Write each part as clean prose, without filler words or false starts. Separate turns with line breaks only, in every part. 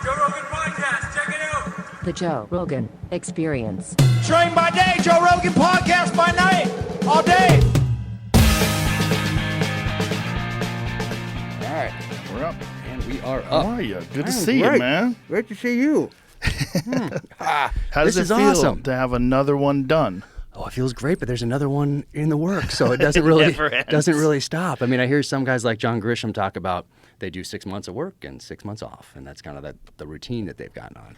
Joe Rogan Podcast. Check it out.
The Joe Rogan Experience.
Train by day, Joe Rogan Podcast by night, all day.
All right,
We're up.
and we are
How
up.
are you? Good to
I'm
see you,
great.
man.
Great to see you.
How does
This
it
is
feel
awesome.
to have another one done?
Oh, it feels great, but there's another one in the works, so it doesn't really
never ends.
doesn't really stop. I mean, I hear some guys like John Grisham talk about they do 6 months of work and 6 months off, and that's kind of the routine that they've gotten on.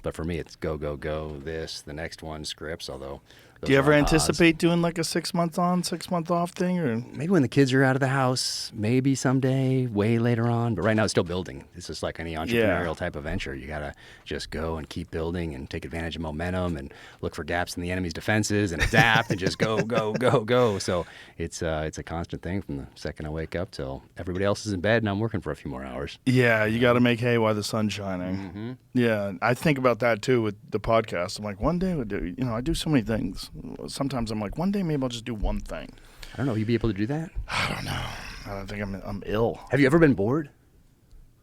But for me, it's go go go. This, the next one, scripts. Although,
Do you
those
ever
are on pause.
anticipate doing like a 6 month on, 6 month off thing? Or
Maybe when the kids are out of the house, maybe someday, way later on. But right now, it's still building. It's just like any entrepreneurial type of venture. You got to just go and keep building and take advantage of momentum and look for gaps in the enemy's defenses and adapt and just go, go, go, go. So it's a constant thing from the second I wake up till everybody else is in bed and I'm working for a few more hours.
yeah, you got to make hay while the sun's shining.
Mm-hmm.
Yeah, I think about that too with the podcast. I'm like, one day, I do so many things. Sometimes I'm like, one day maybe I'll just do one thing.
I don't know. You be able to do that?
I don't know. I don't think I'm ill.
Have you ever been bored?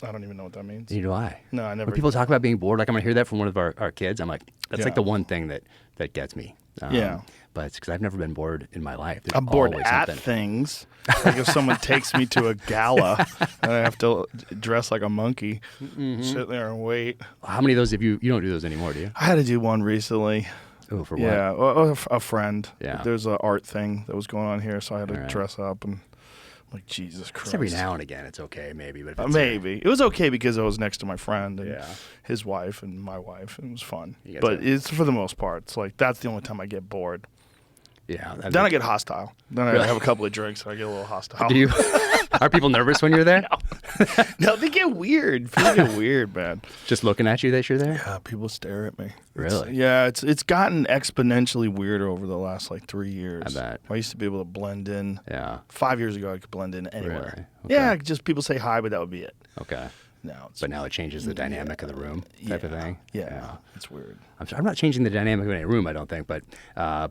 I don't even know what that means.
Neither do I.
No, I never.
When people talk about being bored, like I'm gonna hear that from one of our kids. I'm like, that's
Yeah.
like the one thing that gets me.
Yeah.
But it's because I've never been bored in my life. There's
I'm bored
always
at
something.
things. Like if someone takes me to a gala and I have to dress like a monkey, sit there and wait.
How many of those have you don't do those anymore, do you?
I had to do one recently.
Oh, for
Yeah, a friend.
Yeah.
There's an art thing that was going on here, so I had to
All right.
dress up and I'm like, Jesus Christ.
It's every now and again. It's okay, maybe. But if it's
Maybe. It was okay because I was next to my friend and
Yeah.
his wife and my wife, and it was fun.
You guys
But
are-
it's for the most part. It's like that's the only time I get bored.
yeah.
Then I get hostile. Then I have a couple of drinks and I get a little hostile.
Do you? Are people nervous when you're there?
No, they get weird. People get weird, man.
Just looking at you that you're there?
Yeah, people stare at me.
Really?
It's gotten exponentially weirder over the last like 3 years.
I bet.
I used to be able to blend in.
Yeah.
5 years ago, I could blend in anywhere.
Really? Okay.
Yeah, just people say hi, but that would be it.
Okay.
Now it's
But now it changes the dynamic of the room, type of thing.
Yeah, it's weird.
I'm not changing the dynamic of any room, I don't think, but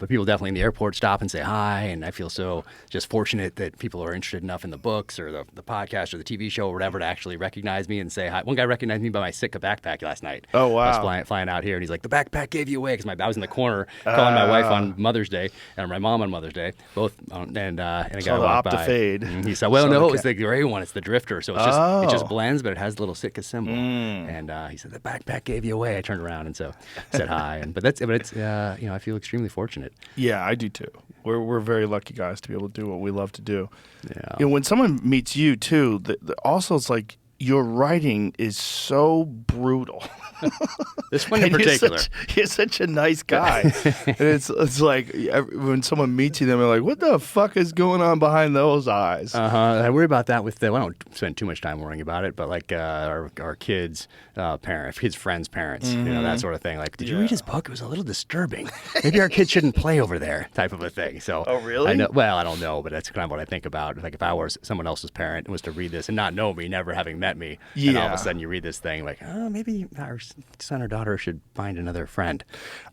people definitely in the airport stop and say hi, and I feel so just fortunate that people are interested enough in the books or the podcast or the TV show or whatever to actually recognize me and say hi. One guy recognized me by my Sitka backpack last night.
Oh, wow.
I was flying out here, and he's like, "The backpack gave you away," because I was in the corner calling my wife on Mother's Day and my mom on Mother's Day, both, and a guy
Saw the
walked by.
Optifade.
And he said, "Well,
Saw
no,
the
it's the gray one. It's the Drifter, so it just blends, but it has the little Sitka symbol." And he said, "The backpack gave you away." I turned around and so said hi, but it's I feel extremely fortunate.
Yeah, I do too. We're very lucky guys to be able to do what we love to do.
Yeah.
When someone meets you too, also it's like your writing is so brutal.
This one in
And
particular.
You're such a nice guy. And it's like when someone meets you, they're like, what the fuck is going on behind those eyes?
I worry about that with I don't spend too much time worrying about it, but like our kids' parents, kids' friends' parents, that sort of thing. Like, did you read his book? It was a little disturbing. Maybe our kids shouldn't play over there, type of a thing. So,
Oh, really?
I know, well, I don't know, but that's kind of what I think about. Like, if I was someone else's parent and was to read this and not know me, never having met me, and all of
Yeah.
a sudden you read this thing, like, oh, maybe our son or daughter should find another friend.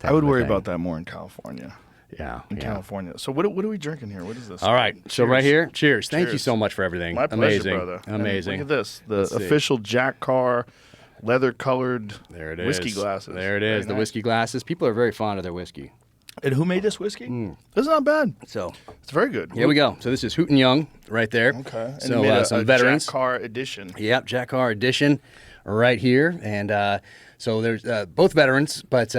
I would worry about that more in California.
Yeah.
In California. So what are we drinking here? What is this?
All right. So right
Cheers.
here, cheers. Thank you
Cheers.
so much for everything.
My pleasure,
Amazing.
brother. And
Amazing.
look at this. The
Let's see.
official Jack Carr leather-colored
There it is.
whiskey glasses.
There it
Very
is. The
nice.
whiskey glasses. People are very fond of their whiskey.
And who made this whiskey? This is not bad.
So
It's very good.
here we go. So this is Hooten Young right there.
Okay. And
So
you made
some veterans.
Jack Carr edition.
Yep, Jack Carr edition right here. And so there's both veterans, but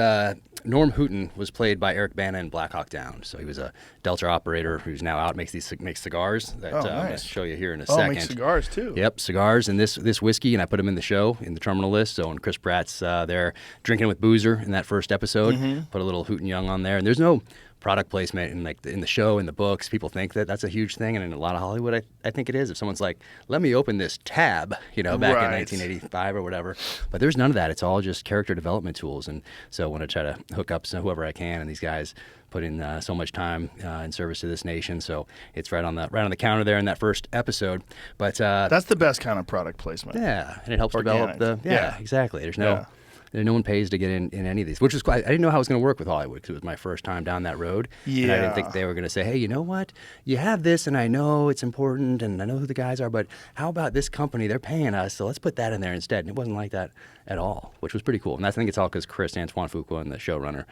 Norm Hooten was played by Eric Bana in Black Hawk Down. So he was a Delta operator who's now out, makes cigars that I'm going to
nice.
show you here in a
Oh,
second.
makes cigars too.
Yep, cigars and this whiskey, and I put them in the show in the terminal list. So when Chris Pratt's there drinking with Boozer in that first episode, put a little Hooten Young on there, and there's no product placement in the show, in the books. People think that that's a huge thing, and in a lot of Hollywood, I think it is. If someone's like, "Let me open this tab," back
Right.
in 1985 or whatever, but there's none of that. It's all just character development tools, and so I want to try to hook up whoever I can, and these guys put in so much time in service to this nation. So it's right on the counter there in that first episode. But
That's the best kind of product placement.
yeah, and it helps
Organic.
develop the
Yeah.
exactly. There's no No one pays to get in any of these, which is quite. I didn't know how it was going to work with Hollywood because it was my first time down that road.
Yeah.
And I didn't think they were going to say, hey, you know what? You have this, and I know it's important, and I know who the guys are, but how about this company? They're paying us, so let's put that in there instead. And it wasn't like that at all, which was pretty cool. And I think it's all because Chris Antoine Fuqua and the showrunner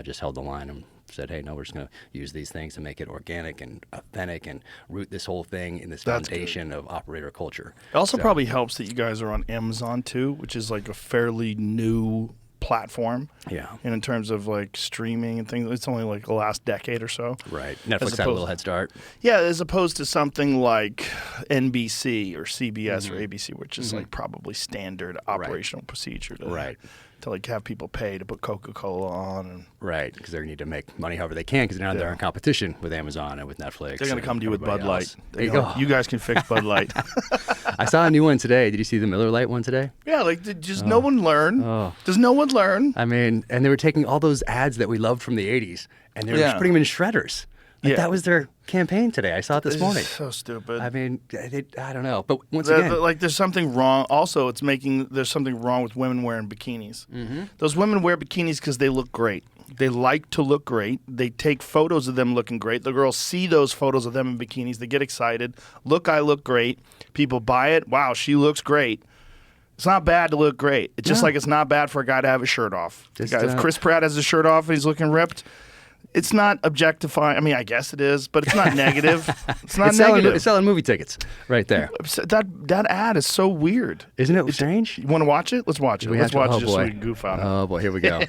just held the line and said, hey, no, we're just going to use these things to make it organic and authentic and root this whole thing in this foundation of operator culture.
It also probably helps that you guys are on Amazon too, which is like a fairly new platform.
Yeah.
And in terms of like streaming and things, it's only like the last decade or so.
Right. Netflix had a little head start.
Yeah, as opposed to something like NBC or CBS or ABC, which is like probably standard operational procedure to like have people pay to put Coca-Cola on. And
right, because they need to make money however they can because they're in competition with Amazon and with Netflix.
They're going to come to you with Bud Light.
There you go.
You guys can fix Bud Light.
I saw a new one today. Did you see the Miller Lite one today?
Yeah, like does no one learn? Does no one learn?
I mean, and they were taking all those ads that we loved from the 80s and they were just putting them in shredders. Like that was their campaign today. I saw it this morning.
So stupid.
I mean, I don't know. But once again.
Like there's something wrong. Also, there's something wrong with women wearing bikinis. Those women wear bikinis because they look great. They like to look great. They take photos of them looking great. The girls see those photos of them in bikinis. They get excited. Look, I look great. People buy it. Wow, she looks great. It's not bad to look great. It's just like it's not bad for a guy to have his shirt off. If Chris Pratt has his shirt off and he's looking ripped, it's not objectifying. I mean, I guess it is, but it's not negative. It's not negative.
It's selling movie tickets right there.
That ad is so weird.
Isn't it strange?
You want to watch it? Let's watch it. Let's watch it just so we can goof on it.
Oh, boy. Here we go.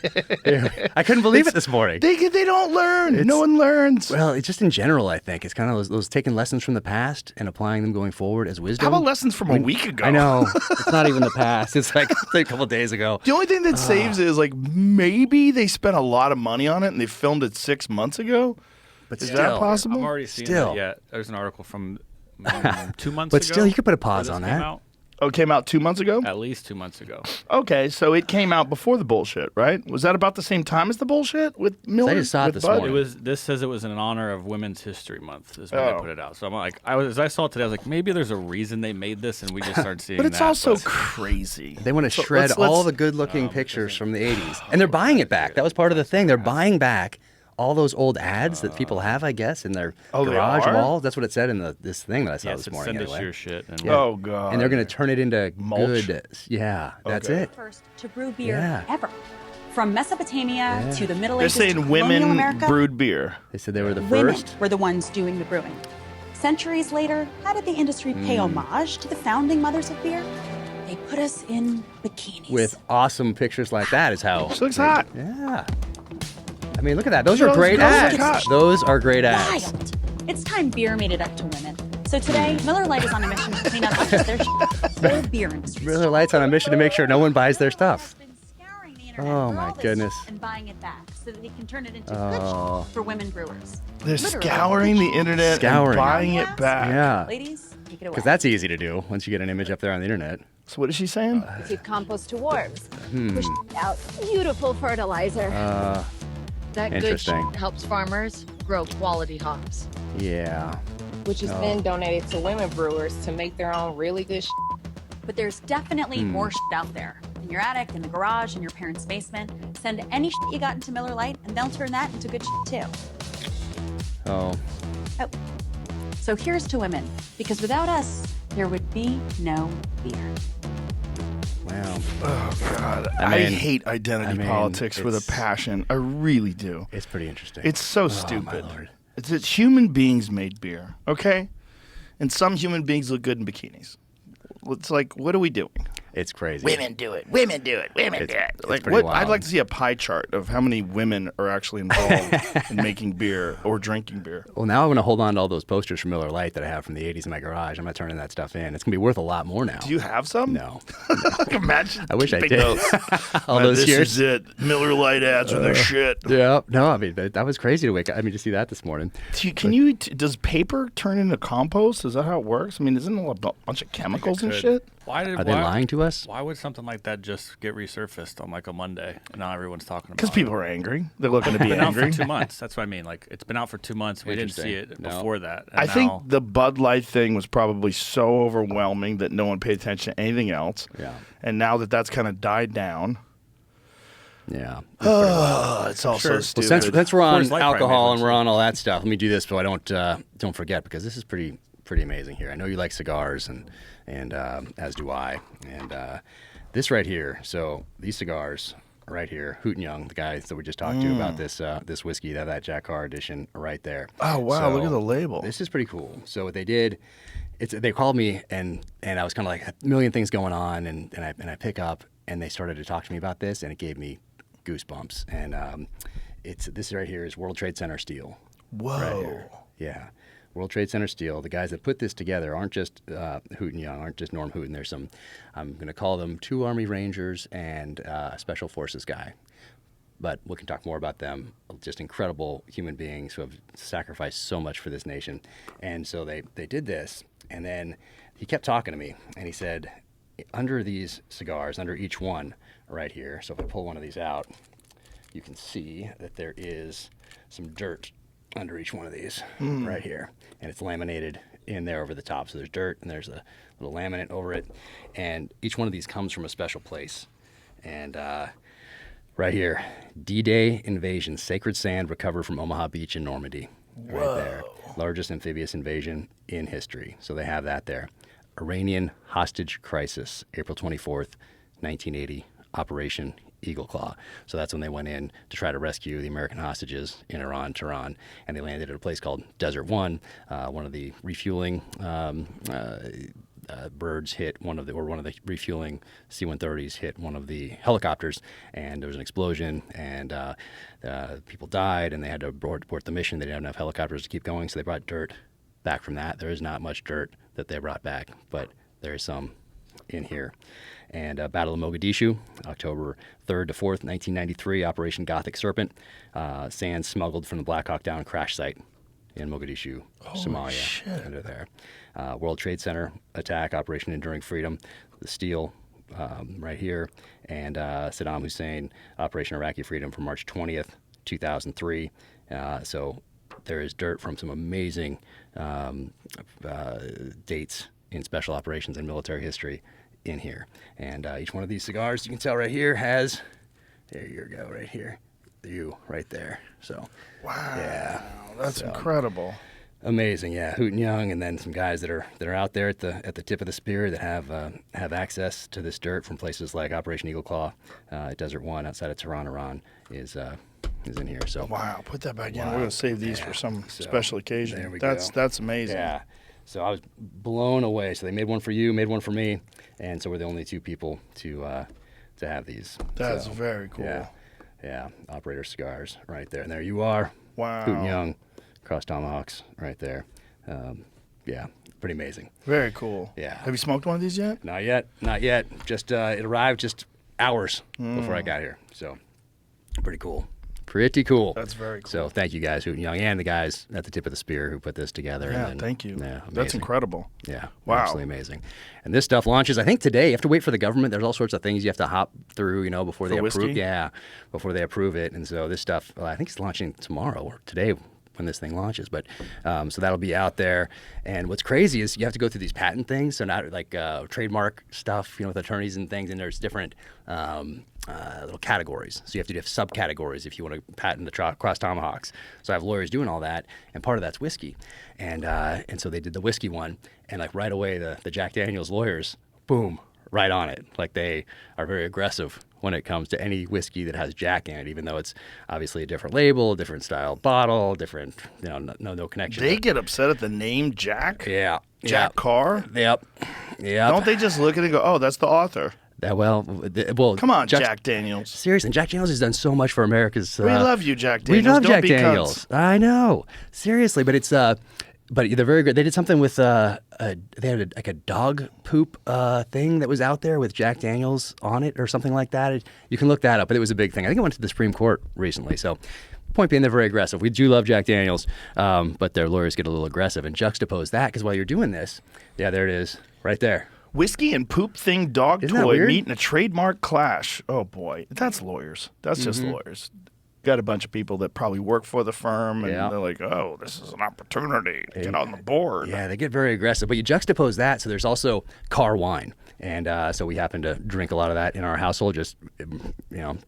I couldn't believe it this morning.
They don't learn. No one learns.
Well, it's just in general, I think. It's kind of those taking lessons from the past and applying them going forward as wisdom.
How about lessons from a week ago?
I know. It's not even the past. It's like a couple of days ago.
The only thing that saves it is like maybe they spent a lot of money on it and they filmed it 6 months ago.
But
is that possible?
I've already seen it yet. There's an article from 2 months ago.
But still, you could put a pause on that.
Oh, it came out 2 months ago?
At least 2 months ago.
Okay, so it came out before the bullshit, right? Was that about the same time as the bullshit with Miller?
I just saw it this morning.
This says it was in honor of Women's History Month is when they put it out. So I'm like, as I saw it today, I was like, maybe there's a reason they made this and we just started seeing
But it's also crazy.
They want to shred all the good-looking pictures from the 80s. And they're buying it back. That was part of the thing. They're buying back all those old ads that people have, I guess, in their garage wall. That's what it said in this thing that I saw this morning.
Send us your shit. And
Oh, God.
And they're going to turn it into
mulch.
Good. Yeah, that's it.
First to brew beer ever. From Mesopotamia to the Middle
They're
Ages
saying
to colonial
women
America,
brewed beer.
They said they were the
women
first.
were the ones doing the brewing. Centuries later, how did the industry pay homage to the founding mothers of beer? They put us in bikinis.
With awesome pictures like that is how.
She looks hot.
Yeah. I mean, look at that. Those are great ads. Those are great ads.
Wild. It's time beer made it up to women. So today, Miller Lite is on a mission to clean up not just their whole beer industry.
Miller Lite's on a mission to make sure no one buys their stuff.
Oh
my goodness.
And buying it back so that they can turn it into good shit for women brewers.
They're
Literally.
scouring the internet and buying it back.
Yeah.
Ladies, take it away.
Because that's easy to do once you get an image up there on the internet.
So what is she saying?
Feed compost to dwarves. Push out beautiful fertilizer.
That good
Interesting.
shit helps farmers grow quality hops.
Yeah.
Which is then donated to women brewers to make their own really good
But there's definitely more shit out there. In your attic, in the garage, in your parents' basement. Send any shit you got into Miller Lite, and they'll turn that into good shit too.
Oh.
So here's to women, because without us, there would be no beer.
Wow.
Oh, God.
I mean,
I hate identity politics with a passion. I really do.
It's pretty interesting.
It's so stupid. It's that human beings made beer, okay? And some human beings look good in bikinis. It's like, what are we doing?
It's crazy.
Women do it. Women do it. Women do it. Like,
pretty
what? I'd
wild.
like to see a pie chart of how many women are actually involved in making beer or drinking beer.
Well, now I want to hold on to all those posters from Miller Lite that I have from the 80s in my garage. I'm not turning that stuff in. It's going to be worth a lot more now.
Do you have some?
No.
Imagine.
I wish I
keeping
did.
those.
All those
this
years.
is it. Miller Lite ads are their shit.
Yeah. No, I mean, that was crazy to wake up. I mean, to see that this morning.
Does paper turn into compost? Is that how it works? I mean, isn't it a bunch of chemicals and
could.
shit?
Are they lying to us?
Why would something like that just get resurfaced on like a Monday and now everyone's talking about it?
Because people are angry. They're looking to be
It's been out
angry.
for 2 months. That's what I mean. Like, it's been out for 2 months. We didn't see it before that. And
I think
now-
the Bud Light thing was probably so overwhelming that no one paid attention to anything else.
Yeah.
And now that that's kind of died down,
Yeah.
It's all so
Well,
stupid.
since we're on
Coors Light
alcohol
probably
and we're on all that stuff, let me do this so I don't forget, because this is pretty amazing here. I know you like cigars, and as do I. And this right here, so these cigars right here, Hoot and Young, the guys that we just talked to about this whiskey, that Jack Carr edition right there.
Oh, wow,
So
look at the label.
This is pretty cool. So what they did, they called me, and I was kind of like a million things going on, and I pick up, and they started to talk to me about this, and it gave me goosebumps. And this right here is World Trade Center steel.
Whoa.
Right here. Yeah. World Trade Center steel. The guys that put this together aren't just Hoot and Young, aren't just Norm Hoot, and there's some, I'm going to call them 2 Army Rangers and a Special Forces guy. But we can talk more about them. Just incredible human beings who have sacrificed so much for this nation. And so they did this, and then he kept talking to me, and he said, under these cigars, under each one right here, so if I pull one of these out, you can see that there is some dirt under each one of these right here, and it's laminated in there over the top. So there's dirt, and there's a little laminate over it, and each one of these comes from a special place. And right here, D-Day invasion, sacred sand recovered from Omaha Beach in Normandy. Right there, largest amphibious invasion in history. So they have that there. Iranian hostage crisis, April 24th, 1980, Operation Eagle Claw. So that's when they went in to try to rescue the American hostages in Iran, Tehran, and they landed at a place called Desert One. One of the refueling birds hit one of the refueling C-130s hit one of the helicopters, and there was an explosion, and people died, and they had to abort the mission. They didn't have enough helicopters to keep going, so they brought dirt back from that. There is not much dirt that they brought back, but there is some in here. And Battle of Mogadishu, October 3rd to 4th, 1993, Operation Gothic Serpent, sand smuggled from the Black Hawk Down crash site in Mogadishu, Somalia.
Shit.
Under there. World Trade Center attack, Operation Enduring Freedom, the steel right here, and Saddam Hussein, Operation Iraqi Freedom from March 20th, 2003. So there is dirt from some amazing dates in special operations and military history in here. And each one of these cigars, you can tell right here, has, there you go, right here, you right there. So,
Wow.
yeah.
That's
So,
incredible.
amazing, yeah. Hoot and Young, and then some guys that are out there at the tip of the spear that have access to this dirt from places like Operation Eagle Claw, Desert One outside of Tehran, Iran, is in here. So
Wow, put that back in.
Wow.
We're going to save these
Yeah.
for some
So,
special occasion.
there we
That's
go.
amazing.
yeah. So I was blown away. So they made one for you, made one for me, and so we're the only 2 people to have these.
That's
So,
very cool.
Yeah. Operator cigars right there, and there you are.
Wow.
Hoot and Young, cross tomahawks right there. Yeah, pretty amazing.
Very cool.
Yeah.
Have you smoked one of these yet?
Not yet. Just it arrived just hours before I got here. So pretty cool.
That's very cool.
So thank you guys, Hoot and Young, and the guys at the tip of the spear who put this together.
Yeah,
and then,
thank you.
Yeah,
That's
amazing.
incredible.
Yeah,
Wow.
absolutely amazing. And this stuff launches, I think today. You have to wait for the government. There's all sorts of things you have to hop through, before
For
they
whiskey?
approve. Yeah, before they approve it. And so this stuff, I think it's launching tomorrow or today when this thing launches. But so that'll be out there. And what's crazy is you have to go through these patent things. So not like trademark stuff, with attorneys and things. And there's different little categories. So you have to do subcategories if you want to patent the cross tomahawks. So I have lawyers doing all that, and part of that's whiskey. And so they did the whiskey one, and like right away the Jack Daniel's lawyers, boom, right on it. Like they are very aggressive when it comes to any whiskey that has Jack in it, even though it's obviously a different label, different style bottle, different, no connection.
They get upset at the name Jack?
Yeah.
Jack Carr?
Yep.
Don't they just look at it and go, oh, that's the author?
Well,
Come on, Jack Daniels.
Seriously, Jack Daniels has done so much for America's.
We love you, Jack Daniels.
We love
Don't
Jack
be
Daniels.
cunts.
I know. Seriously, but it's but they're very good. They did something with they had like a dog poop thing that was out there with Jack Daniels on it or something like that. You can look that up, but it was a big thing. I think it went to the Supreme Court recently. So, point being, they're very aggressive. We do love Jack Daniels, but their lawyers get a little aggressive and juxtapose that because while you're doing this, yeah, there it is, right there.
Whiskey and poop thing dog
Isn't that
toy
weird?
meet in a trademark clash. Oh, boy. That's lawyers. That's just lawyers. got a bunch of people that probably work for the firm, and
Yeah.
they're like, "Oh, this is an opportunity to get on the board."
Yeah, they get very aggressive. But you juxtapose that, so there's also Carr wine. And so we happen to drink a lot of that in our household, just,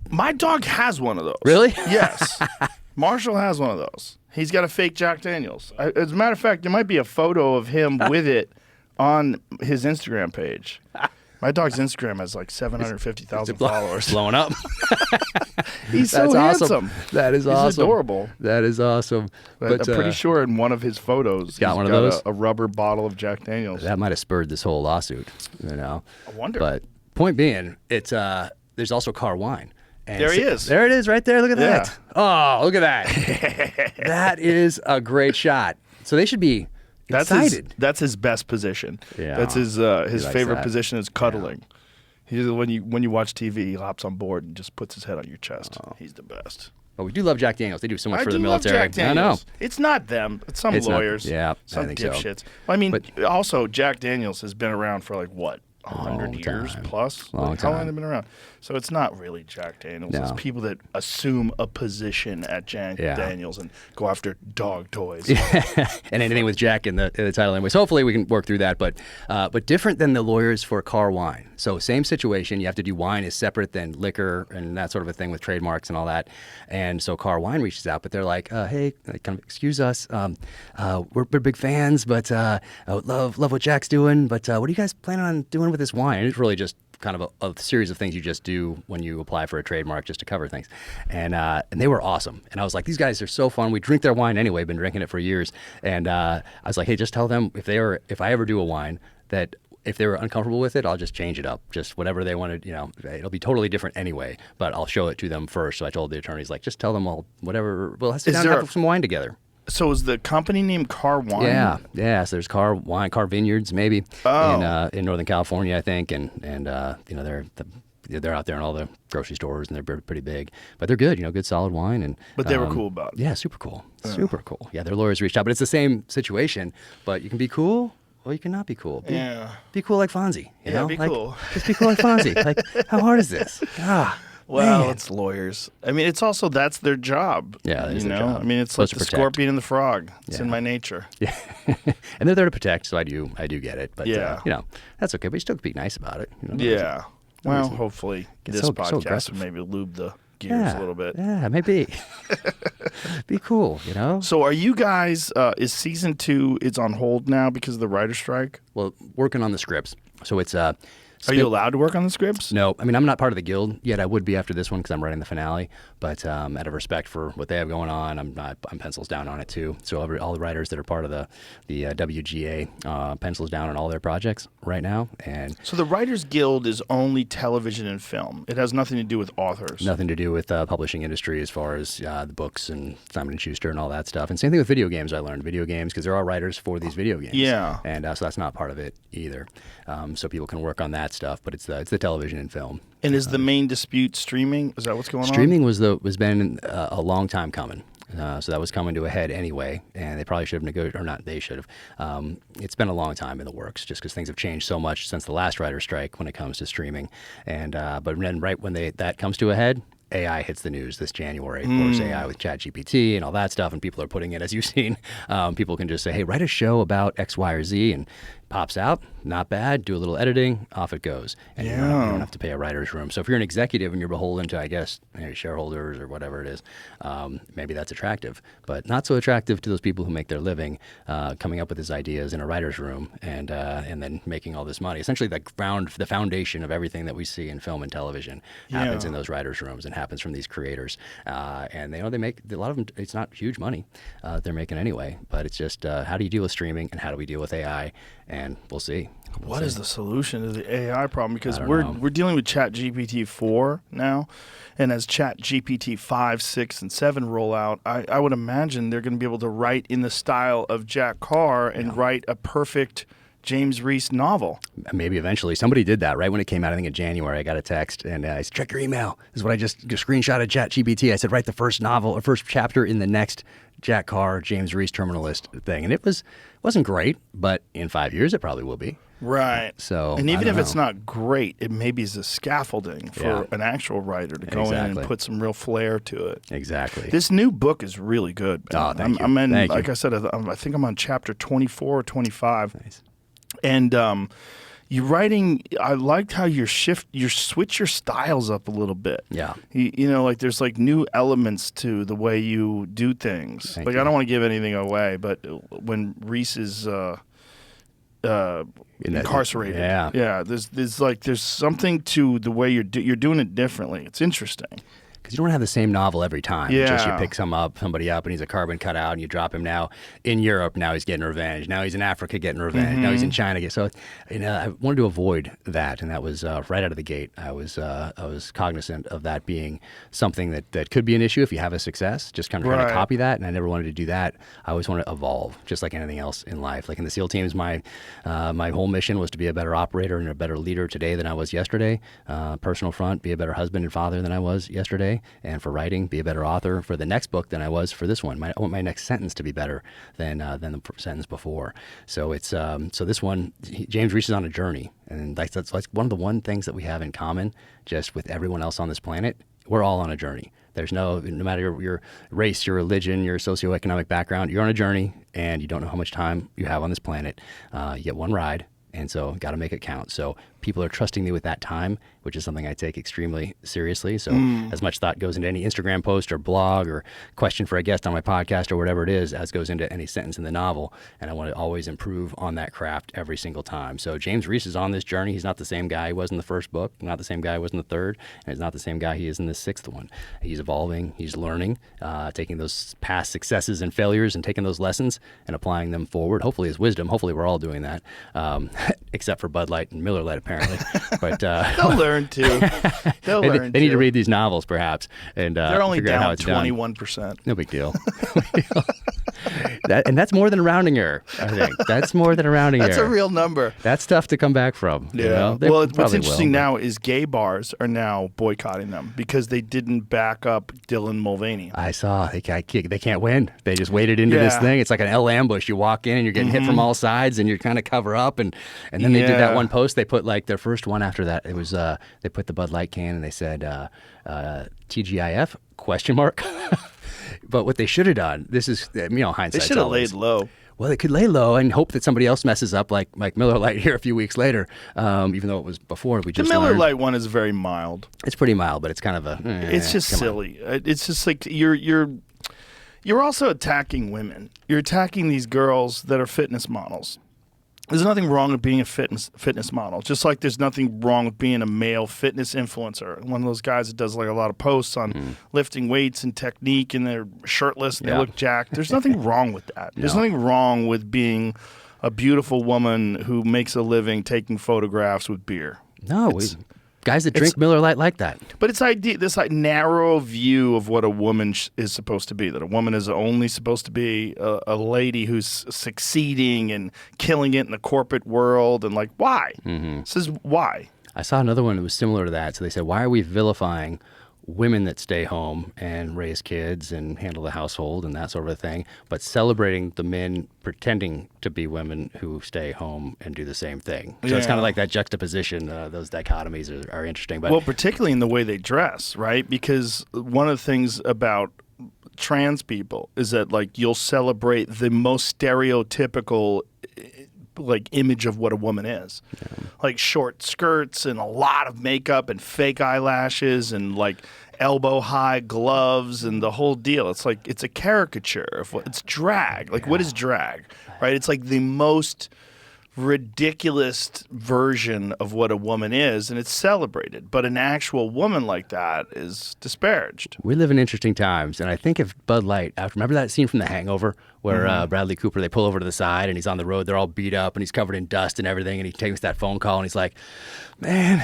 My dog has one of those.
Really?
Yes. Marshall has one of those. He's got a fake Jack Daniels. As a matter of fact, there might be a photo of him with it on his Instagram page. My dog's Instagram has like 750,000 followers.
Blowing up.
He's so
awesome.
handsome.
That is awesome.
He's adorable.
That is awesome.
But I'm pretty sure in one of his photos, he's
got one of those?
a rubber bottle of Jack Daniels.
That might have spurred this whole lawsuit, I
wonder.
But point being, it's there's also Carr wine. And
There he is.
There it is right there. Look at
Yeah.
that. Oh, look at that. That is a great shot. So they should be excited.
That's his best position.
Yeah.
That's his
likes
favorite
that.
position is cuddling. He's when you watch TV, he hops on board and just puts his head on your chest. He's the best.
But we do love Jack Daniels. They do so much
I
for
do
the
love
military.
Jack Daniels.
I know.
It's not them. It's some
It's not-
lawyers.
yeah, I
some
think so.
dipshits. Well, I mean,
But-
also Jack Daniels has been around for like what? 100
Long
years
time.
plus?
Long
Like, how long
time.
have they been around? So it's not really Jack Daniels.
No.
It's people that assume a position at Jack
Yeah.
Daniels and go after dog toys.
And anything with Jack in the title anyway. So hopefully we can work through that. But different than the lawyers for Carr wine. So same situation. You have to do wine is separate than liquor and that sort of a thing with trademarks and all that. And so Carr wine reaches out, but they're like, hey, kind of excuse us. We're big fans, but love what Jack's doing. But what are you guys planning on doing with this wine? And it's really just kind of a series of things you just do when you apply for a trademark just to cover things. And they were awesome. And I was like, these guys are so fun. We drink their wine anyway, been drinking it for years. And I was like, hey, just tell them if I ever do a wine that if they were uncomfortable with it, I'll just change it up. Just whatever they wanted, it'll be totally different anyway, but I'll show it to them first. So I told the attorneys, like, just tell them whatever, we'll sit down and have some wine together.
So is the company named Carr Wine?
Yeah. So there's Carr Wine, Carr Vineyards, maybe in Northern California, I think, and they're out there in all the grocery stores, and they're pretty big, but they're good. Good solid wine, and
But they were cool about it.
Yeah, super cool, super cool. Yeah, their lawyers reached out, but it's the same situation. But you can be cool, or you can not be cool. Be cool like Fonzie. You know?
Be
like,
cool.
Just be cool like Fonzie. Like, how hard is this?
Well,
Man.
it's lawyers. I mean, it's also that's their job.
Yeah, that is their job.
I mean, it's
Supposed
like
to
the
protect.
scorpion and the frog. It's
Yeah.
in my nature.
Yeah, and they're there to protect, so I do get it. But
Yeah.
that's okay. But you still be nice about it.
Yeah. Well, hopefully
Get
this
so
podcast
aggressive.
will maybe lube the gears a little bit.
Yeah, maybe. Be cool,
So are you guys, is season 2, it's on hold now because of the writer's strike?
Well, working on the scripts. So it's
Are you allowed to work on the scripts?
No, I mean, I'm not part of the guild yet. I would be after this one because I'm writing the finale. But out of respect for what they have going on, I'm pencils down on it too. So all the writers that are part of the WGA pencils down on all their projects right now. And
So the Writers Guild is only television and film. It has nothing to do with authors.
nothing to do with publishing industry as far as the books and Simon & Schuster and all that stuff. And same thing with video games. I learned video games because there are writers for these video games.
Yeah.
And so that's not part of it either. So people can work on that stuff, but it's the television and film.
And is the main dispute streaming? Is that what's going on?
Streaming was been a long time coming. So that was coming to a head anyway, and they probably should have negotiated, or not, they should have. It's been a long time in the works, just because things have changed so much since the last writer's strike when it comes to streaming. And but then right when that comes to a head, AI hits the news this January. Of course, AI with ChatGPT and all that stuff, and people are putting it, as you've seen, people can just say, hey, write a show about X, Y, or Z, and pops out, not bad, do a little editing, off it goes. And you don't have to pay a writer's room. So if you're an executive and you're beholden to, I guess, shareholders or whatever it is, maybe that's attractive. But not so attractive to those people who make their living coming up with these ideas in a writer's room and then making all this money. Essentially, the foundation of everything that we see in film and television happens in those writers' rooms and happens from these creators. And they make a lot of them. It's not huge money they're making anyway, but it's just how do you deal with streaming and how do we deal with AI? And we'll see.
What is the solution to the AI problem? Because
I don't
we're
know.
dealing with ChatGPT 4 now, and as ChatGPT 5, 6, and 7 roll out, I would imagine they're going to be able to write in the style of Jack Carr and write a perfect James Reese novel.
Maybe eventually. Somebody did that right when it came out. I think in January, I got a text and I said, check your email. This is what I just screenshotted ChatGPT. I said, write the first novel or first chapter in the next Jack Carr, James Reese Terminalist thing. And it wasn't great, but in 5 years, it probably will be.
Right.
So,
and even
I
if
don't
it's
know.
not great, it maybe is a scaffolding for an actual writer to go in and put some real flair to it.
Exactly.
This new book is really good. Man.
Oh, thank you.
I'm in,
Thank
like
you.
I said, I think I'm on chapter 24 or 25.
Nice.
And you're writing. I liked how you switch your styles up a little bit.
Yeah.
You know, like there's like new elements to the way you do things.
Thank
Like
you.
I don't want to give anything away, but when Reese is incarcerated, yeah, there's something to the way you're doing it differently. It's interesting.
Because you don't have the same novel every time.
Yeah.
Just you pick somebody up and he's a carbon cutout and you drop him now in Europe. Now he's getting revenge. Now he's in Africa getting revenge. Now he's in China. So I wanted to avoid that. And that was right out of the gate. I was cognizant of that being something that could be an issue if you have a success. Just kind of trying to copy that. And I never wanted to do that. I always wanted to evolve, just like anything else in life. Like in the SEAL teams, my whole mission was to be a better operator and a better leader today than I was yesterday. Personal front, be a better husband and father than I was yesterday. And for writing, be a better author for the next book than I was for this one. I want my next sentence to be better than the sentence before. So it's so this one, James Reese is on a journey, and that's one of the things that we have in common, just with everyone else on this planet. We're all on a journey. There's no matter your race, your religion, your socioeconomic background, you're on a journey, and you don't know how much time you have on this planet. You get one ride. And so got to make it count. So people are trusting me with that time, which is something I take extremely seriously. So as much thought goes into any Instagram post or blog or question for a guest on my podcast or whatever it is, as goes into any sentence in the novel. And I want to always improve on that craft every single time. So James Reese is on this journey. He's not the same guy he was in the first book, not the same guy he was in the third, and he's not the same guy he is in the sixth one. He's evolving. He's learning, taking those past successes and failures and taking those lessons and applying them forward, hopefully as wisdom. Hopefully we're all doing that. Except for Bud Light and Miller Lite, apparently. But
they'll learn to.
They need to read these novels, perhaps, and
they're only
figure out how
down
it's done.
21%.
No big deal. And that's more than a rounding error. I think that's more than a rounding
That's
error.
a real number.
That's tough to come back from.
Yeah.
You know? They
Well, what's
probably
interesting
will,
now is gay bars are now boycotting them because they didn't back up Dylan Mulvaney.
I saw they can't win. They just waded into this thing. It's like an L ambush. You walk in and you're getting hit from all sides, and you're kind of cover up. And then they did that one post. They put like their first one after that. It was they put the Bud Light can and they said TGIF ? But what they should have done. This is hindsight.
They should have laid low.
Well, they could lay low and hope that somebody else messes up, like Miller Lite here a few weeks later. Even though it was before, we just
The Miller
learned.
Lite one is very mild.
It's pretty mild, but it's kind of a.
It's just silly. It's just like you're also attacking women. You're attacking these girls that are fitness models. There's nothing wrong with being a fitness model, just like there's nothing wrong with being a male fitness influencer. One of those guys that does like a lot of posts on lifting weights and technique, and they're shirtless and they look jacked. There's nothing wrong with that. There's nothing wrong with being a beautiful woman who makes a living taking photographs with beer.
No, guys that drink Miller Lite like that.
But it's this like narrow view of what a woman is supposed to be. That a woman is only supposed to be a lady who's succeeding and killing it in the corporate world. And like, why? This is why.
I saw another one that was similar to that. So they said, why are we vilifying women that stay home and raise kids and handle the household and that sort of thing, but celebrating the men pretending to be women who stay home and do the same thing? So it's kind of like that juxtaposition. Those dichotomies are interesting. But
well, particularly in the way they dress, right? Because one of the things about trans people is that like you'll celebrate the most stereotypical like image of what a woman is, like short skirts and a lot of makeup and fake eyelashes and like elbow high gloves and the whole deal. It's like it's a caricature of it's drag. Like what is drag, right? It's like the most ridiculous version of what a woman is, and it's celebrated. But an actual woman like that is disparaged.
We live in interesting times, and I think if Bud Light, remember that scene from The Hangover where Bradley Cooper, they pull over to the side and he's on the road, they're all beat up and he's covered in dust and everything, and he takes that phone call and he's like, man,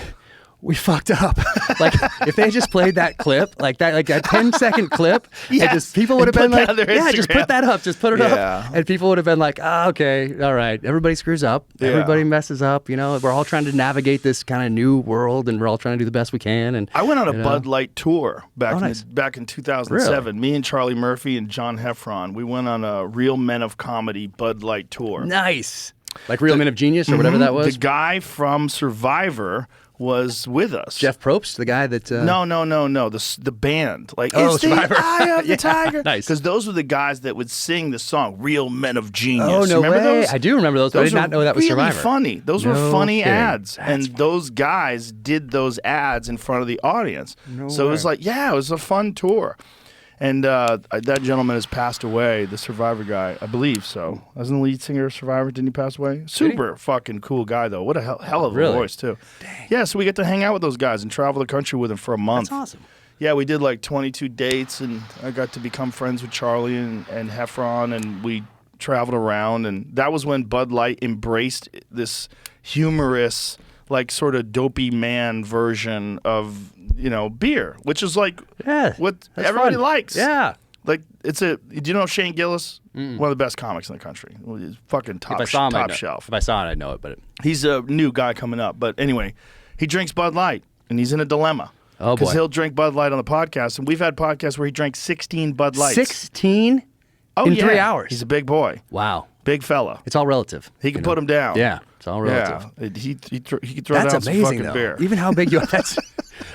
we fucked up. Like if they just played that clip, like that 10-second clip, and just people would have been like, yeah, just put that up, just put it up, and people would have been like, okay, all right, everybody screws up, everybody messes up, we're all trying to navigate this kind of new world, and we're all trying to do the best we can. And
I went on a Bud Light tour back in 2007.
Really?
Me and Charlie Murphy and John Heffron, we went on a Real Men of Comedy Bud Light tour.
Nice. Like Real Men of Genius or whatever that was?
The guy from Survivor was with us.
Jeff Probst, the guy that...
No. The band. Like,
Oh,
it's
Survivor.
the eye of the tiger.
Nice.
Because those were the guys that would sing the song, Real Men of Genius.
Oh, no
Remember
way.
those?
I do remember those, but I did not know that was
really
Survivor.
funny. Those were
No
funny
kidding.
ads. And those guys did those ads in front of the audience. So it was like, it was a fun tour. And that gentleman has passed away, the Survivor guy, I believe so. Wasn't the lead singer of Survivor? Didn't he pass away? Super fucking cool guy, though. What a hell of a
Really?
voice, too. Dang. Yeah, so we get to hang out with those guys and travel the country with them for a month.
That's awesome.
Yeah, we did like 22 dates, and I got to become friends with Charlie and Heffron, and we traveled around. And that was when Bud Light embraced this humorous, like sort of dopey man version of beer, which is like what everybody
fun.
likes.
Yeah.
Like do you know Shane Gillis? One of the best comics in the country. He's fucking top shelf.
If I saw it, I'd know it. But
He's a new guy coming up. But anyway, he drinks Bud Light, and he's in a dilemma.
Oh, boy.
Because he'll drink Bud Light on the podcast, and we've had podcasts where he drank 16 Bud Lights.
16 in 3 hours?
He's a big boy.
Wow.
Big fella.
It's all relative.
He can put him down.
Yeah, it's all relative.
Yeah. He could throw
That's
down some
amazing,
fucking
though.
beer.
Even how big you are,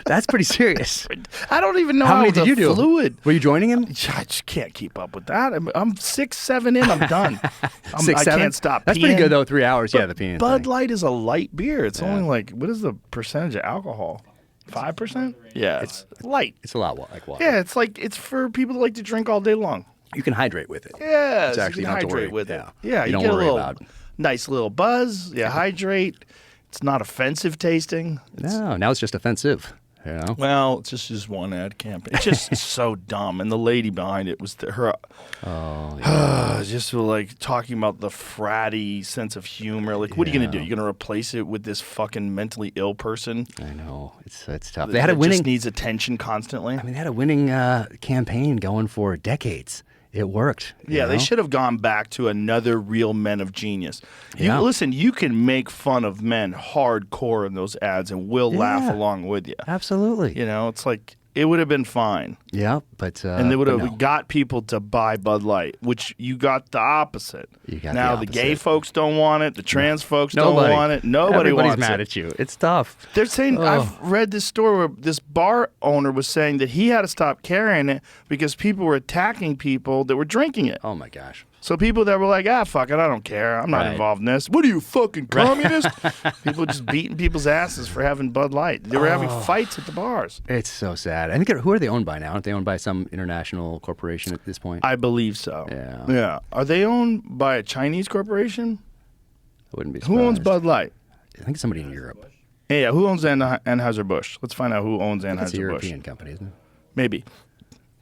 that's pretty serious.
I don't even know
How many
the
did you do?
fluid.
Were you joining him?
I just can't keep up with that. I'm 6, 7 in. I'm done.
6,
I
7?
can't stop.
That's
peeing.
pretty good though. 3 hours. Yeah, the peeing.
Bud
thing.
Light is a light beer. It's only like, what is the percentage of alcohol? 5%? Yeah, it's light.
It's a lot like water.
Yeah, it's for people that like to drink all day long.
You can hydrate with it.
Yeah,
It's actually
you
not
can
to worry.
hydrate with it.
Yeah.
Yeah,
You don't
get a
worry
little
about.
nice little buzz. Yeah, hydrate. It's not offensive tasting.
No, now it's just offensive. You know?
Well, it's just one ad campaign. It's just so dumb. And the lady behind it was her. Oh, yeah. Just like talking about the fratty sense of humor. Like, what are you going to do? You're going to replace it with this fucking mentally ill person?
I know. It's tough. They had a
that
winning.
just needs attention constantly.
I mean, they had a winning campaign going for decades. It worked.
Yeah,
you
they
know?
should have gone back to another Real Men of Genius.
Yeah.
Listen, you can make fun of men hardcore in those ads, and we'll laugh along with you.
Absolutely.
It's like it would have been fine,
Yeah, but
and they would
but
have
no.
got people to buy Bud Light, which you got the opposite.
You got
now
the
the gay
opposite.
folks don't want it. The trans folks
Nobody.
don't want it. Nobody
Everybody's
wants
mad
it.
at you. It's tough.
They're saying I've read this story where this bar owner was saying that he had to stop carrying it because people were attacking people that were drinking it.
Oh my gosh.
So people that were like, fuck it, I don't care. I'm not
Right.
involved in this. What are you, fucking communist? People just beating people's asses for having Bud Light. They were having fights at the bars.
It's so sad. I think who are they owned by now? Aren't they owned by some international corporation at this point?
I believe so.
Yeah.
Yeah. Are they owned by a Chinese corporation?
I wouldn't be surprised.
Who owns Bud Light?
I think somebody in Europe.
Yeah, who owns Anheuser-Busch? Let's find out who owns
It's a
Anheuser-Busch.
European company, isn't it?
Maybe.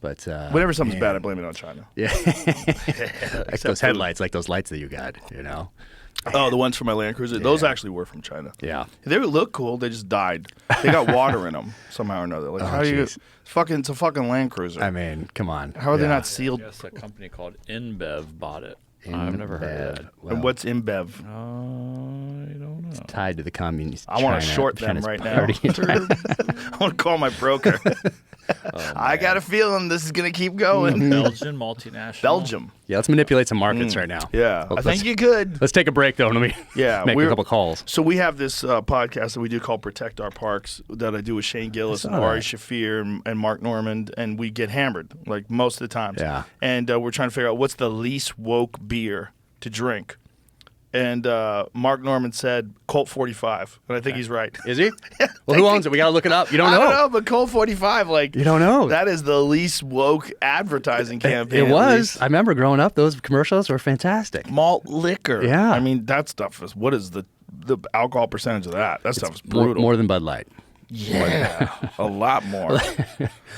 But
Whenever something's bad, I blame it on China.
Yeah. Like those headlights, like those lights that you got, you know?
Oh, the ones from my Land Cruiser? Those actually were from China.
Yeah.
They would look cool. They just died. They got water in them somehow or another. Like, how do you...
jeez.
It's a fucking Land Cruiser.
I mean, come on.
How are they
Yeah.
not sealed?
Yes, a company called InBev bought it. I've never heard of that.
Well,
And what's InBev?
I don't know.
tied to the communist
I want to
China-
short them
China's
right now.
party.
I want to call my broker. I got a feeling this is going to keep going.
Belgian multinational.
Belgium.
Yeah, let's manipulate some markets right now.
Yeah.
Well,
I think you could.
Let's take a break, though, and let me
Yeah,
make a couple calls.
So we have this podcast that we do called Protect Our Parks that I do with Shane Gillis and
saw
Ari
that.
Shafir and Mark Normand, and we get hammered like most of the times.
Yeah.
And we're trying to figure out what's the least woke beer to drink. And Mark Normand said Colt 45, and I think he's right.
Is he? Well, who owns it? We got to look it up. You don't know.
I don't know, but Colt 45, like
You don't know.
that is the least woke advertising campaign.
It
at
was.
least.
I remember growing up, those commercials were fantastic.
Malt liquor.
Yeah.
I mean, that stuff is, what is the alcohol percentage of that? That stuff is
More,
brutal.
more than Bud Light.
Yeah, a lot more.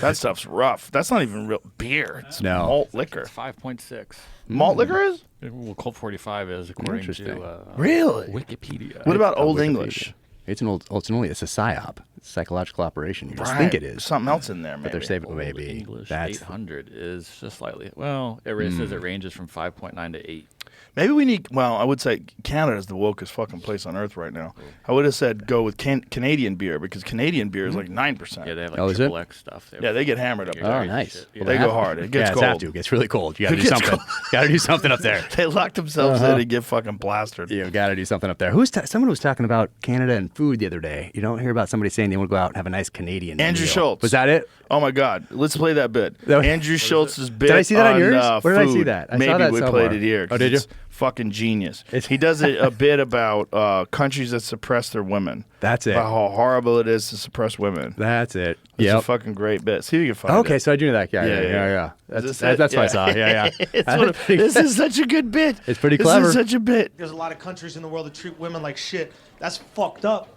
That stuff's rough. That's not even real beer. It's
No.
malt liquor.
5.6.
Malt liquor is?
Well, Colt 45 is according
Interesting.
to
Really?
Wikipedia.
What about Old
Wikipedia.
English?
It's an old. It's a psyop. It's psychological operation. You just
Right.
think it is,
Something else in there, maybe.
but they're saving
Old
maybe.
English
That's
800 is just slightly. Well, it says it ranges from 5.9 to 8.
Maybe we need. Well, I would say Canada is the wokest fucking place on earth right now. I would have said go with Canadian beer because Canadian beer is like 9%.
Yeah, they have like
Oh, is it?
triple X stuff.
Yeah, they get hammered up
Oh,
there.
nice.
Yeah.
They go hard. It gets
yeah,
cold.
have to. It gets really cold. You got to
It
do
gets
something.
cold.
Got to do something up there.
They lock themselves in and get fucking plastered.
You got to do something up there. Someone was talking about Canada and food the other day. You don't hear about somebody saying they want to go out and have a nice Canadian
Andrew
meal.
Schultz.
Was that it?
Oh my God! Let's play that bit. Andrew Schultz's bit.
Did I see that on yours?
Food.
Where did I see that? I
Maybe
saw that
we
somewhere.
played it here.
Oh, did you?
It's fucking genius. He does a bit about countries that suppress their women.
That's it.
About how horrible it is to suppress women.
That's it.
It's a fucking great bit. See if you can find it.
Okay, so I do know that. Yeah.
Is this
That's
it?
what I saw. Yeah.
This is such a good bit.
It's pretty clever.
This is such a bit.
There's a lot of countries in the world that treat women like shit. That's fucked up.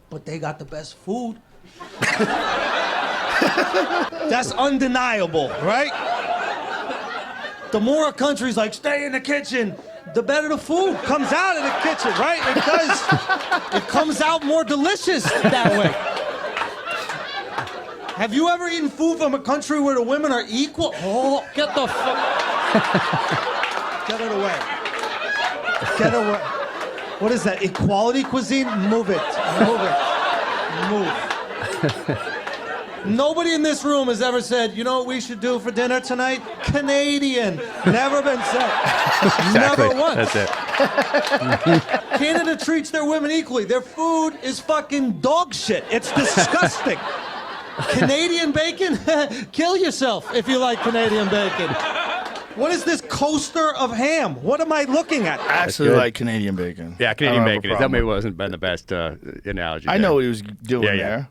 But they got the best food. That's undeniable, right? The more a country's like, stay in the kitchen, the better the food comes out of the kitchen, right? It does. It comes out more delicious that way. Have you ever eaten food from a country where the women are equal? Oh, get the fuck. Get it away. Get away. What is that? Equality cuisine? Move it. Move. Nobody in this room has ever said, you know what we should do for dinner tonight? Canadian. Never been said.
Exactly.
Never once.
That's it.
Canada treats their women equally. Their food is fucking dog shit. It's disgusting. Canadian bacon? Kill yourself if you like Canadian bacon. What is this coaster of ham? What am I looking at?
I actually like Canadian bacon.
Yeah,
I
Canadian
don't have a
bacon. That
problem
maybe
with it.
wasn't been the best analogy.
I
there.
know what he was doing
Yeah.
there,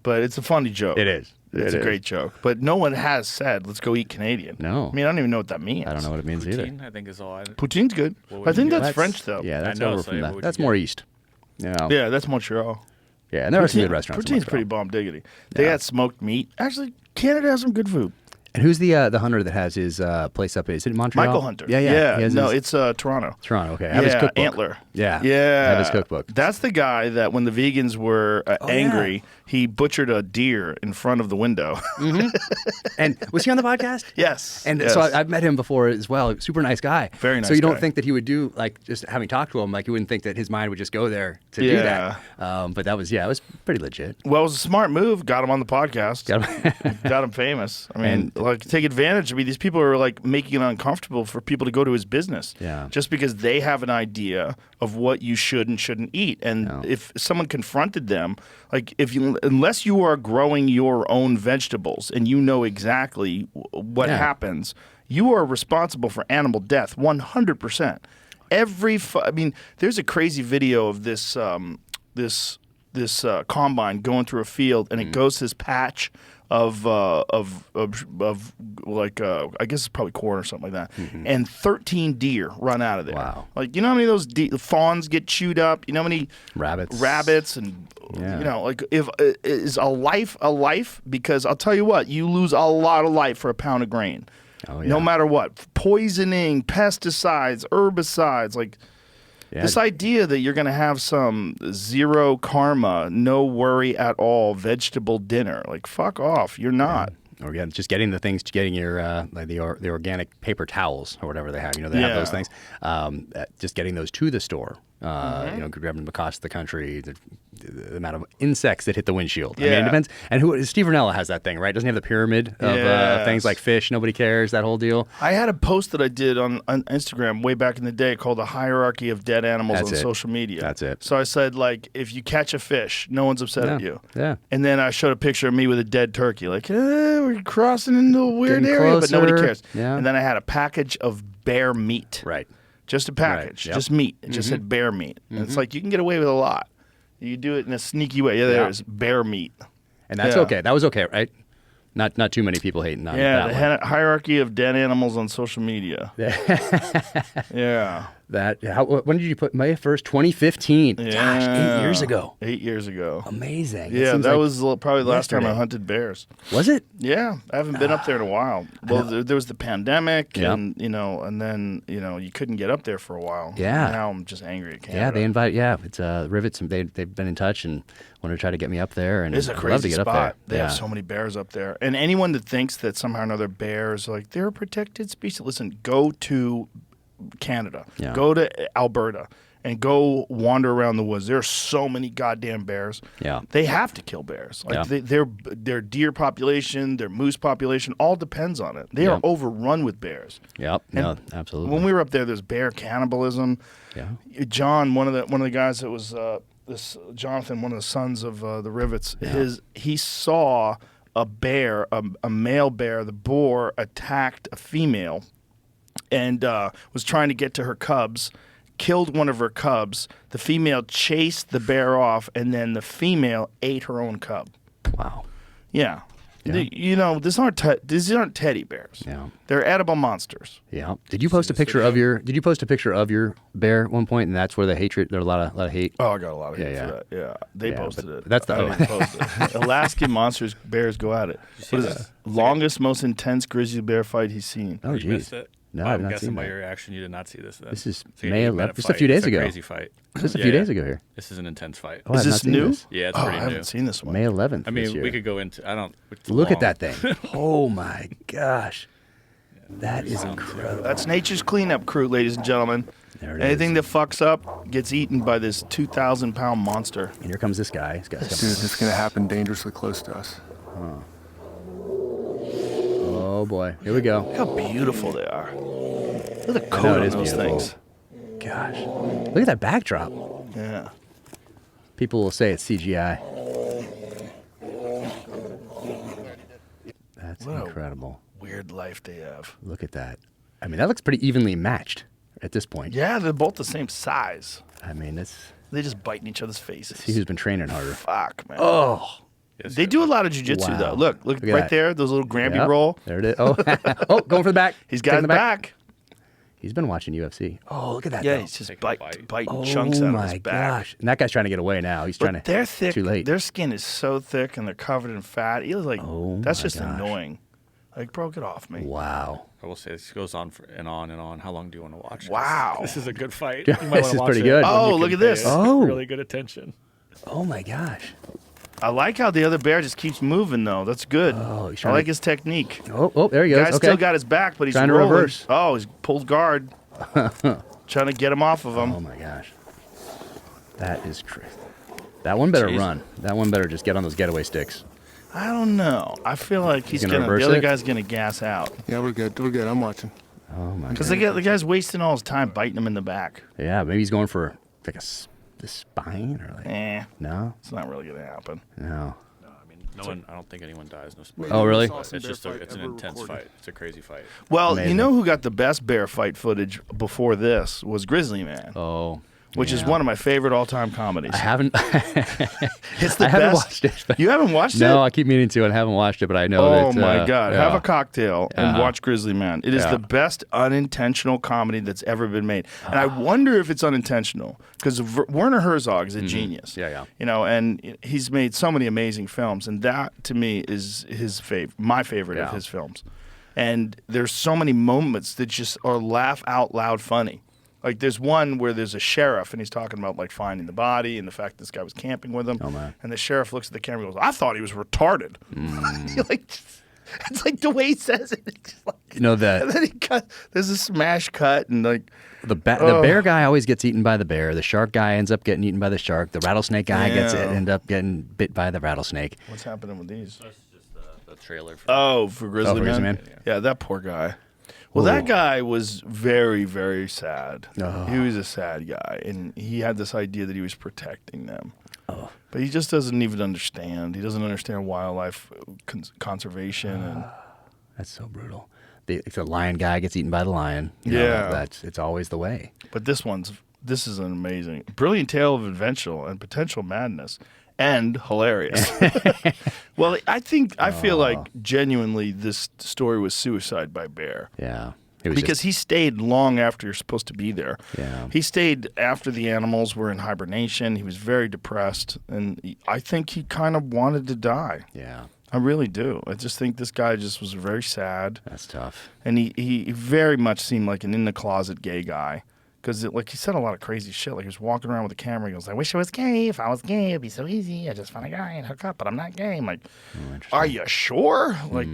but it's a funny joke.
It is.
It's
It
a
is.
great joke. But no one has said, let's go eat Canadian.
No.
I mean, I don't even know what that means.
I don't know what it means either.
Poutine, I think is all.
Poutine's good.
What would
I think
you
that's
get?
French, though.
Yeah, that's
I know,
over
so
from
what
that.
would
That's
you
more
get?
east. Yeah.
Yeah, that's Montreal.
Yeah, and there are some good restaurants. in
Poutine's
Montreal.
pretty bomb diggity. They
Yeah.
got smoked meat. Actually, Canada has some good food.
And who's the hunter that has his place up? Is it in Montreal?
Michael Hunter.
Yeah. He has
No,
his-
it's Toronto.
Toronto. Okay, I have his cookbook.
Antler.
Yeah.
Yeah.
I have his cookbook.
That's the guy that when the vegans were angry, he butchered a deer in front of the window.
And was he on the podcast?
Yes.
And
yes.
so I've met him before as well. Super nice guy.
Very nice
So you don't
guy.
think that he would do, like, just having talked to him, like, you wouldn't think that his mind would just go there to do
Yeah.
that. But that was, it was pretty legit.
Well, it was a smart move. Got him on the podcast. Got him famous. I mean, like, take advantage. I mean, these people are like making it uncomfortable for people to go to his business.
Yeah.
Just because they have an idea of what you should and shouldn't eat. And if someone confronted them, like, unless you are growing your own vegetables and you know exactly what happens, you are responsible for animal death 100%. I mean, there's a crazy video of this combine going through a field, and it goes to this patch of like I guess it's probably corn or something like that, and 13 deer run out of there.
Wow.
Like, you know how many of those fawns get chewed up? You know how many rabbits and you know, like, if is a life? Because I'll tell you what, you lose a lot of life for a pound of grain.
Oh, yeah.
No matter what, poisoning, pesticides, herbicides, like.
Yeah.
This idea that you're going to have some zero karma, no worry at all vegetable dinner, like, fuck off. You're not.
Or just getting the things, getting your like the organic paper towels or whatever they have. You know, they have those things. Just getting those to the store. You know, grabbing them across the country. The amount of insects that hit the windshield. I mean, it depends. And Steve Rinella has that thing, right? Doesn't he have the pyramid of things like fish? Nobody cares. That whole deal.
I had a post that I did on Instagram way back in the day called "The Hierarchy of Dead Animals on Social Media."
That's it.
So I said, like, if you catch a fish, no one's upset at you.
Yeah.
And then I showed a picture of me with a dead turkey, like, we're crossing into a weird
Getting
area, but nobody
closer.
cares.
Yeah.
And then I had a package of bear meat.
Right.
Just a package,
Yep.
just meat. It just said bear meat. And it's like, you can get away with a lot. You do it in a sneaky way. Yeah, there's bear meat.
And that's okay. That was okay, right? Not too many people hating on
Yeah,
that
the hierarchy of dead animals on social media. Yeah.
When did you put May 1st, 2015?
Yeah.
Gosh, 8 years ago.
8 years ago.
Amazing.
Yeah, that was probably the last time I
yesterday.
hunted bears.
Was it?
Yeah, I haven't been up there in a while. Well, there was the pandemic,
Yeah.
and then you couldn't get up there for a while.
Yeah.
Now I'm just angry at Canada.
Yeah, they invite. Yeah, it's Rivets. They've been in touch and want to try to get me up there. And
It's a
I'd love to
crazy
get
spot.
up there.
They have so many bears up there. And anyone that thinks that somehow or another bears, like, they're a protected species, listen, go to Canada,
Yeah.
go to Alberta, and go wander around the woods. There are so many goddamn bears.
Yeah.
They have to kill bears. Like
Yeah.
their deer population, their moose population, all depends on it. They are overrun with bears.
Yep.
And
No, absolutely.
when we were up there, there's bear cannibalism.
Yeah.
John, one of the guys that was this Jonathan, one of the sons of the Rivets, he saw a bear, a male bear, the boar attacked a female, and was trying to get to her cubs. Killed one of her cubs. The female chased the bear off, and then the female ate her own cub.
Wow.
Yeah.
Yeah.
These aren't teddy bears.
Yeah.
They're edible monsters.
Yeah. Did you post a picture of your bear at one point, and that's where the hatred? There's a lot of hate.
Oh, I got a lot of hate
Yeah,
for that. Yeah, they
Yeah,
posted
but
it.
that's the-
I didn't post it. Alaskan monsters, bears go at it. What is it? Longest, most intense grizzly bear fight he's seen.
Oh,
You missed
geez.
it?
No,
I'm
I've not
guessing
seen
by
that.
your reaction, you did not see this. Then.
This is
It's like an
May
8-minute
11th. Just a
fight.
few days
It's
ago.
Crazy fight.
Just a
Yeah,
few
yeah.
days ago here.
This is an intense fight.
Oh, I've
Is
not
this
seen
new?
this.
Yeah, it's
Oh,
pretty
I
new.
haven't seen this one.
May 11th.
I mean,
this year.
we could go into. I don't. It's
Look at
long.
that thing. Oh my gosh. That is incredible.
That's nature's cleanup crew, ladies and gentlemen.
There it
Anything
is.
that fucks up gets eaten by this 2,000-pound monster.
And here comes this guy. This guy's
Dude,
coming.
this is gonna happen dangerously close to us.
Oh boy. Here we go.
Look how beautiful they are. Look at the
I
coat
know,
on
it is
those
beautiful.
things.
Gosh. Look at that backdrop.
Yeah.
People will say it's CGI. That's
What a
incredible.
Weird life they have.
Look at that. I mean, that looks pretty evenly matched at this point.
Yeah, they're both the same size.
I mean, it's
They just bite in each other's faces.
see who's been training harder.
Fuck, man.
Oh.
They do a lot of jujitsu,
Wow.
though. Look
Look at
right
that.
there, those little Grammy
Yep.
roll.
There it is. Oh, oh, going for the back.
He's got
Taking
his
the
back.
He's been watching UFC. Oh, look at that.
Yeah,
though.
he's just
Taking a bite.
biting
Oh
chunks out of his
my
back.
gosh. And that guy's trying to get away now. He's trying
But
to.
they're thick.
Too late.
Their skin is so thick and they're covered in fat. He was like,
Oh
that's
my
just
gosh.
annoying. Like, bro, get off me.
Wow.
I will say this goes on and on and on. How long do you want to watch?
Wow.
This is a good fight.
Yeah,
You might
this
wanna
is
watch
pretty
it
good.
when
Oh,
you
look
can
at this.
pay
Oh.
really good attention.
Oh my gosh.
I like how the other bear just keeps moving, though. That's good.
Oh, he's
I
trying
like
to-
his technique.
Oh, there he goes.
Guy's
okay.
still got his back, but he's
Trying to
rolling.
reverse.
Oh, he's pulled guard. Trying to get him off of him.
Oh my gosh. That is crazy. That one better
Jeez.
run. That one better just get on those getaway sticks.
I don't know. I feel like he's
gonna
gonna.
reverse
The other
it?
guy's gonna gas out
Yeah, we're good. We're good. I'm watching.
Oh my
because
gosh.
the guy's wasting all his time biting him in the back.
Yeah, maybe he's going for like the spine or like. No,
It's not really gonna happen.
no.
I mean, no one. I don't think anyone dies. No spoilers.
Oh, really?
It's just it's an intense fight. It's a crazy fight.
Well,
Amazing.
you know who got the best bear fight footage before this was Grizzly Man,
Oh,
which is
yeah.
one of my favorite all-time comedies.
I haven't.
It's the
I haven't
best.
watched it. But
You haven't watched it?
no, I keep meaning to, and I haven't watched it, but I know that.
Oh my God!
yeah.
Have a cocktail and
Uh-huh.
watch Grizzly Man. It is
Yeah.
the best unintentional comedy that's ever been made, and I wonder if it's unintentional because Werner Herzog is a genius.
Mm-hmm. Yeah, yeah.
You know, and he's made so many amazing films, and that to me is my favorite of
Yeah.
his films. And there's so many moments that just are laugh out loud funny. Like there's one where there's a sheriff and he's talking about like finding the body and the fact this guy was camping with him.
Oh, man.
And the sheriff looks at the camera and goes, "I thought he was retarded." Like, it's like the way he says it. It's just like,
You know
and
that
then there's a smash cut and like
the
Oh.
bear guy always gets eaten by the bear. The shark guy ends up getting eaten by the shark. The rattlesnake guy
Yeah.
end up getting bit by the rattlesnake.
what's happening with these?
That's just the trailer. For
For Grizzly
for Grizzly
Man.
Man?
Yeah, that poor guy. Well,
Ooh.
that guy was very, very sad.
Oh.
He was a sad guy, and he had this idea that he was protecting them. But he just doesn't even understand. He doesn't understand wildlife conservation. And
That's so brutal. The lion guy gets eaten by the lion. You know,
Yeah.
it's always the way.
But this is an amazing, brilliant tale of adventure and potential madness, and hilarious. Well, I feel like genuinely this story was suicide by bear.
Yeah. It was
Because
just,
he stayed long after you're supposed to be there.
Yeah.
He stayed after the animals were in hibernation. He was very depressed, and I think he kind of wanted to die.
yeah,
I really do. I just think this guy just was very sad,
that's tough.
and he very much seemed like an in the closet gay guy. because like he said a lot of crazy shit. Like he was walking around with a camera. He goes, "I wish I was gay. If I was gay, it'd be so easy. I just find a guy and hook up, but I'm not gay." I'm like, "Are you sure?" Like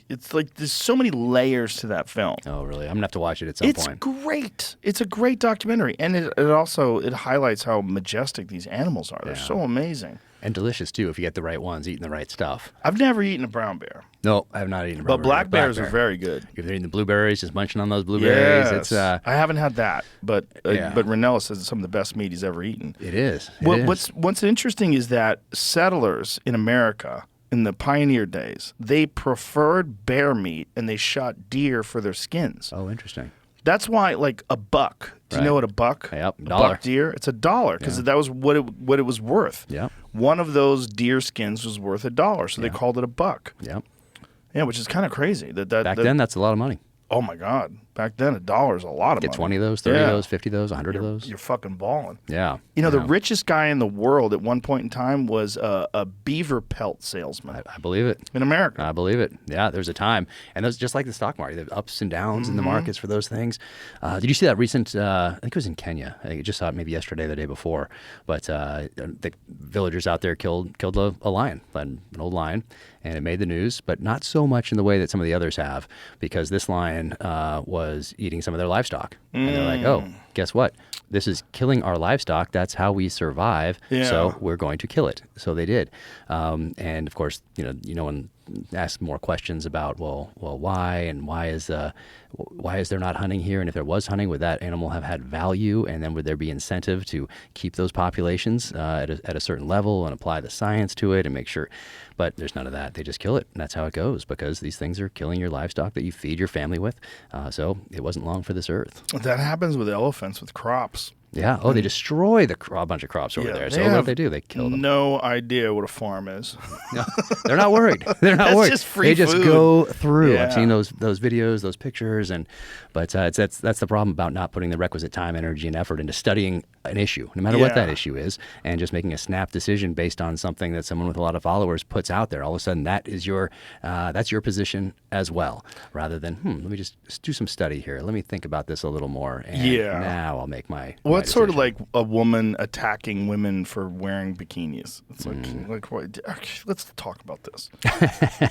it's like there's so many layers to that film.
Oh, really? I'm gonna have to watch it at some point.
It's great. It's a great documentary, and it highlights how majestic these animals are. They're so amazing.
And delicious, too, if you get the right ones, eating the right stuff.
I've never eaten a brown bear.
No, I have not eaten a brown bear.
But black bears are very good.
If you're eating the blueberries, just munching on those blueberries.
Yes.
It's,
I haven't had that, but Ranella says it's some of the best meat he's ever eaten.
It is.
What's interesting is that settlers in America in the pioneer days, they preferred bear meat and they shot deer for their skins.
Oh, interesting.
That's why, like, a buck. Do you know what a buck?
Yep,
a
dollar.
buck deer. It's $1 because that was what it was worth.
Yep.
One of those deer skins was worth $1, so they called it a buck.
Yep.
Yeah, which is kind of crazy.
Back then, that's a lot of money.
Oh my God! Back then, $1 is a lot of money.
Get 20 of those, 30 of those, 50 of those, 100 of those.
You're fucking balling.
Yeah.
You know, the richest guy in the world at one point in time was a beaver pelt salesman.
I believe it.
In America.
I believe it. Yeah, there's a time. And those just like the stock market, the ups and downs in the markets for those things. Did you see that recent, I think it was in Kenya. I just saw it maybe yesterday, the day before. But the villagers out there killed a lion, an old lion. And it made the news, but not so much in the way that some of the others have, because this lion was eating some of their livestock. And they're like, oh, guess what? This is killing our livestock. That's how we survive.
Yeah.
So we're going to kill it. So they did. And of course, when asked more questions about, well, why, and why is there not hunting here? And if there was hunting, would that animal have had value? And then would there be incentive to keep those populations at a certain level and apply the science to it and make sure? But there's none of that. They just kill it. And that's how it goes, because these things are killing your livestock that you feed your family with. So it wasn't long for this earth.
That happens with elephants, with crops.
Yeah. Oh, they destroy a bunch of crops over there. So what they do? They kill them.
No idea what a farm is.
No, they're not worried. They're not worried.
Just free
they just
food.
go through.
Yeah.
I've seen those videos, those pictures, but that's the problem about not putting the requisite time, energy, and effort into studying an issue, no matter what that issue is, and just making a snap decision based on something that someone with a lot of followers puts out there. All of a sudden, that's your position as well, rather than let me just do some study here. Let me think about this a little more, and now I'll make my.
Well,
my
it's sort of
decision.
like a woman attacking women for wearing bikinis. It's like what? Okay, let's talk about this.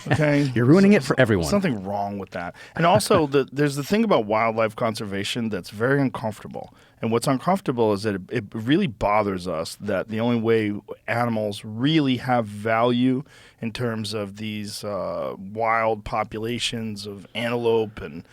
Okay,
You're ruining it for everyone.
Something wrong with that. And also, there's the thing about wildlife conservation that's very uncomfortable. And what's uncomfortable is that it really bothers us that the only way animals really have value in terms of these wild populations of antelope and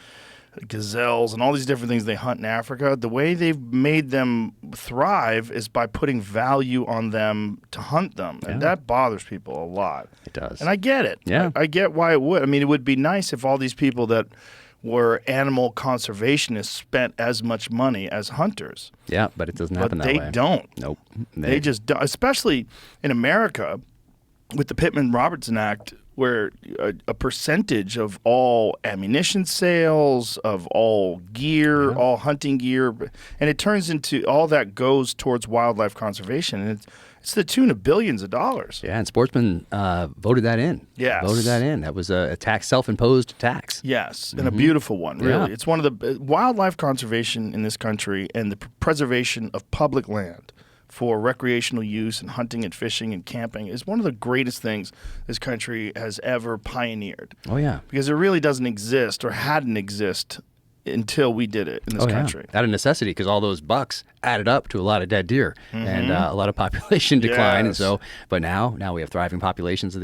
gazelles and all these different things they hunt in Africa, the way they've made them thrive is by putting value on them to hunt them. And that bothers people a lot.
It does.
And I get it.
Yeah.
I get why it would. I mean, it would be nice if all these people that were animal conservationists spent as much money as hunters.
Yeah, but it doesn't happen
But
that
they
way.
don't.
Nope.
They just don't. Especially in America with the Pittman-Robertson Act, where a percentage of all ammunition sales, of all gear, all hunting gear, and it turns into all that goes towards wildlife conservation. And it's the tune of billions of dollars.
Yeah, and Sportsman voted that in.
Yes.
Voted that in. That was a tax, self-imposed tax.
Yes, and a beautiful one, really.
Yeah.
It's one of the wildlife conservation in this country and the preservation of public land for recreational use and hunting and fishing and camping is one of the greatest things this country has ever pioneered.
Oh, yeah.
Because it really doesn't exist or hadn't exist until we did it in this country.
Out of necessity, because all those bucks added up to a lot of dead deer and a lot of population decline. And so, but now we have thriving populations of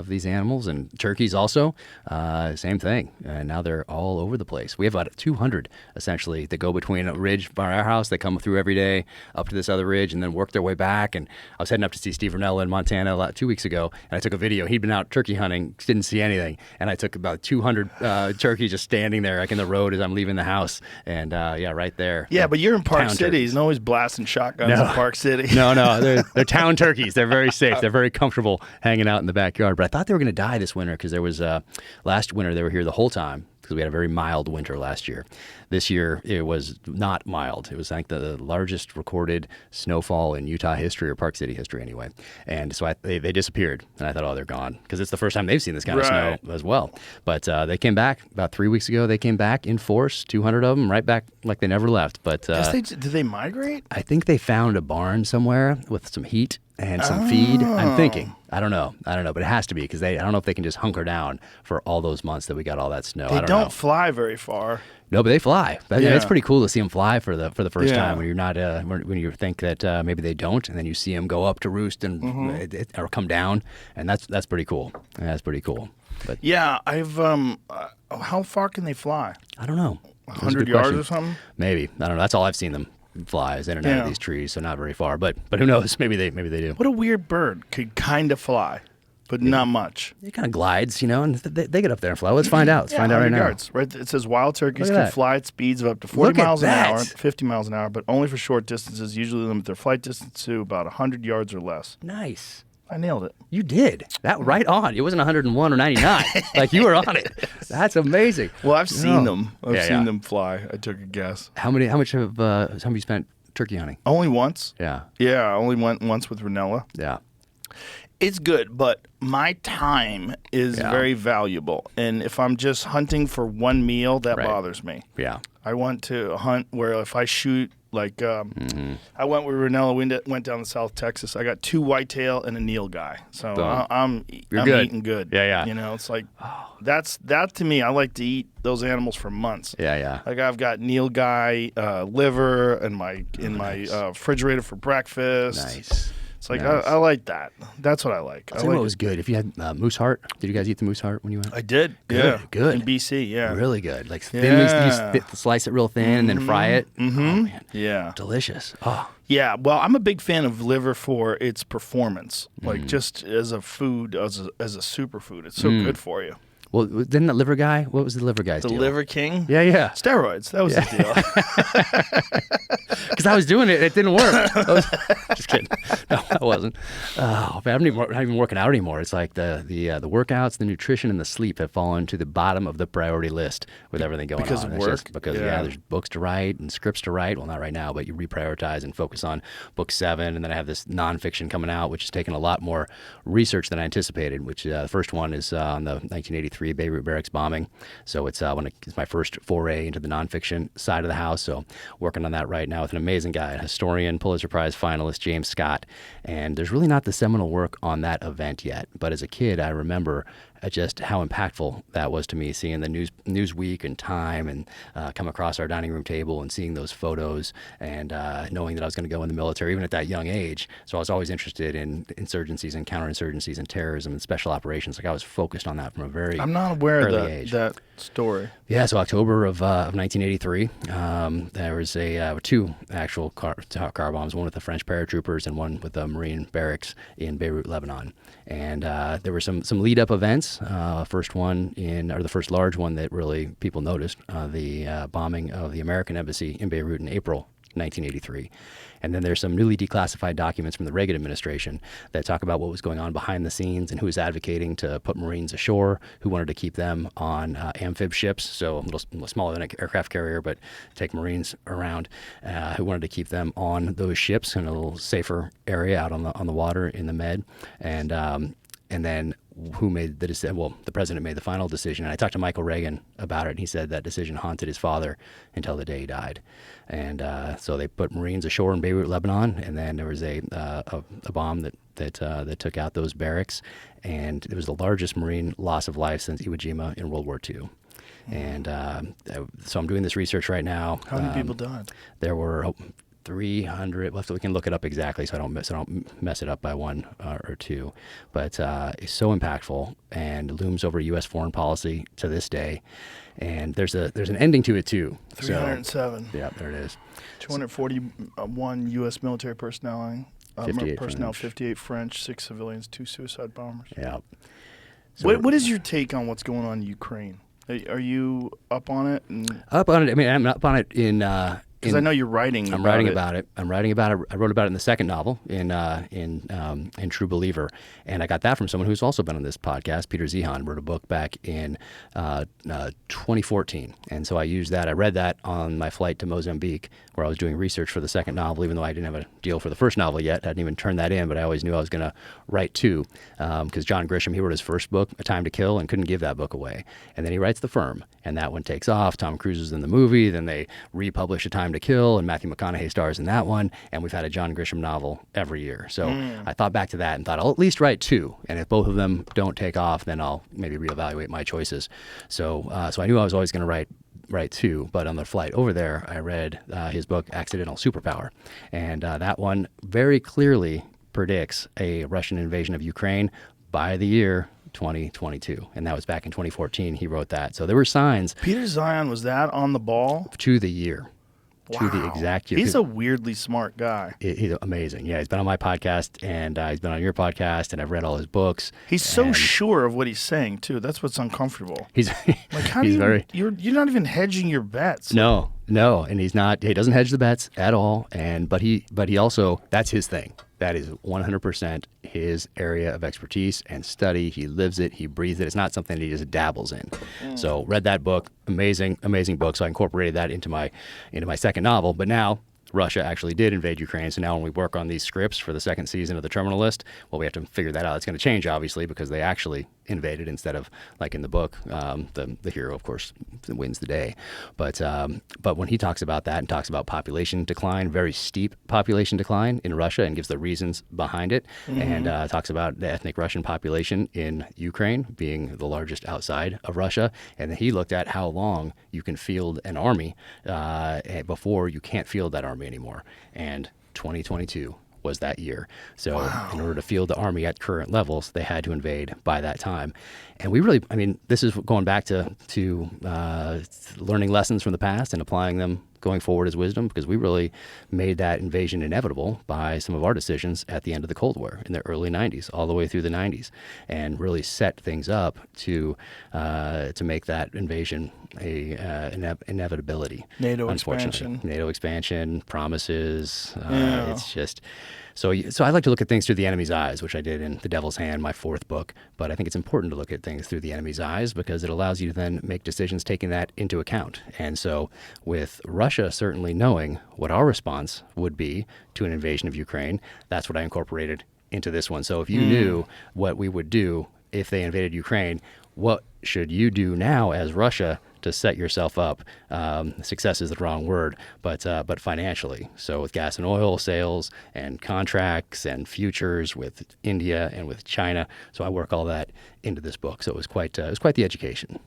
these animals, and turkeys also, same thing. And now they're all over the place. We have about 200 essentially that go between a ridge by our house. They come through every day up to this other ridge and then work their way back. And I was heading up to see Steve Ranella in Montana 2 weeks ago, and I took a video. He'd been out turkey hunting, didn't see anything, and I took about 200 turkeys just standing there like in the road as I'm leaving the house. And right there.
Yeah, but you're in Park
Town
City.
turkeys.
He's always blasting shotguns in Park City.
No, they're town turkeys. They're very safe. They're very comfortable hanging out in the backyard. But I thought they were going to die this winter because there was last winter they were here the whole time. Because because we had a very mild winter last year. This year, it was not mild. It was, I think, the largest recorded snowfall in Utah history, or Park City history anyway. And so they disappeared. And I thought, oh, they're gone. Because it's the first time they've seen this kind of snow as well. But they came back about 3 weeks ago. They came back in force, 200 of them, right back like they never left. But
did they migrate?
I think they found a barn somewhere with some heat and some feed. I'm thinking. I don't know, but it has to be because I don't know if they can just hunker down for all those months that we got all that snow.
They
I don't know.
fly very far.
No, but they fly.
Yeah.
It's pretty cool to see them fly for the first time when you're not when you think that maybe they don't, and then you see them go up to roost and or come down, and that's pretty cool. That's pretty cool. But
yeah, I've how far can they fly?
I don't know.
100 yards or something?
Maybe. I don't know. That's all I've seen them fly is in and out of these trees, so not very far. But who knows? Maybe they do.
What a weird bird could kind of fly, but not much.
It kind of glides, and they get up there and fly. Let's find out. Let's find out right now.
Yards, right? It says wild turkeys
Look at
can
that.
fly at speeds of up to 40 miles an hour,
that.
50 miles an hour, but only for short distances. Usually limit their flight distance to about 100 yards or less.
Nice.
I nailed it.
You did. That right on. It wasn't 101 or 99. Like, you were on it. That's amazing.
Well, I've seen them. I've
Yeah,
seen them fly. I took a guess.
How much have you spent turkey hunting?
Only once.
Yeah.
Yeah, I only went once with Ranella.
Yeah.
It's good, but my time is very valuable. And if I'm just hunting for one meal, that bothers me.
Yeah.
I want to hunt where if I shoot, like I went with Ranella, we went down to South Texas. I got 2 whitetail and a Nilgai. So I'm
good.
eating good.
Yeah.
It's like, that to me, I like to eat those animals for months.
Yeah.
Like I've got Nilgai liver in my refrigerator for breakfast.
Nice.
It's like, I like that. That's what I like.
I'll tell you what was good. If you had moose heart, did you guys eat the moose heart when you went?
I did.
Good.
In BC, yeah.
Really good. Like thin, slice it real thin and then fry it. Mm-hmm. Oh, man.
Yeah.
Delicious. Oh.
Yeah, well, I'm a big fan of liver for its performance. Like just as a food, as a superfood. It's so good for you.
Well, didn't that liver guy? What was the liver guy's deal?
The liver king?
Yeah.
Steroids. That was his deal.
Because I was doing it. It didn't work. Just kidding. No, I wasn't. Oh, man, I'm not even working out anymore. It's like the workouts, the nutrition, and the sleep have fallen to the bottom of the priority list with everything going
because
on.
Of work?
Because there's books to write and scripts to write. Well, not right now, but you reprioritize and focus on book 7. And then I have this nonfiction coming out, which has taken a lot more research than I anticipated, which the first one is on the 1983 Beirut barracks bombing. So it's my first foray into the nonfiction side of the house. So working on that right now with an amazing guy, a historian, Pulitzer Prize finalist, James Scott. And there's really not the seminal work on that event yet. But as a kid, I remember just how impactful that was to me, seeing the Newsweek and Time and come across our dining room table and seeing those photos and knowing that I was going to go in the military even at that young age. So I was always interested in insurgencies and counterinsurgencies and terrorism and special operations. Like I was focused on that from a very
I'm not aware
early
of
age.
that story.
Yeah, so October of 1983, there was 2 actual car bombs, one with the French paratroopers and one with the Marine barracks in Beirut, Lebanon. And there were some lead-up events. The first large one that really people noticed, the bombing of the American embassy in Beirut in April 1983. And then there's some newly declassified documents from the Reagan administration that talk about what was going on behind the scenes and who was advocating to put Marines ashore, who wanted to keep them on amphib ships, so a little smaller than an aircraft carrier, but take Marines around, who wanted to keep them on those ships in a little safer area out on the water in the Med. And then who made the decision? Well, the president made the final decision. And I talked to Michael Reagan about it, and he said that decision haunted his father until the day he died. And so they put Marines ashore in Beirut, Lebanon, and then there was a bomb that took out those barracks, and it was the largest Marine loss of life since Iwo Jima in World War II. And so I'm doing this research right now.
How many people died?
There were 300. We can look it up exactly, so I don't mess it up by 1 or 2. But it's so impactful and looms over U.S. foreign policy to this day. And there's an ending to it too.
307.
So, yeah, there it is.
241 U.S. military personnel.
58
personnel,
French.
58 French, 6 civilians, 2 suicide bombers.
Yeah. So
What is your take on what's going on in Ukraine? Are you up on it?
Up on it. I mean, I'm up on it in
Because I know you're writing.
I'm writing about it. I wrote about it in the second novel in True Believer, and I got that from someone who's also been on this podcast. Peter Zehan wrote a book back in 2014, and so I used that. I read that on my flight to Mozambique, where I was doing research for the second novel, even though I didn't have a deal for the first novel yet. I hadn't even turned that in, but I always knew I was going to write two, because John Grisham, he wrote his first book, A Time to Kill, and couldn't give that book away, and then he writes The Firm, and that one takes off. Tom Cruise is in the movie, then they republish A Time to Kill, and Matthew McConaughey stars in that one, and we've had a John Grisham novel every year. So I thought back to that and thought, I'll at least write two, and if both of them don't take off, then I'll maybe reevaluate my choices. So I knew I was always going to write two, but on the flight over there, I read his book, Accidental Superpower, and that one very clearly predicts a Russian invasion of Ukraine by the year 2022, and that was back in 2014. He wrote that, so there were signs.
Peter Zion, was that on the ball
to the year?
Wow.
To the exact year.
He's a weirdly smart guy.
He's amazing. Yeah, he's been on my podcast, and he's been on your podcast, and I've read all his books.
He's so sure of what he's saying too. That's what's uncomfortable.
He's
like, how
he's
do you?
Very,
you're not even hedging your bets.
No, and he's not. He doesn't hedge the bets at all. But he also, that's his thing. That is 100% his area of expertise and study. He lives it. He breathes it. It's not something that he just dabbles in. So read that book. Amazing book. So I incorporated that into my second novel. But now Russia actually did invade Ukraine. So now when we work on these scripts for the second season of The Terminal List, well, we have to figure that out. It's going to change, obviously, because they actually invaded instead of, like in the book, the hero, of course, wins the day. But when he talks about that and talks about population decline, very steep population decline in Russia, and gives the reasons behind it, and talks about the ethnic Russian population in Ukraine being the largest outside of Russia, and then he looked at how long you can field an army before you can't field that army anymore, and 2022 was that year. So in order to field the army at current levels, they had to invade by that time. And we really, I mean, this is going back to learning lessons from the past and applying them going forward as wisdom, because we really made that invasion inevitable by some of our decisions at the end of the Cold War in the early 90s, all the way through the 90s, and really set things up to make that invasion an inevitability.
NATO
unfortunately.
expansion.
NATO expansion, promises. It's just... So I like to look at things through the enemy's eyes, which I did in The Devil's Hand, my fourth book. But I think it's important to look at things through the enemy's eyes, because it allows you to then make decisions taking that into account. And so with Russia certainly knowing what our response would be to an invasion of Ukraine, that's what I incorporated into this one. So if you knew what we would do if they invaded Ukraine, what should you do now as Russia to set yourself up? Success is the wrong word, but financially. So with gas and oil sales and contracts and futures with India and with China. So I work all that into this book. So it was quite the education.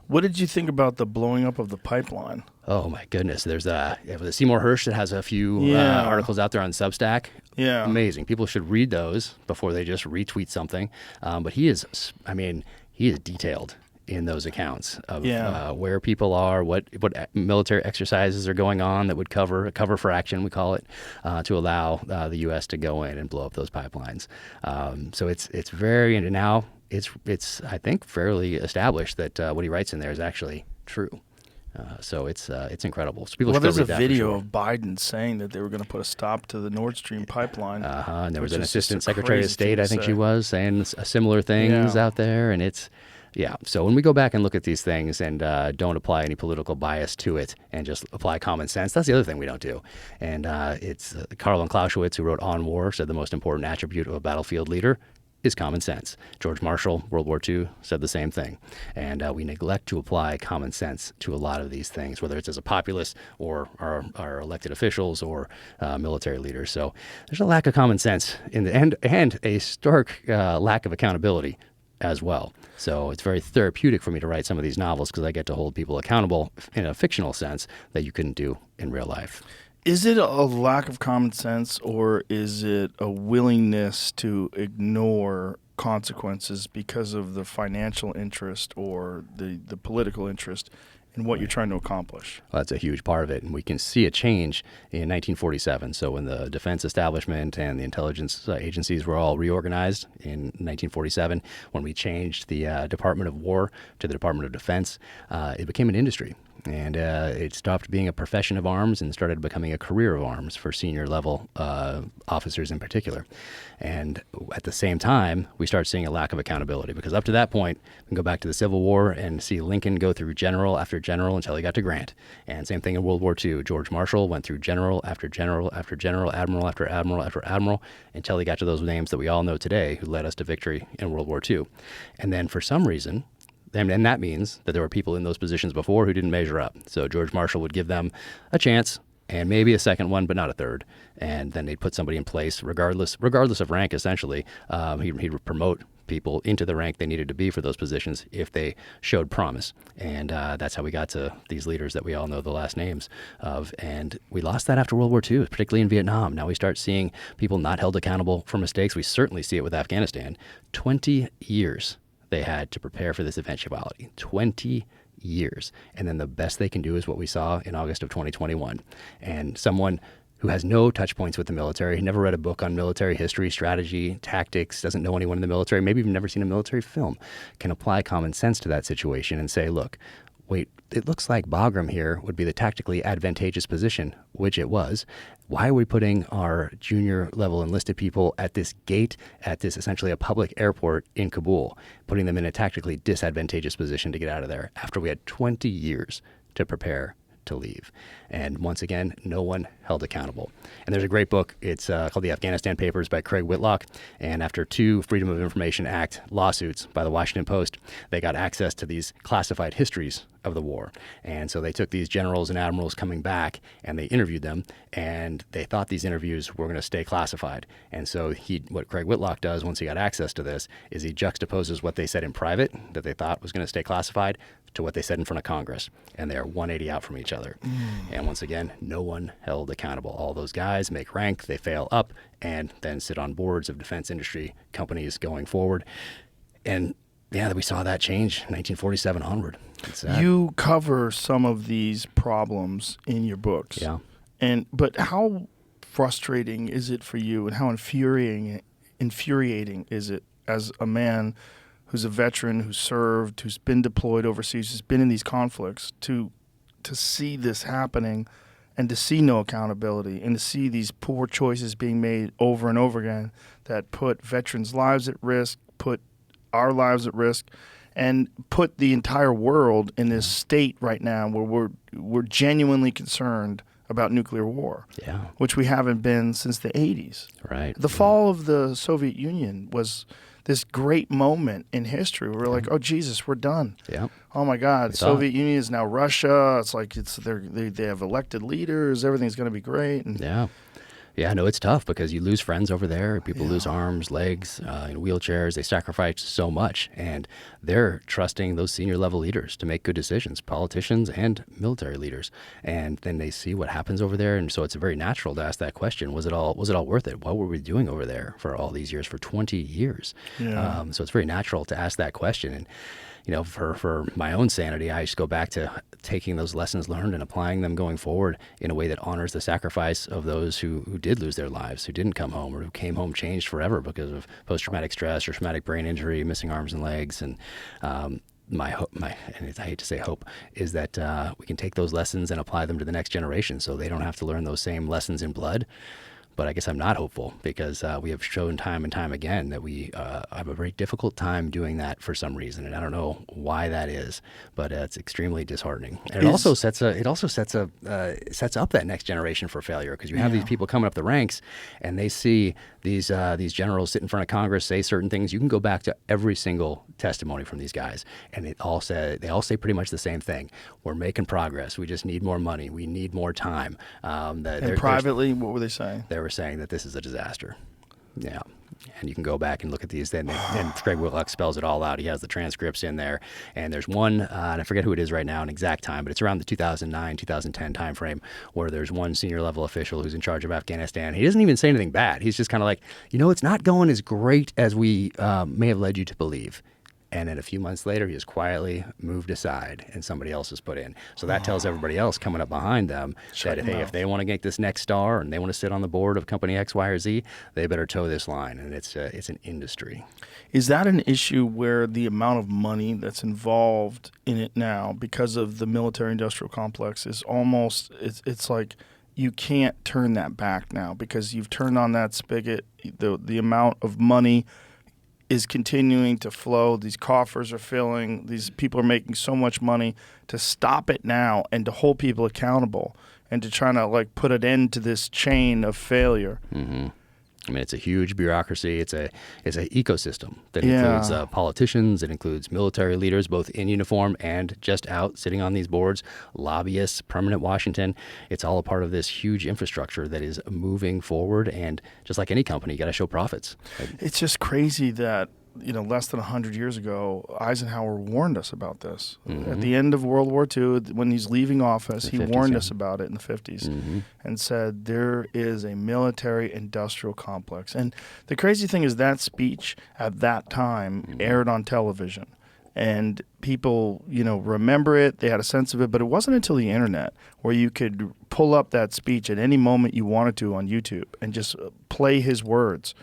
What did you think about the blowing up of the pipeline?
Oh my goodness! There's Seymour Hersh that has a few articles out there on Substack.
Yeah,
amazing. People should read those before they just retweet something. But he is detailed in those accounts of where people are, what military exercises are going on that would cover for action, we call it, to allow the U.S. to go in and blow up those pipelines. So it's very, and now it's I think fairly established that what he writes in there is actually true. So it's incredible. So people should
there's
read
a
that
video of Biden saying that they were going to put a stop to the Nord Stream pipeline.
And there was an assistant secretary of state, I think she was, saying similar things out there, and it's. Yeah. So when we go back and look at these things and don't apply any political bias to it and just apply common sense, that's the other thing we don't do. And it's Karl Clausewitz, who wrote On War, said the most important attribute of a battlefield leader is common sense. George Marshall, World War II, said the same thing. And we neglect to apply common sense to a lot of these things, whether it's as a populace or our elected officials or military leaders. So there's a lack of common sense in the end, and a stark lack of accountability as well. So it's very therapeutic for me to write some of these novels, because I get to hold people accountable in a fictional sense that you couldn't do in real life.
Is it a lack of common sense, or is it a willingness to ignore consequences because of the financial interest or the political interest in what you're trying to accomplish?
Well, that's a huge part of it, and we can see a change in 1947. So when the defense establishment and the intelligence agencies were all reorganized in 1947, when we changed the Department of War to the Department of Defense, it became an industry. And it stopped being a profession of arms and started becoming a career of arms for senior level officers in particular. And at the same time, we start seeing a lack of accountability, because up to that point, we can go back to the Civil War and see Lincoln go through general after general until he got to Grant. And same thing in World War II. George Marshall went through general after general after general, admiral after admiral after admiral, until he got to those names that we all know today who led us to victory in World War II. And then for some reason, and that means that there were people in those positions before who didn't measure up. So George Marshall would give them a chance and maybe a second one, but not a third. And then they'd put somebody in place, regardless of rank, essentially. He'd promote people into the rank they needed to be for those positions if they showed promise. And that's how we got to these leaders that we all know the last names of. And we lost that after World War II, particularly in Vietnam. Now we start seeing people not held accountable for mistakes. We certainly see it with Afghanistan. 20 years they had to prepare for this eventuality. 20 years. And then the best they can do is what we saw in August of 2021. And someone who has no touch points with the military, never read a book on military history, strategy, tactics, doesn't know anyone in the military, maybe even never seen a military film, can apply common sense to that situation and say, look, wait, it looks like Bagram here would be the tactically advantageous position, which it was. Why are we putting our junior level enlisted people at this gate, at this essentially a public airport in Kabul, putting them in a tactically disadvantageous position to get out of there after we had 20 years to prepare to leave? And once again, no one held accountable. And there's a great book. It's called The Afghanistan Papers by Craig Whitlock. And after 2 Freedom of Information Act lawsuits by the Washington Post, they got access to these classified histories of the war. And so they took these generals and admirals coming back and they interviewed them, and they thought these interviews were going to stay classified. And so what Craig Whitlock does once he got access to this is he juxtaposes what they said in private that they thought was going to stay classified to what they said in front of Congress. And they're 180 out from each other. And once again, no one held accountable. All those guys make rank, they fail up, and then sit on boards of defense industry companies going forward. And yeah, we saw that change 1947 onward.
You cover some of these problems in your books.
Yeah.
But how frustrating is it for you, and how infuriating is it as a man who's a veteran, who's served, who's been deployed overseas, who's been in these conflicts, to see this happening and to see no accountability and to see these poor choices being made over and over again that put veterans' lives at risk, put our lives at risk, and put the entire world in this state right now where we're genuinely concerned about nuclear war, which we haven't been since the 80s.
Right.
The fall of the Soviet Union was this great moment in history. We're like, oh Jesus, we're done.
Yeah.
Oh my God, Soviet Union is now Russia. It's like they have elected leaders. Everything's going to be great. And
Yeah, no, it's tough because you lose friends over there. People lose arms, legs, in wheelchairs. They sacrifice so much, and they're trusting those senior level leaders to make good decisions, politicians and military leaders. And then they see what happens over there, and so it's very natural to ask that question: Was it all worth it? What were we doing over there for all these years, for 20 years?
Yeah.
So it's very natural to ask that question. And for my own sanity, I just go back to taking those lessons learned and applying them going forward in a way that honors the sacrifice of those who did lose their lives, who didn't come home, or who came home changed forever because of post-traumatic stress or traumatic brain injury, missing arms and legs. And my and I hate to say hope, is that we can take those lessons and apply them to the next generation so they don't have to learn those same lessons in blood. But I guess I'm not hopeful because we have shown time and time again that we have a very difficult time doing that for some reason, and I don't know why that is, but it's extremely disheartening. And it also sets up that next generation for failure, because you have these people coming up the ranks, and they see these generals sit in front of Congress, say certain things. You can go back to every single testimony from these guys, and they all say pretty much the same thing: we're making progress. We just need more money. We need more time.
And privately, what were they saying?
They were saying that this is a disaster. Yeah. And you can go back and look at these. And Craig Whitlock spells it all out. He has the transcripts in there. And there's one, and I forget who it is right now, an exact time, but it's around the 2009, 2010 timeframe, where there's one senior level official who's in charge of Afghanistan. He doesn't even say anything bad. He's just kind of like, it's not going as great as we may have led you to believe. And then a few months later, he is quietly moved aside and somebody else is put in. So that tells everybody else coming up behind them that hey, if they want to get this next star and they want to sit on the board of company X, Y, or Z, they better toe this line. And it's an industry.
Is that an issue where the amount of money that's involved in it now because of the military-industrial complex is almost, it's like you can't turn that back now because you've turned on that spigot. The amount of money is continuing to flow. These coffers are filling. These people are making so much money. To stop it now and to hold people accountable and to try to like put an end to this chain of failure.
Mm-hmm. I mean, it's a huge bureaucracy. It's an ecosystem that includes politicians. It includes military leaders, both in uniform and just out, sitting on these boards, lobbyists, permanent Washington. It's all a part of this huge infrastructure that is moving forward. And just like any company, you got to show profits.
It's just crazy that, less than 100 years ago, Eisenhower warned us about this. Mm-hmm. At the end of World War II, when he's leaving office, he warned us about it in the 50s and said there is a military-industrial complex. And the crazy thing is that speech at that time aired on television. And people, remember it. They had a sense of it. But it wasn't until the internet where you could pull up that speech at any moment you wanted to on YouTube and just play his words,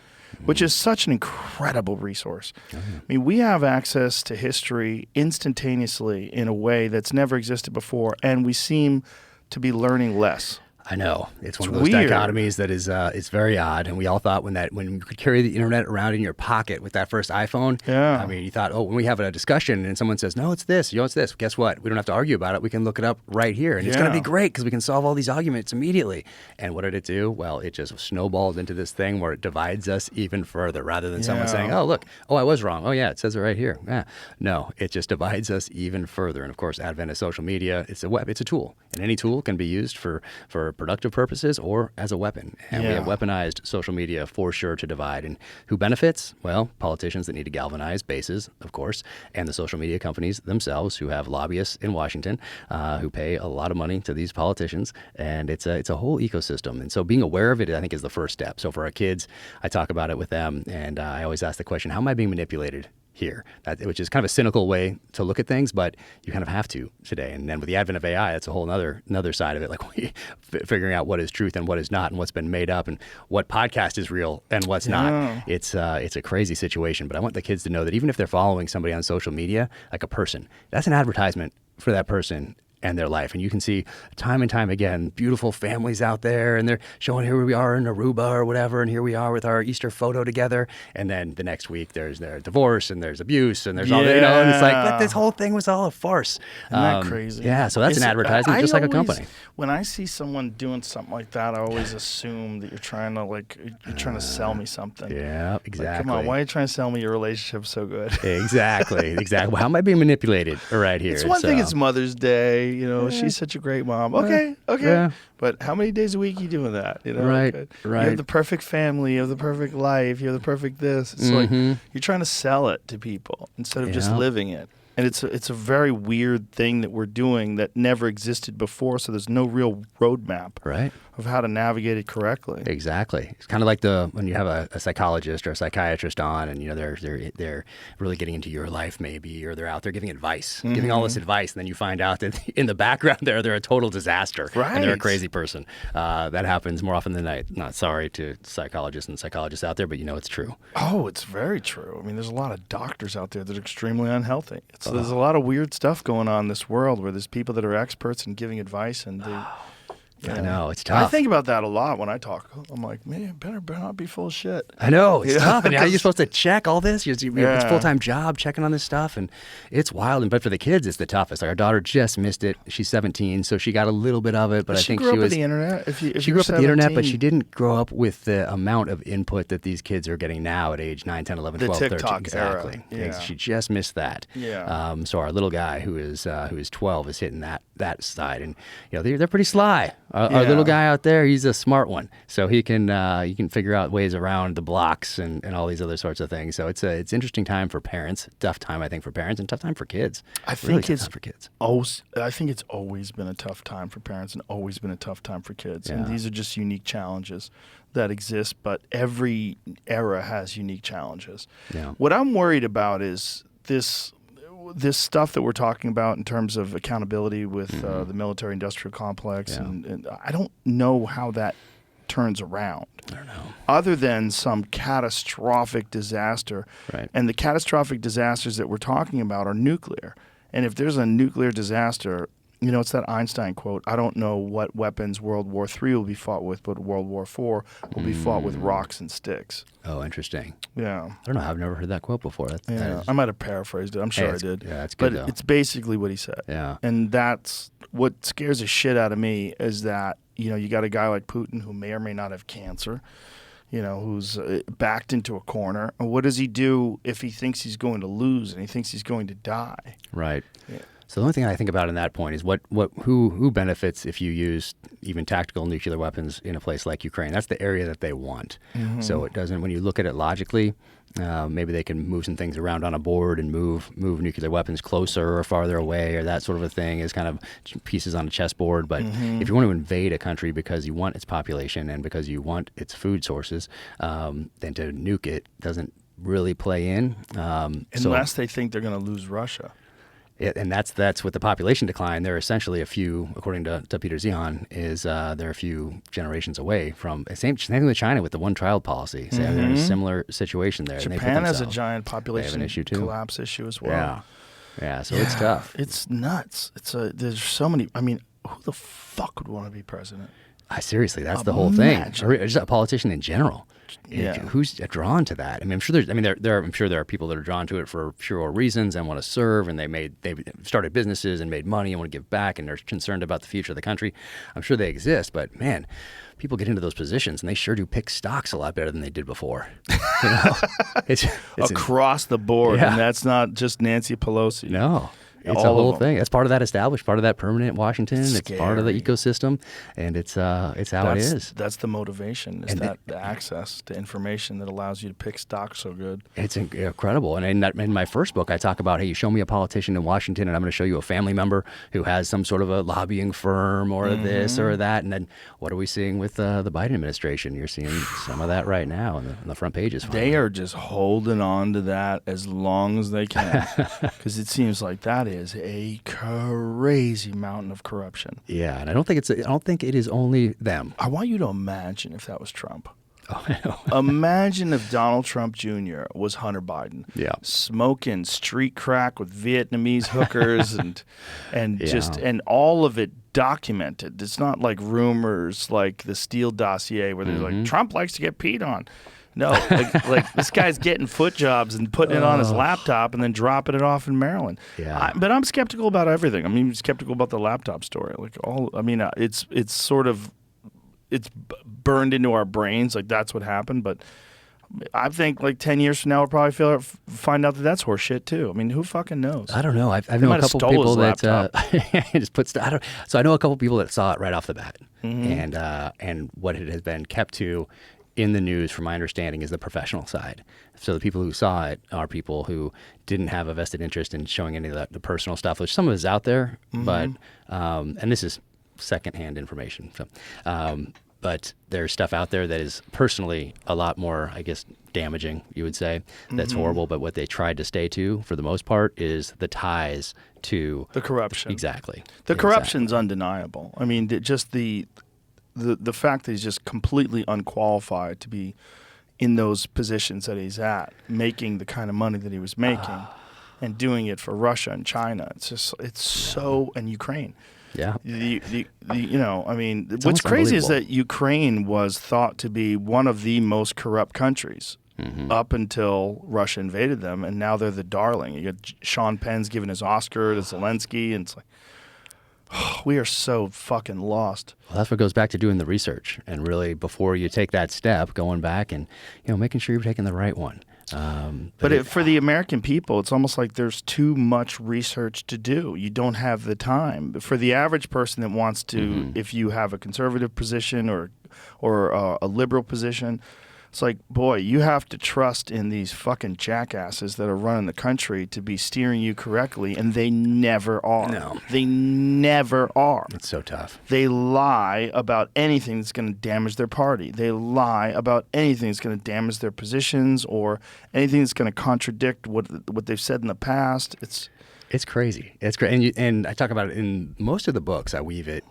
which is such an incredible resource. I mean, we have access to history instantaneously in a way that's never existed before, and we seem to be learning less.
I know. It's one of those dichotomies that is it's very odd. And we all thought when you could carry the internet around in your pocket with that first iPhone, I mean, you thought, when we have a discussion and someone says, no, it's this, it's this. Guess what? We don't have to argue about it. We can look it up right here. And it's going to be great because we can solve all these arguments immediately. And what did it do? Well, it just snowballed into this thing where it divides us even further rather than someone saying, oh, look, I was wrong. Oh, yeah, it says it right here. Yeah. No, it just divides us even further. And of course, advent of social media, it's a tool. And any tool can be used for productive purposes or as a weapon. And we have weaponized social media for sure to divide. And who benefits? Well, politicians that need to galvanize bases, of course, and the social media companies themselves who have lobbyists in Washington who pay a lot of money to these politicians. And it's a whole ecosystem. And so being aware of it, I think, is the first step. So for our kids, I talk about it with them. And I always ask the question, how am I being manipulated here? Which is kind of a cynical way to look at things, but you kind of have to today. And then with the advent of AI, that's a whole another side of it, like figuring out what is truth and what is not and what's been made up and what podcast is real and what's not. It's a crazy situation, but I want the kids to know that even if they're following somebody on social media, like a person, that's an advertisement for that person and their life. And you can see time and time again, beautiful families out there, and they're showing here we are in Aruba or whatever, and here we are with our Easter photo together. And then the next week there's their divorce and there's abuse and there's all that, and it's like, but this whole thing was all a farce.
Isn't that crazy?
Yeah, so that's an advertisement, just like a company.
When I see someone doing something like that, I always assume that you're trying to sell me something. Yeah,
exactly.
Like, come on, why are you trying to sell me your relationship so good?
Exactly. Well, how am I being manipulated right here?
It's one thing, it's Mother's Day. She's such a great mom. Okay. Yeah. But how many days a week are you doing that?
Right.
You have the perfect family, you have the perfect life, you have the perfect this. It's like you're trying to sell it to people instead of just living it. And it's a very weird thing that we're doing that never existed before, so there's no real roadmap of how to navigate it correctly.
Exactly. It's kind of like when you have a psychologist or a psychiatrist on, and they're really getting into your life maybe, or they're out there giving advice, giving all this advice, and then you find out that in the background they're a total disaster, and they're a crazy person. That happens more often than not. Sorry to psychologists and psychologists out there, but it's true.
Oh, it's very true. I mean, there's a lot of doctors out there that are extremely unhealthy. There's a lot of weird stuff going on in this world where there's people that are experts in giving advice, and they
I know, it's tough.
I think about that a lot when I talk. I'm like, man, better not be full of shit.
I know, it's tough. And how are you supposed to check all this? It's a full-time job checking on this stuff, and it's wild. But for the kids, it's the toughest. Like, our daughter just missed it. She's 17, so she got a little bit of it, but I think she
grew up with the internet.
She grew up with the internet, but she didn't grow up with the amount of input that these kids are getting now at age 9, 10, 11, 12, 13. Exactly.
Era.
She just missed that.
Yeah.
So our little guy, who is 12, is hitting that side, and they're pretty sly. Our little guy out there, he's a smart one, so he can figure out ways around the blocks and all these other sorts of things. So it's an interesting time for parents, tough time I think for parents, and tough time for kids.
I think it's always been a tough time for parents and always been a tough time for kids. And these are just unique challenges that exist, but every era has unique challenges. Yeah. What I'm worried about is this stuff that we're talking about in terms of accountability with the military-industrial complex, and I don't know how that turns around.
I don't know.
Other than some catastrophic disaster.
Right.
And the catastrophic disasters that we're talking about are nuclear. And if there's a nuclear disaster, you know, it's that Einstein quote, I don't know what weapons World War III will be fought with, but World War IV will be fought with rocks and sticks.
Oh, interesting.
Yeah.
I don't know. I've never heard that quote before.
I might have paraphrased it. I'm sure I did.
Yeah, it's good,
but
though.
it's basically what he said.
Yeah.
And that's what scares the shit out of me is that, you know, you got a guy like Putin who may or may not have cancer, you know, who's backed into a corner. And what does he do if he thinks he's going to lose and he thinks he's going to die?
Right.
Yeah.
So the only thing I think about in that point is who benefits if you use even tactical nuclear weapons in a place like Ukraine. That's the area that they want. So it doesn't. When you look at it logically, maybe they can move some things around on a board and move nuclear weapons closer or farther away or that sort of a thing as kind of pieces on a chessboard. But if you want to invade a country because you want its population and because you want its food sources, then to nuke it doesn't really play in.
Unless they think they're going to lose Russia.
And that's with the population decline. They're essentially a few, according to Peter Zihan, they're a few generations away from same thing with China with the one-child policy. So they're in a similar situation there.
Japan has a giant population collapse issue as well.
Yeah. So it's tough.
It's nuts. There's so many. I mean, who the fuck would want to be president?
Seriously, that's the whole thing. Or just a politician in general.
Yeah.
Who's drawn to that? I mean, I'm sure there are people that are drawn to it for sure reasons and want to serve, and they've started businesses and made money and want to give back, and they're concerned about the future of the country. I'm sure they exist, but man, people get into those positions and they sure do pick stocks a lot better than they did before. You know, it's
across the board, and that's not just Nancy Pelosi.
No. It's a whole thing. That's part of that established, part of that permanent Washington. It's part of the ecosystem, and it's how it is.
That's the motivation, is that the access to information that allows you to pick stocks so good.
It's incredible. And in my first book, I talk about, hey, you show me a politician in Washington, and I'm going to show you a family member who has some sort of a lobbying firm or this or that. And then what are we seeing with the Biden administration? You're seeing some of that right now on the front pages.
They are just holding on to that as long as they can, because it seems like that is a crazy mountain of corruption.
Yeah, and I don't think it is only them.
I want you to imagine if that was Trump.
Oh, I know.
Imagine if Donald Trump Jr. was Hunter Biden.
Yeah.
Smoking street crack with Vietnamese hookers and all of it documented. It's not like rumors like the Steele dossier where they're like, Trump likes to get peed on. No, like this guy's getting foot jobs and putting it on his laptop and then dropping it off in Maryland.
Yeah.
But I'm skeptical about everything. I'm skeptical about the laptop story. It's sort of burned into our brains. Like that's what happened. But I think like 10 years from now, we'll probably find out that that's horse shit too. I mean, who fucking knows?
I don't know. I know a couple people that just put stuff. So I know a couple people that saw it right off the bat, and what it has been kept to in the news, from my understanding, is the professional side. So the people who saw it are people who didn't have a vested interest in showing any of the personal stuff, which some of it is out there, but and this is secondhand information. So, but there's stuff out there that is personally a lot more, I guess, damaging, you would say. That's horrible. But what they tried to stay to, for the most part, is the ties to
the corruption.
Exactly.
The corruption's undeniable. I mean, just the fact that he's just completely unqualified to be in those positions that he's at, making the kind of money that he was making, and doing it for Russia and China. And Ukraine.
Yeah.
What's crazy is that Ukraine was thought to be one of the most corrupt countries up until Russia invaded them, and now they're the darling. You got Sean Penn's giving his Oscar to Zelensky, and it's like, we are so fucking lost.
Well, that's what goes back to doing the research, and really, before you take that step, going back and making sure you're taking the right one.
But for the American people, it's almost like there's too much research to do. You don't have the time. For the average person that wants to, if you have a conservative position or a liberal position, It's like, boy, you have to trust in these fucking jackasses that are running the country to be steering you correctly, and they never are.
No.
They never are.
It's so tough.
They lie about anything that's going to damage their party. They lie about anything that's going to damage their positions or anything that's going to contradict what they've said in the past.
It's crazy. It's great, and I talk about it in most of the books. I weave it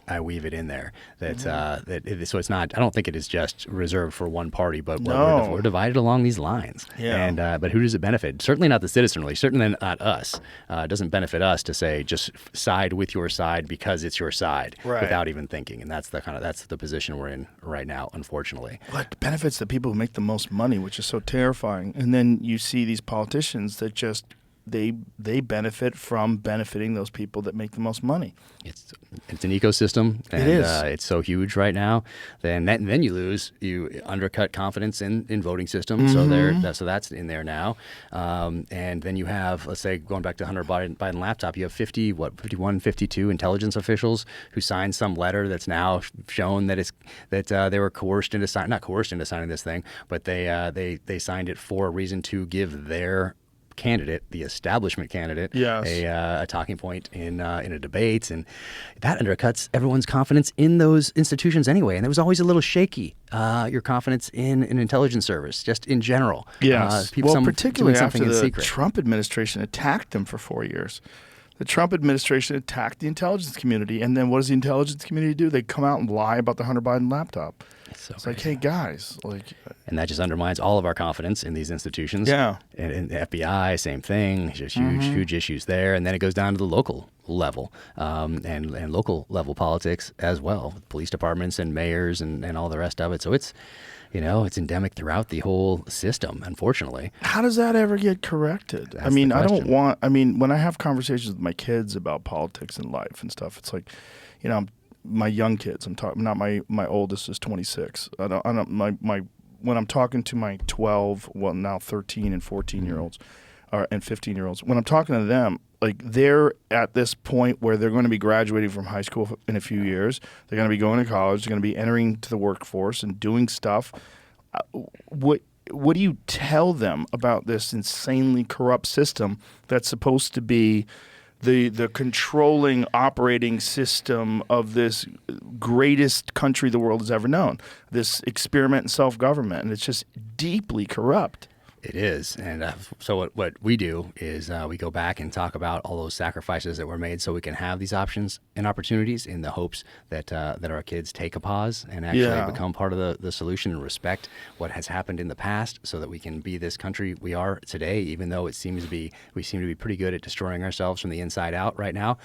in there. So it's not. I don't think it is just reserved for one party, but we're divided along these lines.
Yeah.
And but who does it benefit? Certainly not the citizenry. Certainly not us. It doesn't benefit us to say just side with your side because it's your side without even thinking. And that's the position we're in right now, unfortunately.
Well, it benefits the people who make the most money, which is so terrifying. And then you see these politicians that just. They benefit from benefiting those people that make the most money.
It's an ecosystem, and
it is.
It's so huge right now. Then you undercut confidence in voting systems. So that's in there now. And then you have, let's say, going back to Hunter Biden laptop, you have 51, 52 intelligence officials who signed some letter that's now shown that they were coerced into signing this thing, but they signed it for a reason to give their candidate, the establishment candidate, a talking point in a debate, and that undercuts everyone's confidence in those institutions anyway. And it was always a little shaky, your confidence in an intelligence service, just in general.
Yes, particularly after the
secret.
Trump administration attacked them for 4 years. The Trump administration attacked the intelligence community, and then what does the intelligence community do? They come out and lie about the Hunter Biden laptop. It's like, hey guys,
and that just undermines all of our confidence in these institutions.
Yeah,
and the FBI, same thing. Just huge issues there, and then it goes down to the local level, and local level politics as well, police departments and mayors and all the rest of it. So it's endemic throughout the whole system, unfortunately.
How does that ever get corrected?
That's the question.
When I have conversations with my kids about politics and life and stuff, it's like, my young kids, I'm talking, not my oldest is 26. When I'm talking to my 12, well, now 13 and 14-year-olds, and 15-year-olds, when I'm talking to them, like, they're at this point where they're going to be graduating from high school in a few years. They're going to be going to college. They're going to be entering to the workforce and doing stuff. What do you tell them about this insanely corrupt system that's supposed to be the controlling operating system of this greatest country the world has ever known, this experiment in self-government, and it's just deeply corrupt?
It is. And so what we do is we go back and talk about all those sacrifices that were made so we can have these options and opportunities, in the hopes that our kids take a pause and actually become part of the solution and respect what has happened in the past, so that we can be this country we are today, even though we seem to be pretty good at destroying ourselves from the inside out right now.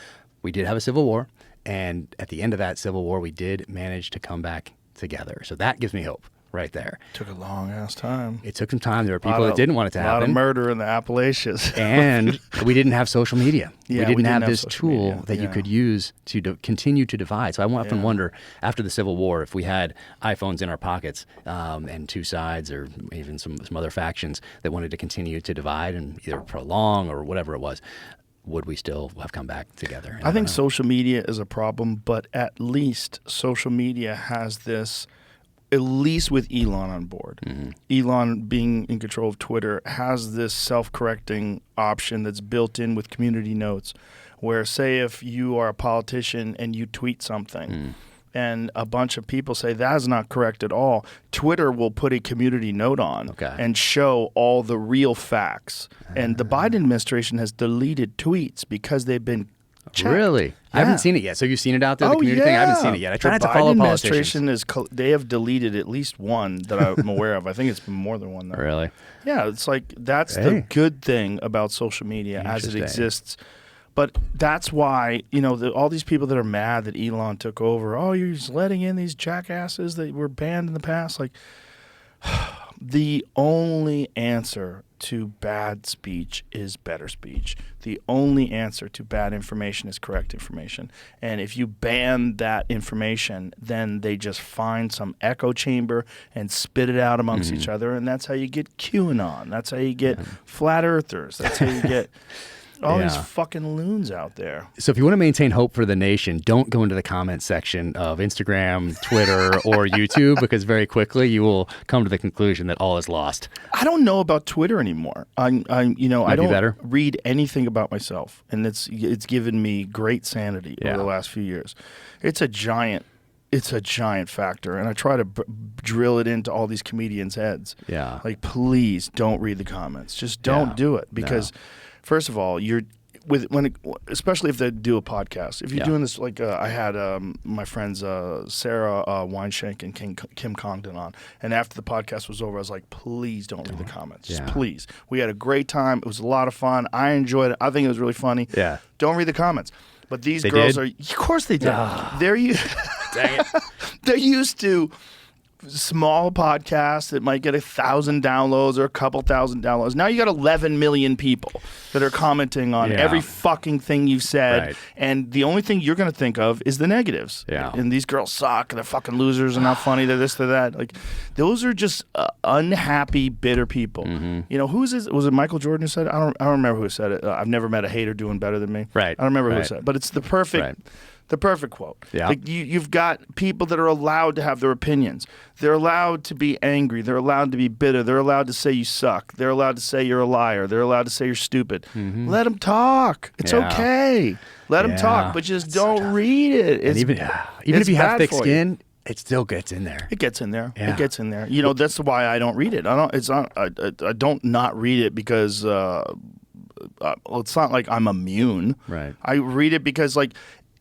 We did have a civil war, and at the end of that civil war, we did manage to come back together. So that gives me hope. Right there.
Took a long ass time.
It took some time. There were people that didn't want it to happen.
A lot of murder in the Appalachians.
And we didn't have social media.
Yeah,
we didn't have this tool that you could use to continue to divide. So I often wonder, after the Civil War, if we had iPhones in our pockets, and two sides, or even some other factions that wanted to continue to divide and either prolong or whatever it was, would we still have come back together?
I think social media is a problem, but at least social media has this, at least with Elon on board. Elon being in control of Twitter has this self-correcting option that's built in with community notes, where, say, if you are a politician and you tweet something and a bunch of people say that is not correct at all, Twitter will put a community note on and show all the real facts. And the Biden administration has deleted tweets because they've been checked.
Really? Yeah. I haven't seen it yet. So you've seen it out there, the community thing? I haven't seen it yet. I try not to follow politicians.
The Biden administration they have deleted at least one that I'm aware of. I think it's been more than one, though.
Really?
Yeah, it's like, that's the good thing about social media as it exists. But that's why, all these people that are mad that Elon took over, you're just letting in these jackasses that were banned in the past. Like, the only answer to bad speech is better speech. The only answer to bad information is correct information. And if you ban that information, then they just find some echo chamber and spit it out amongst each other. And that's how you get QAnon. That's how you get flat earthers. That's how you get All these
Yeah.
fucking loons out there.
So if you want to maintain hope for the nation, don't go into the comment section of Instagram, Twitter, or YouTube, because very quickly you will come to the conclusion that all is lost.
I don't know about Twitter anymore. I
Might be
don't
better.
read anything about myself, and it's given me great sanity over the last few years. It's a giant factor, and I try to drill it into all these comedians' heads.
Yeah.
Like, please don't read the comments. Just don't do it, because first of all, especially if they do a podcast. If you're doing this, like I had my friends Sarah Weinshank and Kim Congdon on, and after the podcast was over, I was like, please don't read the comments. Just please. We had a great time. It was a lot of fun. I enjoyed it. I think it was really funny.
Yeah.
Don't read the comments. But these
They
girls
did?
of course they did. They're
Dang it.
they're used to small podcasts that might get 1,000 downloads or a couple thousand downloads. Now you got 11 million people that are commenting on every fucking thing you've said,
Right.
and the only thing you're going to think of is the negatives.
Yeah.
And these girls suck. They're fucking losers. And not funny. They're this. They're that. Like, those are just unhappy, bitter people.
Mm-hmm.
You know, who's this? Was it Michael Jordan who said it? I don't remember who said it. I've never met a hater doing better than me.
Right.
I don't remember who
Right.
said it, but it's the perfect.
Right.
The perfect quote.
Yeah.
Like you've got people that are allowed to have their opinions. They're allowed to be angry. They're allowed to be bitter. They're allowed to say you suck. They're allowed to say you're a liar. They're allowed to say you're stupid. Let them talk. It's
Yeah.
okay. Let them talk, but just don't read it.
And
It's,
even
it's
if you have
bad
thick
for you.
skin, it still gets in there.
It gets in there.
Yeah.
It gets in there. You know, that's why I don't read it. I don't not read it because well, it's not like I'm immune.
Right.
I read it because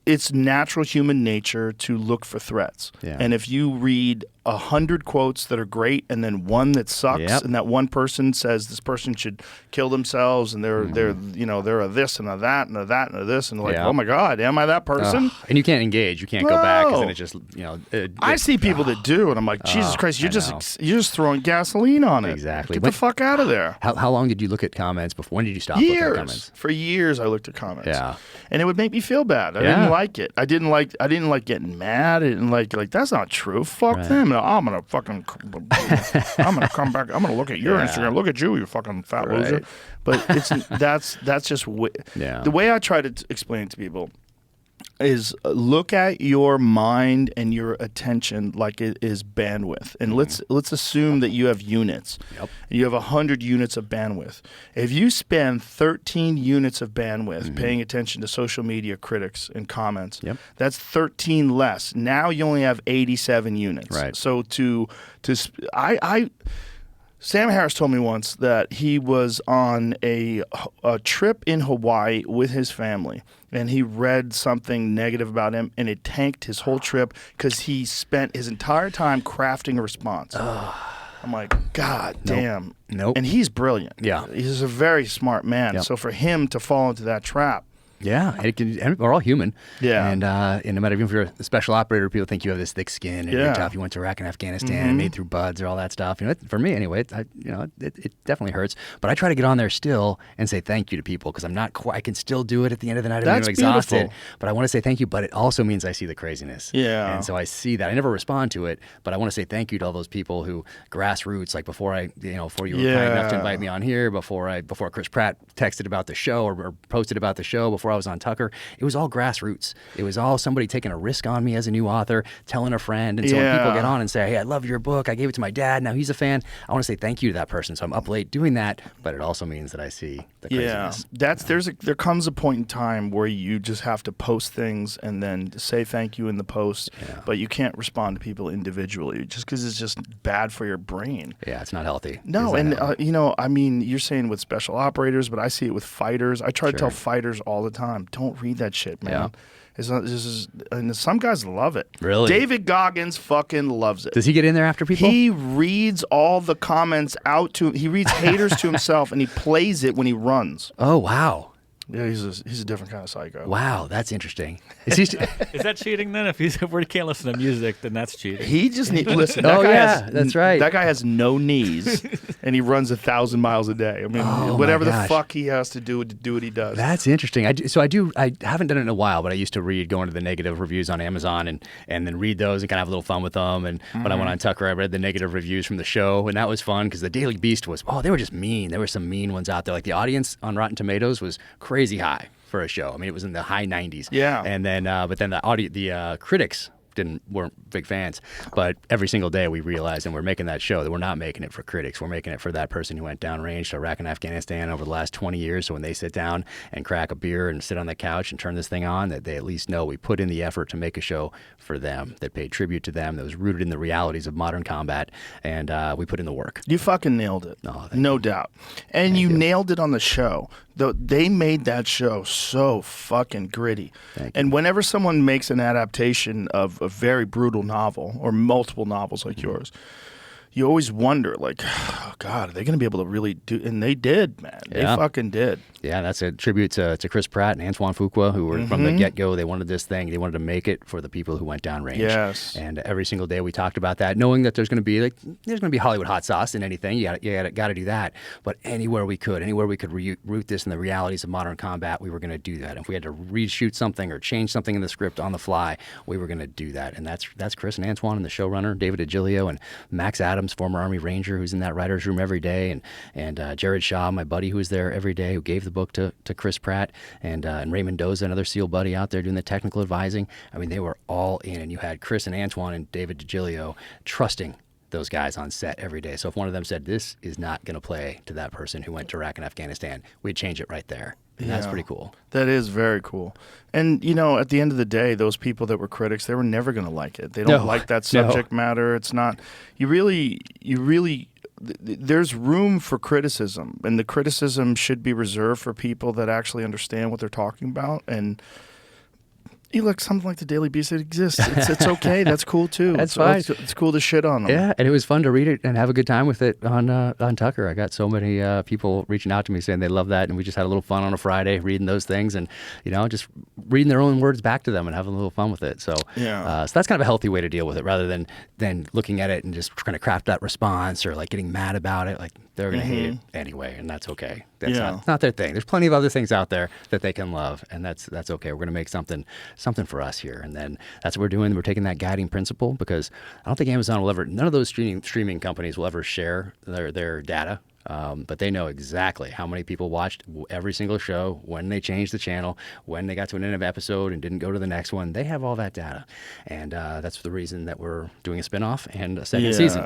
it's natural human nature to look for threats.
Yeah.
And if you read 100 quotes that are great and then one that sucks, and that one person says this person should kill themselves and they're a this and a that and a that and a this, and like, oh my God, am I that person?
And you can't engage. You can't go back because then
No.
it just
I see people that do, and I'm like, Jesus Christ, you're just throwing gasoline on it.
Exactly.
Get the fuck out of there.
How long did you look at comments before? When did you stop looking at comments?
Years. For years, I looked at comments.
Yeah.
And it would make me feel bad. I didn't like it. I didn't like getting mad. I didn't like that's not true. Fuck them. I'm gonna fucking. I'm gonna come back. I'm gonna look at your Instagram. Look at you fucking fat loser. But that's just the way I try to explain it to people is look at your mind and your attention like it is bandwidth. And let's assume that you have units.
Yep.
You have 100 units of bandwidth. If you spend 13 units of bandwidth paying attention to social media critics and comments, that's 13 less. Now you only have 87 units.
Right.
So Sam Harris told me once that he was on a trip in Hawaii with his family, and he read something negative about him, and it tanked his whole trip because he spent his entire time crafting a response. I'm like, God damn.
Nope.
And he's brilliant.
Yeah.
He's a very smart man.
Yep.
So for him to fall into that trap,
Yeah, and we're all human.
Yeah.
And no matter if you're a special operator, people think you have this thick skin and you're tough. You went to Iraq and Afghanistan and made through buds or all that stuff. You know, for me anyway, it definitely hurts. But I try to get on there still and say thank you to people because I'm not quite. I can still do it at the end of the night. I'm exhausted,
beautiful.
but I want to say thank you. But it also means I see the craziness.
Yeah.
And so I see that. I never respond to it, but I want to say thank you to all those people who grassroots, like before you were kind enough to invite me on here, before Chris Pratt texted about the show or posted about the show, before I was on Tucker. It was all grassroots. It was all somebody taking a risk on me as a new author, telling a friend. And so when people get on and say, hey, I love your book. I gave it to my dad. Now he's a fan. I want to say thank you to that person. So I'm up late doing that, but it also means that I see the craziness.
There comes a point in time where you just have to post things and then say thank you in the post, but you can't respond to people individually just because it's just bad for your brain.
Yeah, it's not healthy.
No, and you're saying with special operators, but I see it with fighters. I try to tell fighters all the time, don't read that shit, man.
Yeah.
And some guys love it.
Really?
David Goggins fucking loves it.
Does he get in there after people?
He reads all the comments out to. He reads haters to himself, and he plays it when he runs.
Oh, wow.
Yeah, he's a different kind of psycho.
Wow, that's interesting. Is he
Is that cheating then? If he can't listen to music, then that's cheating.
He just needs listen.
That's right.
That guy has no knees, and he runs 1,000 miles a day. I mean, whatever the fuck he has to do what he does.
That's interesting. I haven't done it in a while, but I used to go into the negative reviews on Amazon and then read those and kind of have a little fun with them. And when I went on Tucker, I read the negative reviews from the show, and that was fun because the Daily Beast they were just mean. There were some mean ones out there. Like the audience on Rotten Tomatoes was crazy. crazy high for a show. I mean, it was in the high 90s.
Yeah.
And then, but then the critics weren't big fans. But every single day we realized, and we're making that show, that we're not making it for critics. We're making it for that person who went downrange to Iraq and Afghanistan over the last 20 years. So when they sit down and crack a beer and sit on the couch and turn this thing on, that they at least know we put in the effort to make a show for them, that paid tribute to them, that was rooted in the realities of modern combat, and we put in the work.
You fucking nailed it.
Oh,
no doubt. And you nailed it on the show. They made that show so fucking gritty. And whenever someone makes an adaptation of a very brutal novel or multiple novels like yours, you always wonder, like, oh, God, are they going to be able to really do? And they did, man. They fucking did.
Yeah, that's a tribute to Chris Pratt and Antoine Fuqua, who were from the get-go. They wanted this thing. They wanted to make it for the people who went downrange.
Yes.
And every single day we talked about that, knowing that there's going to be Hollywood hot sauce in anything. You got to do that. But anywhere we could root this in the realities of modern combat, we were going to do that. If we had to reshoot something or change something in the script on the fly, we were going to do that. And that's Chris and Antoine and the showrunner, David DiGilio, and Max Adams, former Army Ranger, who's in that writer's room every day, and Jared Shaw, my buddy, who was there every day, who gave the book to Chris Pratt, and Ray Mendoza, another SEAL buddy out there doing the technical advising. I mean, they were all in, and you had Chris and Antoine and David DiGilio trusting those guys on set every day. So if one of them said, this is not going to play to that person who went to Iraq and Afghanistan, we'd change it right there. And that's pretty cool.
That is very cool. And, at the end of the day, those people that were critics, they were never going to like it. They don't like that subject matter. It's not, you really, there's room for criticism, and the criticism should be reserved for people that actually understand what they're talking about. And look, something like the Daily Beast, it exists. It's okay. That's cool too.
That's fine.
It's cool to shit on them.
Yeah, and it was fun to read it and have a good time with it on Tucker. I got so many people reaching out to me saying they love that, and we just had a little fun on a Friday reading those things, and just reading their own words back to them and having a little fun with it. So, so that's kind of a healthy way to deal with it, rather than looking at it and just trying to craft that response or like getting mad about it. Like, they're going to hate it anyway, and that's okay. That's not their thing. There's plenty of other things out there that they can love, and that's okay. We're going to make something for us here, and then that's what we're doing. We're taking that guiding principle, because I don't think Amazon will ever, none of those streaming companies will ever share their data. But they know exactly how many people watched every single show, when they changed the channel, when they got to an end of episode and didn't go to the next one. They have all that data. And that's the reason that we're doing a spinoff and a second season,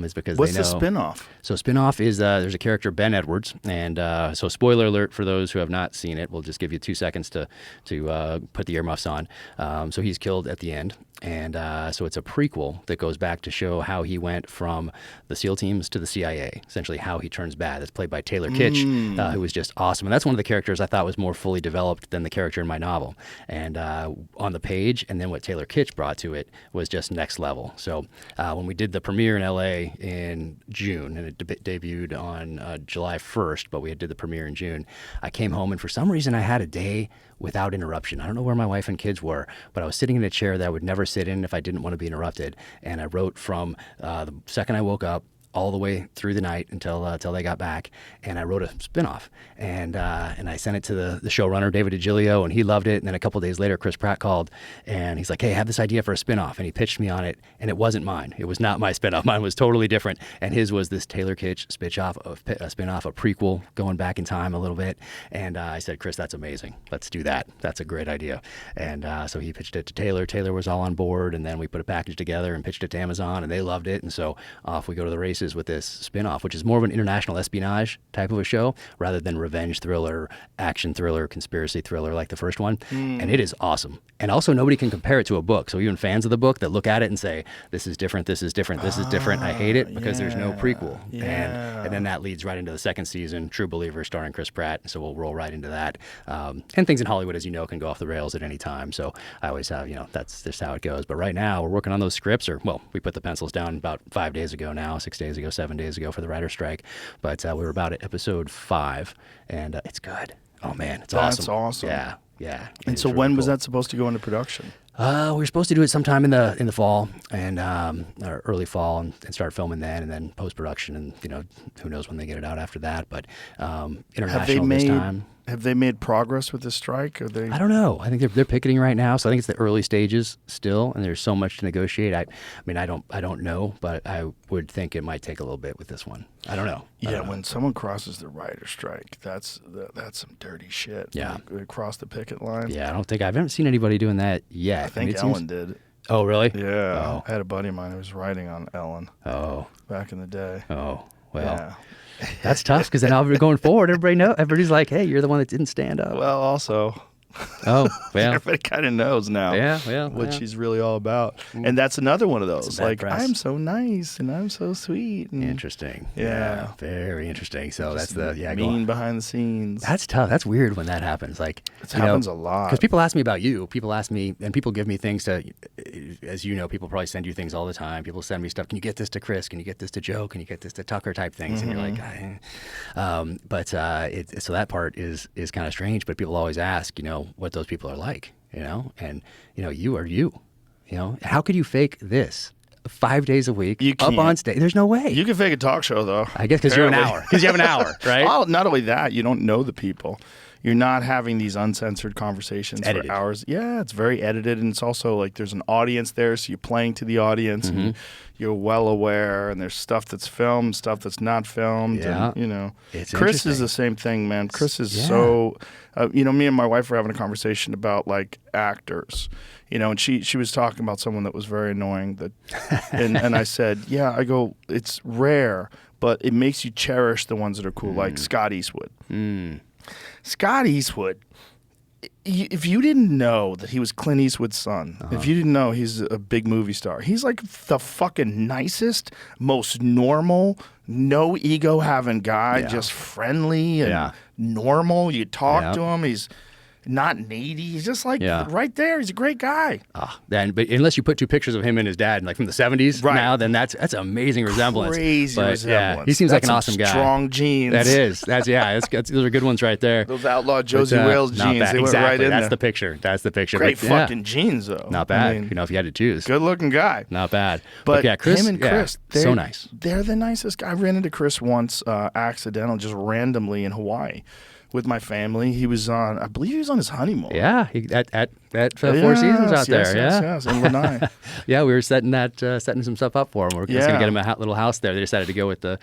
is because
What's
they know.
the spinoff?
So spinoff is, there's a character, Ben Edwards. And so spoiler alert for those who have not seen it. We'll just give you 2 seconds to put the earmuffs on. So he's killed at the end. And so it's a prequel that goes back to show how he went from the SEAL teams to the CIA, essentially how he turns bad. That's played by Taylor Kitsch, who was just awesome. And that's one of the characters I thought was more fully developed than the character in my novel. And on the page, and then what Taylor Kitsch brought to it was just next level. So when we did the premiere in LA in June, and it debuted on July 1st, but we did the premiere in June, I came home, and for some reason I had a day without interruption. I don't know where my wife and kids were, but I was sitting in a chair that I would never sit in if I didn't want to be interrupted. And I wrote from the second I woke up all the way through the night until they got back, and I wrote a spinoff, and I sent it to the showrunner, David DiGilio, and he loved it. And then a couple days later, Chris Pratt called, and he's like, "Hey, I have this idea for a spinoff," and he pitched me on it, and it wasn't mine. It was not my spinoff. Mine was totally different, and his was this Taylor Kitsch spinoff, a prequel going back in time a little bit. And I said, "Chris, that's amazing. Let's do that. That's a great idea." And so he pitched it to Taylor. Taylor was all on board, and then we put a package together and pitched it to Amazon, and they loved it. And so off we go to the races with this spin-off, which is more of an international espionage type of a show rather than revenge thriller, action thriller, conspiracy thriller like the first one. And it is awesome. And also nobody can compare it to a book. So even fans of the book that look at it and say, this is different, this is different, this is different, I hate it, because there's no prequel. And then that leads right into the second season, True Believer, starring Chris Pratt. So we'll roll right into that. And things in Hollywood, as you know, can go off the rails at any time. So I always have, that's just how it goes. But right now we're working on those scripts, we put the pencils down about 5 days ago now, 6 days ago, 7 days ago for the writer's strike. But we were about at episode 5, and it's good. Oh man, it's awesome.
That's awesome.
Yeah.
And so when was that supposed to go into production?
We were supposed to do it sometime in the fall, and or early fall, and start filming then, and then post production, and who knows when they get it out after that. But international this time.
Have they made progress with the strike? Are they?
I don't know. I think they're picketing right now, so I think it's the early stages still, and there's so much to negotiate. I mean, I don't know, but I would think it might take a little bit with this one. I don't know.
Yeah, when someone crosses the writer strike, that's some dirty shit.
Yeah,
they cross the picket line.
Yeah, I haven't seen anybody doing that yet.
I think Ellen did.
Oh, really?
Yeah.
Oh.
I had a buddy of mine who was writing on Ellen.
Oh.
Back in the day.
Oh, well.
Yeah.
That's tough because now going forward, everybody's like, hey, you're the one that didn't stand up.
Well, also.
Oh, well.
Everybody kind of knows now.
Yeah,
what she's really all about. And that's another one of those. Like,
press.
I'm so nice and I'm so sweet. And
interesting.
Yeah.
Very interesting. So that's the
mean behind the scenes.
That's tough. That's weird when that happens. Like
it happens a lot.
Because people ask me about you. People ask me, and people give me things to, as you know, people probably send you things all the time. People send me stuff. Can you get this to Chris? Can you get this to Joe? Can you get this to Tucker? Type things. And you're like, so that part is kind of strange. But people always ask, what those people are like, and you are you, how could you fake this 5 days a week up on stage? There's no way.
You can fake a talk show though.
I guess because you have an hour, right?
Well, not only that, you don't know the people. You're not having these uncensored conversations for hours. Yeah, it's very edited, and it's also like there's an audience there, so you're playing to the audience, and you're well aware, and there's stuff that's filmed, stuff that's not filmed.
Yeah.
And,
it's
Chris is the same thing, man. Chris is so, me and my wife were having a conversation about like actors, and she was talking about someone that was very annoying and I said, I go, it's rare, but it makes you cherish the ones that are cool, like Scott Eastwood. Scott Eastwood, if you didn't know that he was Clint Eastwood's son, if you didn't know he's a big movie star, he's like the fucking nicest, most normal, no ego having guy, just friendly and normal. You talk to him, he's not needy. He's just like right there. He's a great guy.
But unless you put two pictures of him and his dad, like from the 70s now, then that's an amazing resemblance.
Crazy resemblance.
Yeah, he seems like an awesome guy.
Strong genes.
That is. Those are good ones right there.
Those outlaw Josie Wales genes. They went right in
That's the picture. That's the picture.
Great fucking genes, though.
Not bad. If you had to choose.
Good looking guy.
Not bad.
But
yeah, Chris,
him and Chris,
so nice.
They're the nicest guy. I ran into Chris once, accidental, just randomly in Hawaii. With my family, I believe he was on his honeymoon.
Yeah, at Four Seasons out there.
Yes, in Lanai.
Yeah, we were setting some stuff up for him. We were just gonna get him a little house there. They decided to go with the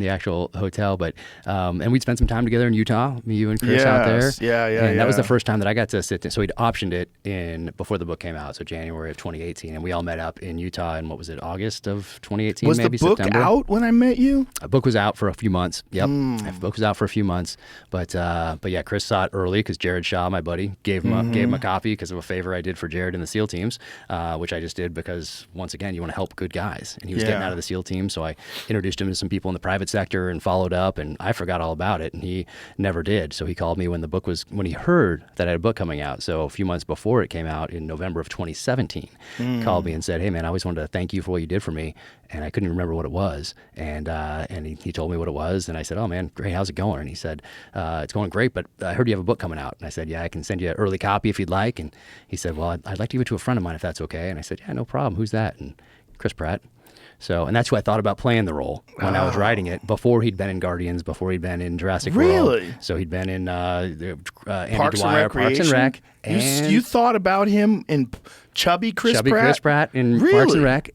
actual hotel, but and we'd spent some time together in Utah. You and Chris out there.
Yeah.
That was the first time that I got to sit. So we'd optioned it before the book came out, so January of 2018, and we all met up in Utah in August of 2018.
Was
maybe
the book
September.
out when I met you?
A book was out for a few months. Yep, the book was out for a few months, but yeah, Chris saw it early because Jared Shaw, my buddy, gave him a copy because of a favor I did for Jared in the SEAL teams, which I just did because once again you want to help good guys, and he was getting out of the SEAL team, so I introduced him to some people in the private sector and followed up, and I forgot all about it, and he never did. So he called me when he heard that I had a book coming out. So a few months before it came out in November of 2017, called me and said, "Hey man, I always wanted to thank you for what you did for me," and I couldn't remember what it was, and he told me what it was, and I said, "Oh man, great, how's it going?" And he said, "It's going great, but I heard you have a book coming out." And I said, "Yeah, I can send you an early copy if you'd like." And he said, "Well, I'd like to give it to a friend of mine if that's okay." And I said, "Yeah, no problem. Who's that?" And Chris Pratt. So, and that's who I thought about playing the role when I was writing it, before he'd been in Guardians, before he'd been in Jurassic World.
Really?
So he'd been in Andy
Parks
Dwyer,
and
Parks and Rec.
And you thought about him in Chubby Chris Pratt
in
really?
Parks and Rec,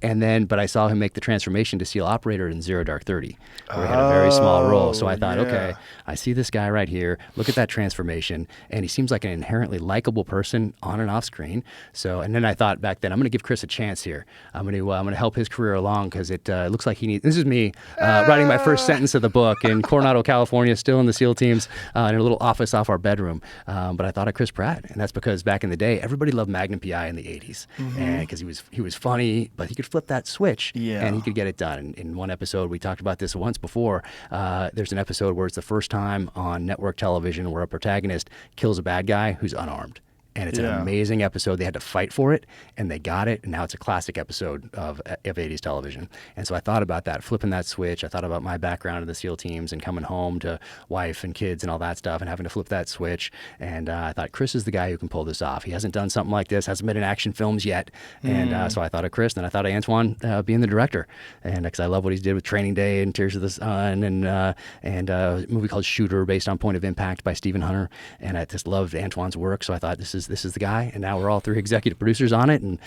but I saw him make the transformation to SEAL Operator in Zero Dark 30, where he had a very small role. So I thought, okay, I see this guy right here. Look at that transformation, and he seems like an inherently likable person on and off screen. So, and then I thought back then, I'm going to give Chris a chance here. I'm going to help his career along because it looks like he needs. This is me writing my first sentence of the book in Coronado, California, still in the SEAL teams, in a little office off our bedroom. But I thought of Chris Pratt, and that's because back in the day, everybody loved Magnum PI in the 80s, and because he was funny, but he could flip that switch, and he could get it done. In one episode, we talked about this once before. There's an episode where it's the first time on network television where a protagonist kills a bad guy who's unarmed. And it's an amazing episode. They had to fight for it, and they got it. And now it's a classic episode of 80s television. And so I thought about that, flipping that switch. I thought about my background in the SEAL teams and coming home to wife and kids and all that stuff and having to flip that switch. And I thought, Chris is the guy who can pull this off. He hasn't done something like this, hasn't been in action films yet. And so I thought of Chris, and then I thought of Antoine being the director. And because I love what he did with Training Day and Tears of the Sun and a movie called Shooter based on Point of Impact by Stephen Hunter. And I just loved Antoine's work. So I thought, this is the guy. And now we're all 3 executive producers on it and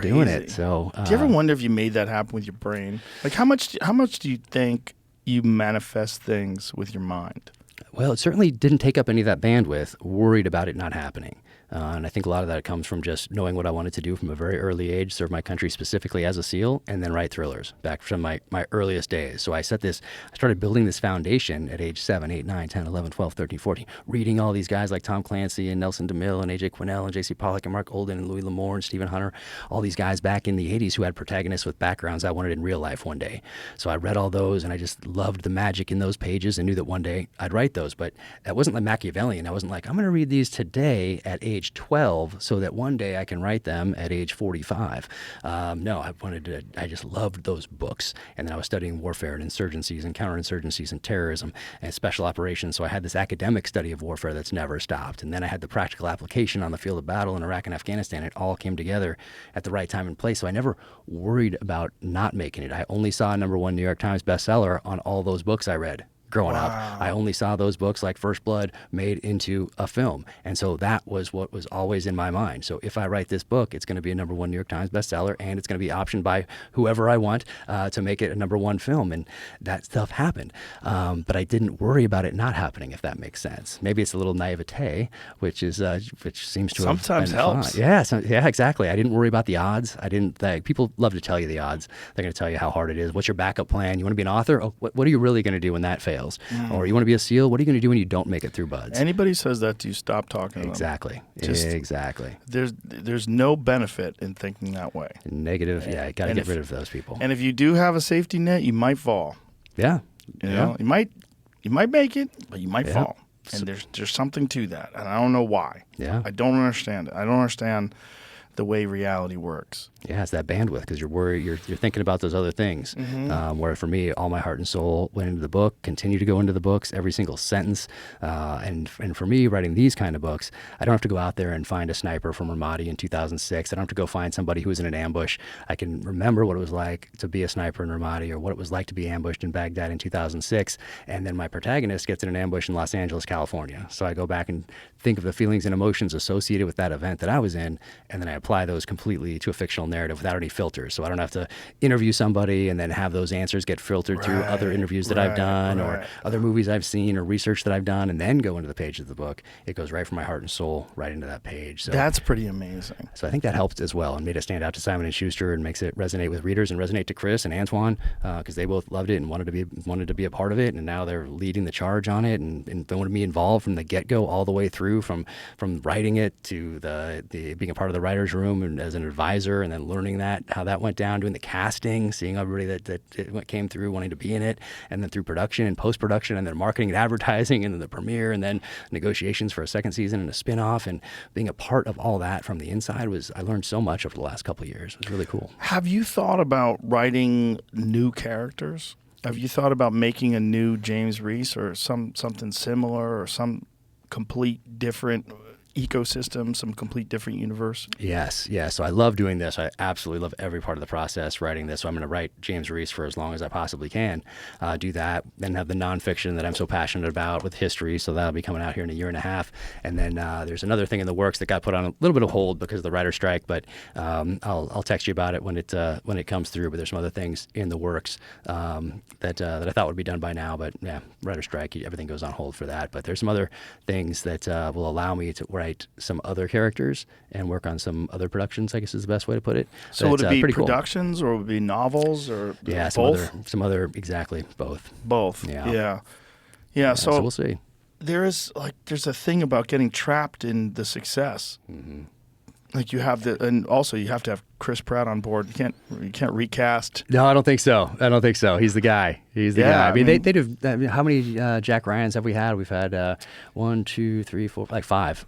doing it. So
do you ever wonder if you made that happen with your brain? Like how much do you think you manifest things with your mind?
Well, it certainly didn't take up any of that bandwidth, worried about it not happening. And I think a lot of that comes from just knowing what I wanted to do from a very early age, serve my country specifically as a SEAL, and then write thrillers back from my earliest days. So I started building this foundation at age 7, 8, 9, 10, 11, 12, 13, 14, reading all these guys like Tom Clancy and Nelson DeMille and A.J. Quinnell and J.C. Pollock and Mark Olden and Louis L'Amour and Stephen Hunter, all these guys back in the 80s who had protagonists with backgrounds I wanted in real life one day. So I read all those, and I just loved the magic in those pages and knew that one day I'd write those. But that wasn't like Machiavellian. I wasn't like, I'm going to read these today at age 12 so that one day I can write them at age 45. No, I just loved those books. And then I was studying warfare and insurgencies and counterinsurgencies and terrorism and special operations. So I had this academic study of warfare that's never stopped. And then I had the practical application on the field of battle in Iraq and Afghanistan. It all came together at the right time and place. So I never worried about not making it. I only saw a #1 New York Times bestseller on all those books I read growing up. I only saw those books like First Blood made into a film. And so that was what was always in my mind. So if I write this book, it's going to be a #1 New York Times bestseller, and it's going to be optioned by whoever I want to make it a #1 film. And that stuff happened. But I didn't worry about it not happening, if that makes sense. Maybe it's a little naivete, which seems to
sometimes
have
helps.
Fun. Yeah, exactly. I didn't worry about the odds. People love to tell you the odds. They're going to tell you how hard it is. What's your backup plan? You want to be an author? Oh, what are you really going to do when that fails? Or you want to be a SEAL? What are you going to do when you don't make it through BUD/S?
Anybody says that to you, stop talking to them.
Exactly.
There's no benefit in thinking that way.
Negative. Yeah, you got to get rid of those people.
And if you do have a safety net, you might fall.
Yeah.
You know, you might make it, but you might fall. And there's something to that, and I don't know why.
Yeah.
I don't understand it. I don't understand the way reality works.
Yeah, it's that bandwidth because you're worried, you're thinking about those other things. Where for me, all my heart and soul went into the book, continue to go into the books, every single sentence. And for me, writing these kind of books, I don't have to go out there and find a sniper from Ramadi in 2006. I don't have to go find somebody who was in an ambush. I can remember what it was like to be a sniper in Ramadi or what it was like to be ambushed in Baghdad in 2006. And then my protagonist gets in an ambush in Los Angeles, California. So I go back and think of the feelings and emotions associated with that event that I was in, and then I apply those completely to a fictional narrative without any filters. So I don't have to interview somebody and then have those answers get filtered through other interviews that I've done or other movies I've seen or research that I've done and then go into the page of the book. It goes right from my heart and soul right into that page. So
that's pretty amazing.
So I think that helped as well and made it stand out to Simon & Schuster and makes it resonate with readers and resonate to Chris and Antoine because they both loved it and wanted to be a part of it, and now they're leading the charge on it and they wanted me involved from the get-go all the way through from writing it to the being a part of the writer's room and as an advisor and then learning how that went down, doing the casting, seeing everybody that came through wanting to be in it, and then through production and post-production and then marketing and advertising and then the premiere and then negotiations for a second season and a spin-off, and being a part of all that from the inside I learned so much over the last couple of years. It was really cool.
Have you thought about writing new characters? Have you thought about making a new James Reese or something similar or some complete different ecosystem, some complete different universe?
Yes. So I love doing this. I absolutely love every part of the process writing this. So I'm going to write James Reese for as long as I possibly can. Do that, then have the nonfiction that I'm so passionate about with history. So that'll be coming out here in a year and a half. And then there's another thing in the works that got put on a little bit of hold because of the writer's strike. But I'll text you about it when it comes through. But there's some other things in the works that I thought would be done by now. But yeah, writer's strike, everything goes on hold for that. But there's some other things that will allow me to write some other characters and work on some other productions, I guess is the best way to put it.
So would it be productions or would it be novels or both?
Some other, exactly, both.
Both, yeah. So
we'll see.
There's a thing about getting trapped in the success.
Mm-hmm.
Like you have and also you have to have Chris Pratt on board. You can't recast.
No, I don't think so. He's the guy. Guy. I mean, they do. How many Jack Ryans have we had? We've had 1, 2, 3, 4, like 5.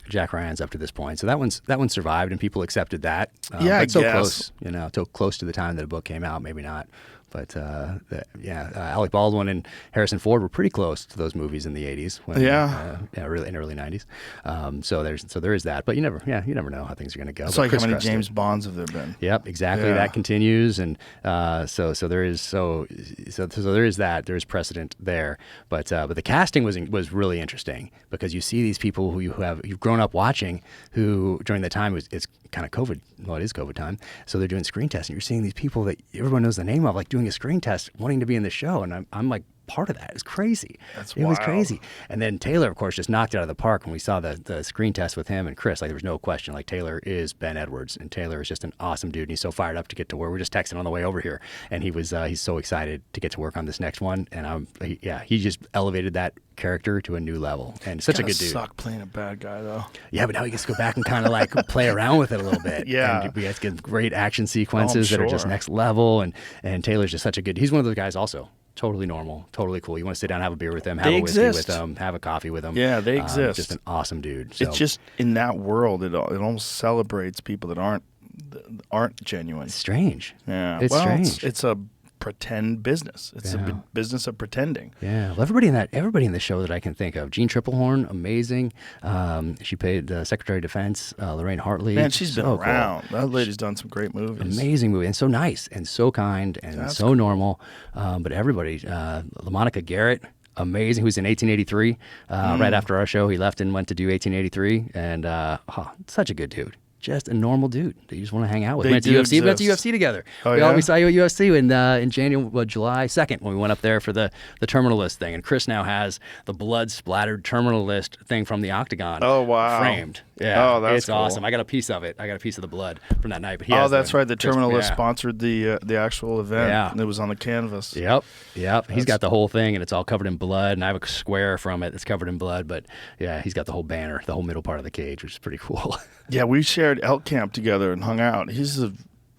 Jack Ryan's up to this point. So that one survived, and people accepted that.
Yeah, I
but so
guess.
close, so close to the time that the book came out, maybe not. But Alec Baldwin and Harrison Ford were pretty close to those movies in the '80s. Really in early '90s. So there is that. But you never know how things are going to go.
It's
But
like
Chris
how many
crushed
James
it.
Bonds have there been?
Yep, exactly.
Yeah.
That continues, and so there is that. There is precedent there, but the casting was really interesting because you see these people who you've grown up watching, who during that time it's kind of COVID. Well, it is COVID time, so they're doing screen tests, and you're seeing these people that everyone knows the name of, like doing a screen test, wanting to be in the show, and I'm like part of that. It was crazy. It was crazy. And then Taylor, of course, just knocked it out of the park when we saw the screen test with him and Chris. Like, there was no question. Like, Taylor is Ben Edwards, and Taylor is just an awesome dude, and he's so fired up to get to work. We're just texting on the way over here, and he's so excited to get to work on this next one. And he just elevated that character to a new level, and such a good dude.
Suck playing a bad guy though.
Yeah, but now he gets to go back and kind of like play around with it a little bit.
Yeah,
and we have to get great action sequences that are just next level. And Taylor's just such a good. He's one of those guys also. Totally normal, totally cool. You want to sit down, have a beer with him, have a whiskey with him, have a coffee with him.
Yeah, they exist.
Just an awesome dude. So.
It's just in that world, it almost celebrates people that aren't genuine.
It's strange.
Yeah,
it's strange.
It's a pretend business. It's a business of pretending.
Yeah, well, everybody in the show that I can think of. Jean Triplehorn, amazing. She played Secretary of Defense. Lorraine Hartley.
Man, she's been around.
Cool.
That lady's done some great movies.
Amazing movie, and so nice, and so kind, and so normal. But everybody, LaMonica Garrett. Amazing. He was in 1883. Right after our show, he left and went to do 1883, and such a good dude. Just a normal dude that you just want to hang out with. We went to UFC together.
Oh,
We saw you at UFC in July 2nd when we went up there for the Terminal List thing. And Chris now has the blood-splattered Terminal List thing from the Octagon framed. Yeah,
that's
it's awesome.
cool.
I got a piece of it. I got a piece of the blood from that night. But he has
that's right. The Terminal List sponsored the actual event.
Yeah.
And it was on the canvas.
Yep. He's got the whole thing, and it's all covered in blood. And I have a square from it that's covered in blood. But yeah, he's got the whole banner, the whole middle part of the cage, which is pretty cool.
Yeah, we shared elk camp together and hung out. He's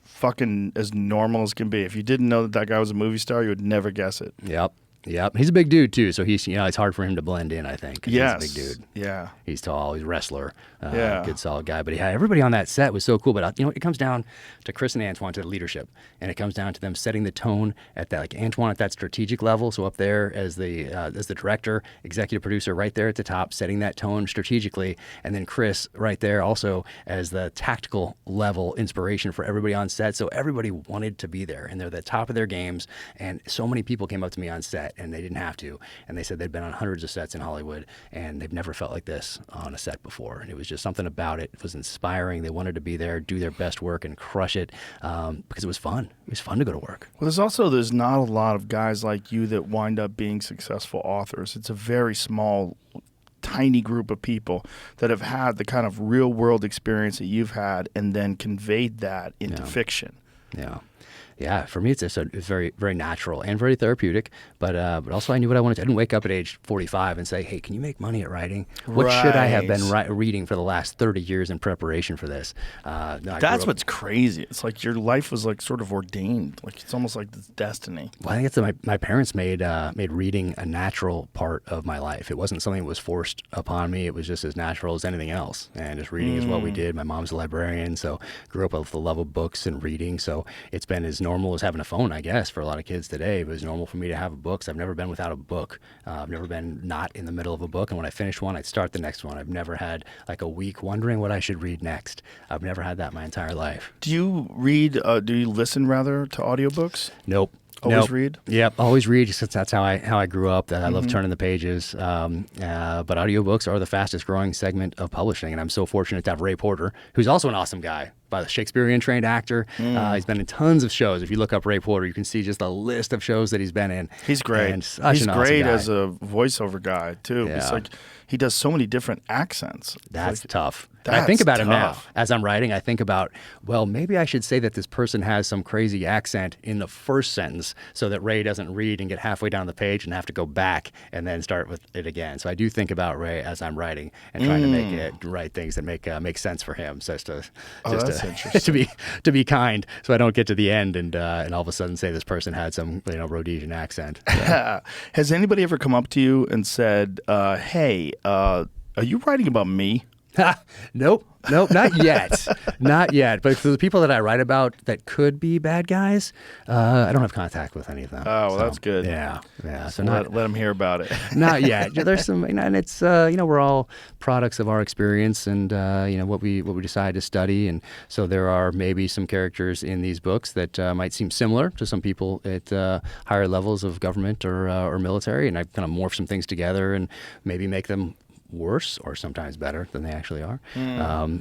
fucking as normal as can be. If you didn't know that guy was a movie star, you would never guess it.
Yep. He's a big dude too, so he's it's hard for him to blend in. I think.
Yes.
He's a big dude.
Yeah.
He's tall. He's a wrestler.
Good
solid guy. But everybody on that set was so cool. But it comes down to Chris and Antoine, to the leadership, and it comes down to them setting the tone at that, like Antoine at that strategic level. So up there as the director, executive producer, right there at the top, setting that tone strategically, and then Chris right there also as the tactical level inspiration for everybody on set. So everybody wanted to be there, and they're at the top of their games. And so many people came up to me on set, and they didn't have to, and they said they'd been on hundreds of sets in Hollywood, and they've never felt like this on a set before. And it was just something about it. It was inspiring. They wanted to be there, do their best work, and crush it because it was fun. It was fun to go to work.
Well, there's not a lot of guys like you that wind up being successful authors. It's a very small, tiny group of people that have had the kind of real world experience that you've had and then conveyed that into fiction.
Yeah, for me, it's very, very natural and very therapeutic. But also, I knew what I wanted to. I didn't wake up at age 45 and say, "Hey, can you make money at writing? What should I have been reading for the last 30 years in preparation for this?"
That's what's crazy. It's like your life was like sort of ordained. Like it's almost like it's destiny.
Well, I think it's my parents made reading a natural part of my life. It wasn't something that was forced upon me. It was just as natural as anything else. And just reading is what we did. My mom's a librarian, so grew up with the love of books and reading. So it's been as normal as having a phone, I guess, for a lot of kids today. It was normal for me to have books. I've never been without a book. I've never been not in the middle of a book. And when I finish one, I'd start the next one. I've never had like a week wondering what I should read next. I've never had that my entire life.
Do you read, do you listen rather to audiobooks?
Nope.
Always read?
Yep, always read, just 'cause that's how I grew up. That I love turning the pages. But audiobooks are the fastest growing segment of publishing, and I'm so fortunate to have Ray Porter, who's also an awesome guy, by the Shakespearean trained actor. He's been in tons of shows. If you look up Ray Porter, you can see just a list of shows that he's been in.
He's great.
He's great
awesome as a voiceover guy too.
Yeah.
It's like he does so many different accents.
That's
like,
tough.
That's
I think about him now.
tough.
As I'm writing, I think about, well, maybe I should say that this person has some crazy accent in the first sentence so that Ray doesn't read and get halfway down the page and have to go back and then start with it again. So I do think about Ray as I'm writing and trying to make it write things that make sense for him. So
that's interesting.
to be kind, so I don't get to the end and all of a sudden say this person had some Rhodesian accent. So.
Has anybody ever come up to you and said, "Hey, are you writing about me?"
Nope, not yet, not yet. But for the people that I write about that could be bad guys, I don't have contact with any of them.
Oh, well, that's good.
Yeah. So
let them hear about it.
not yet. There's some, and it's we're all products of our experience and what we decide to study, and so there are maybe some characters in these books that might seem similar to some people at higher levels of government or military, and I kind of morph some things together and maybe make them worse or sometimes better than they actually are.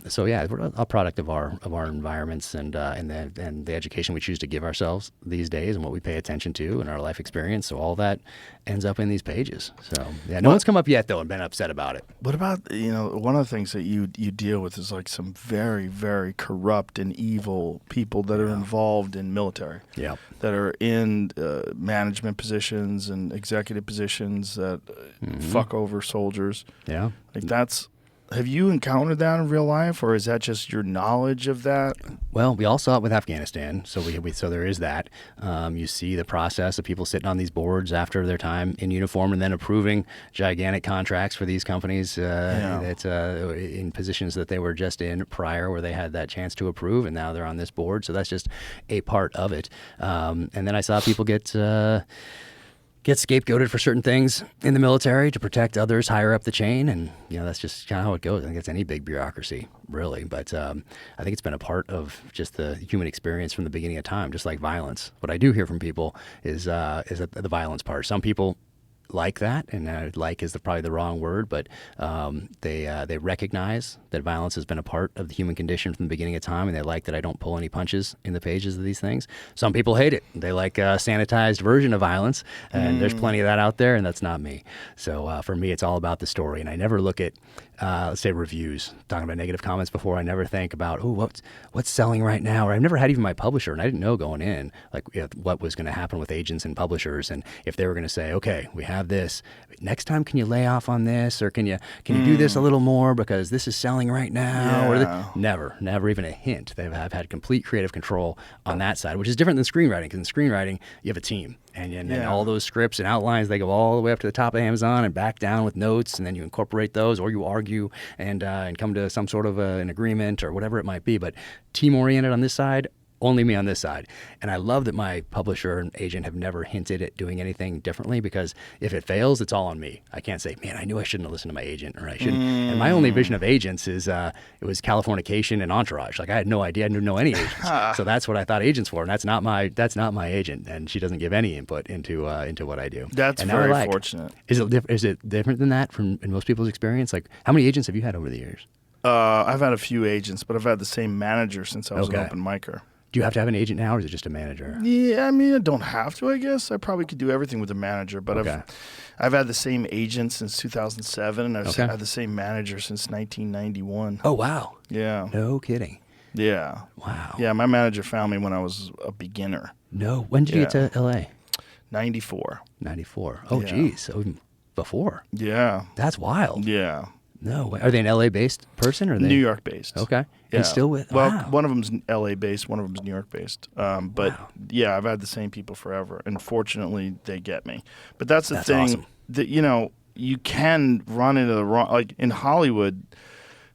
So yeah, we're a product of our environments and the education we choose to give ourselves these days and what we pay attention to and our life experience. So all that ends up in these pages. So yeah, no one's come up yet though and been upset about it.
What about one of the things that you deal with is like some very, very corrupt and evil people that are involved in military.
Yeah.
That are in management positions and executive positions that fuck over soldiers.
Yeah.
Like have you encountered that in real life, or is that just your knowledge of that?
Well, we all saw it with Afghanistan, so so there is that. You see the process of people sitting on these boards after their time in uniform and then approving gigantic contracts for these companies that in positions that they were just in prior, where they had that chance to approve, and now they're on this board. So that's just a part of it. And then I saw people get scapegoated for certain things in the military to protect others higher up the chain. And, that's just kind of how it goes. I think it's any big bureaucracy, really. But I think it's been a part of just the human experience from the beginning of time, just like violence. What I do hear from people is the violence part. Some people like that, and like is probably the wrong word, but they recognize that violence has been a part of the human condition from the beginning of time, and they like that I don't pull any punches in the pages of these things. Some people hate it. They like a sanitized version of violence, and there's plenty of that out there, and that's not me. So for me, it's all about the story, and I never look at let's say reviews, talking about negative comments before. I never think about, what's selling right now, or I've never had even my publisher, and I didn't know going in like what was going to happen with agents and publishers, and if they were going to say, okay, we have this, next time can you lay off on this, or can you do this a little more because this is selling right now?
Yeah.
Or never even a hint. I've had complete creative control on that side, which is different than screenwriting, because in screenwriting you have a team. And all those scripts and outlines, they go all the way up to the top of Amazon and back down with notes, and then you incorporate those, or you argue and come to some sort of an agreement or whatever it might be. But team-oriented on this side, only me on this side. And I love that my publisher and agent have never hinted at doing anything differently, because if it fails, it's all on me. I can't say, man, I knew I shouldn't have listened to my agent, or I shouldn't. And my only vision of agents is it was Californication and Entourage. Like I had no idea. I didn't know any agents. So that's what I thought agents were, and that's not my agent, and she doesn't give any input into what I do.
That's very fortunate.
Is it different than that in most people's experience? Like, how many agents have you had over the years?
I've had a few agents, but I've had the same manager since I was an open micer.
Do you have to have an agent now, or is it just a manager?
Yeah, I mean, I don't have to, I guess. I probably could do everything with a manager, but I've had the same agent since 2007, and I've had the same manager since 1991.
Oh, wow.
Yeah.
No kidding.
Yeah.
Wow.
Yeah, my manager found me when I was a beginner.
No. When did you get to L.A.?
94.
94. Oh, geez. So before.
Yeah.
That's wild.
Yeah.
No way. Are they an LA-based person, or are they
New York-based?
Okay.
Yeah.
And still with
one of them's LA-based, one of them's New York-based. But yeah, I've had the same people forever, and fortunately, they get me. But that's the thing
awesome.
that you can run into the wrong. Like in Hollywood,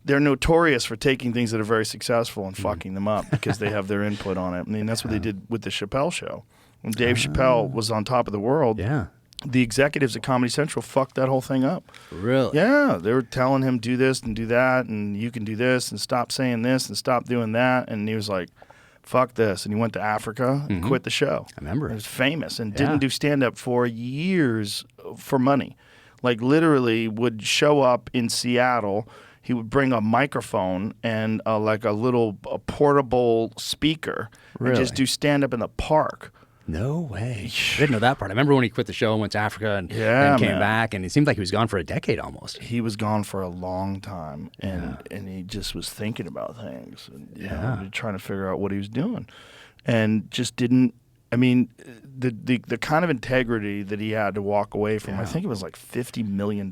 they're notorious for taking things that are very successful and fucking them up because they have their input on it. I mean, that's what they did with the Chappelle Show. When Dave Chappelle was on top of the world.
Yeah.
The executives at Comedy Central fucked that whole thing up.
Really?
Yeah, they were telling him do this and do that, and you can do this, and stop saying this, and stop doing that. And he was like, fuck this. And he went to Africa and quit the show.
I remember.
He was famous and didn't do stand-up for years for money. Like literally would show up in Seattle. He would bring a microphone and like a portable speaker and just do stand-up in the park.
No way. I didn't know that part. I remember when he quit the show and went to Africa and came back, and it seemed like he was gone for a decade almost.
He was gone for a long time, and he just was thinking about things, and trying to figure out what he was doing, and just didn't. I mean, the kind of integrity that he had to walk away from. I think it was like $50 million.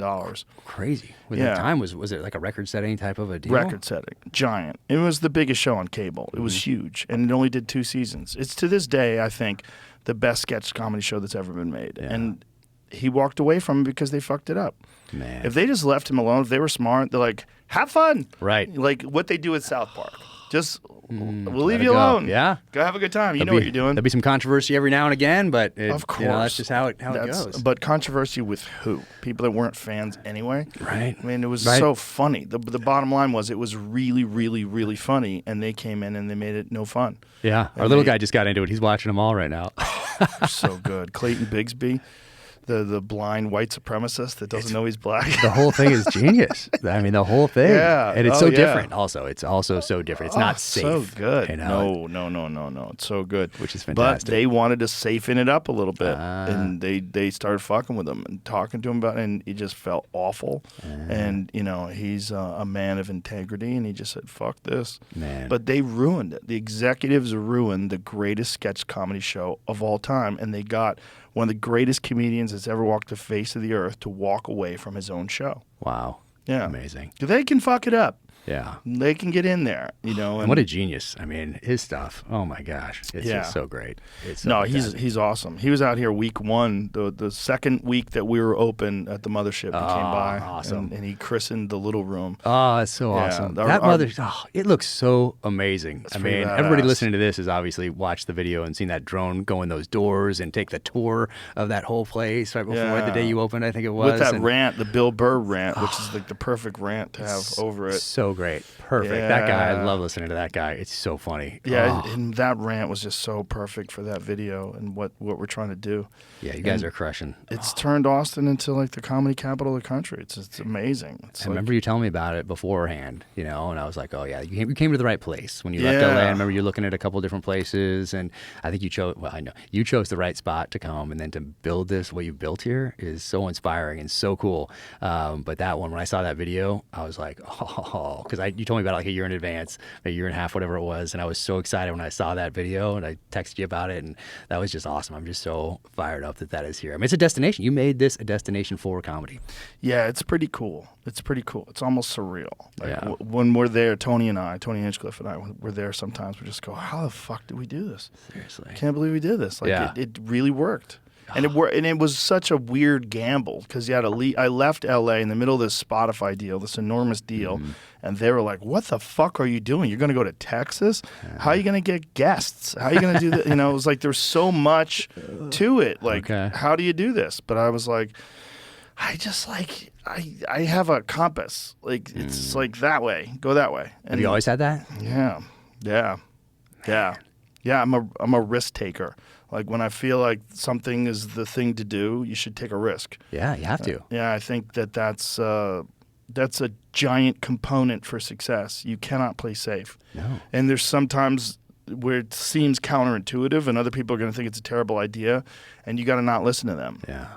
Crazy. At the time, was it like a record-setting type of a deal?
Record-setting, giant. It was the biggest show on cable. It was huge, and it only did 2 seasons. It's to this day, I think, the best sketch comedy show that's ever been made. And he walked away from it because they fucked it up.
Man.
If they just left him alone, if they were smart, they're like, have fun.
Right.
Like what they do at South Park. Just, we'll leave
let
you
it go.
alone.
Yeah.
Go have a good time. You
There'll
know what
be-
you're doing.
There'll be some controversy every now and again, but
Of course.
that's just how it goes.
But controversy with who? People that weren't fans anyway?
Right.
I mean, it was
Right.
so funny. The bottom line was it was really, really, really funny, and they came in and they made it no fun.
Yeah. Our
And
little
they-
guy just got into it. He's watching them all right now.
So good. Clayton Bigsby, the blind white supremacist that doesn't know he's black.
The whole thing is genius. I mean, the whole thing.
Yeah.
And it's
Oh,
so
yeah.
different also. It's also so different. It's not safe.
So good.
you know?
No. It's so good.
Which is
But
fantastic.
they wanted to safeten it up a little bit, and they started fucking with him and talking to him about it, and it just felt awful. And he's a man of integrity, and he just said, "Fuck this."
Man.
But they ruined it. The executives ruined the greatest sketch comedy show of all time, and they got one of the greatest comedians that's ever walked the face of the earth to walk away from his own show.
Wow.
Yeah.
Amazing.
They can fuck it up.
Yeah.
They can get in there, And
And what a genius. I mean, his stuff. Oh my gosh. It's
Yeah.
just so great. It's so
No,
fantastic.
he's awesome. He was out here week one, the second week that we were open at the mothership. He came by,
awesome.
and he christened the little room.
Oh, it's so
Yeah,
awesome.
our-
That
our-
mother, it looks so amazing.
It's
I
pretty
mean, everybody
badass.
listening to this has obviously watched the video and seen that drone go in those doors and take the tour of that whole place right before the day you opened, I think it was.
With that
and
rant, the Bill Burr rant, which is like the perfect rant to have over it.
So great. Perfect. That guy, I
Yeah.
love listening to that guy. It's so funny.
Yeah,
Oh.
and that rant was just so perfect for that video and what we're trying to do.
Yeah, you guys
And
are crushing.
It's turned Austin into like the comedy capital of the country. It's amazing. It's
I remember you telling me about it beforehand, and I was like, oh, yeah, you came to the right place. When you left LA, I remember you looking at a couple different places, and I think you chose, I know, you chose the right spot to come, and then to build this, what you've built here is so inspiring and so cool. But that one, when I saw that video, I was like, oh, because you told me about it like a year in advance, a year and a half, whatever it was, and I was so excited when I saw that video, and I texted you about it, and that was just awesome. I'm just so fired up that is here. I mean, it's a destination. You made this a destination for comedy.
Yeah, it's pretty cool. It's pretty cool. It's almost surreal. Like
Yeah.
when we're there, Tony Hinchcliffe and I, we're there sometimes. We just go, how the fuck did we do this?
Seriously.
I can't believe we did this. Like
Yeah.
it really worked. And it was such a weird gamble because you had to leave. I left LA in the middle of this Spotify deal, this enormous deal, and they were like, "What the fuck are you doing? You're going to go to Texas? How are you going to get guests? How are you going to do that?" It was like there's so much to it. Like, how do you do this? But I was like, I just like I have a compass. Like it's like that way, go that way. And
Have you always had that?
Yeah. I'm a risk taker. Like when I feel like something is the thing to do, you should take a risk.
Yeah, you have to.
Yeah, I think that's a giant component for success. You cannot play safe.
No.
And there's sometimes where it seems counterintuitive, and other people are going to think it's a terrible idea, and you got to not listen to them.
Yeah.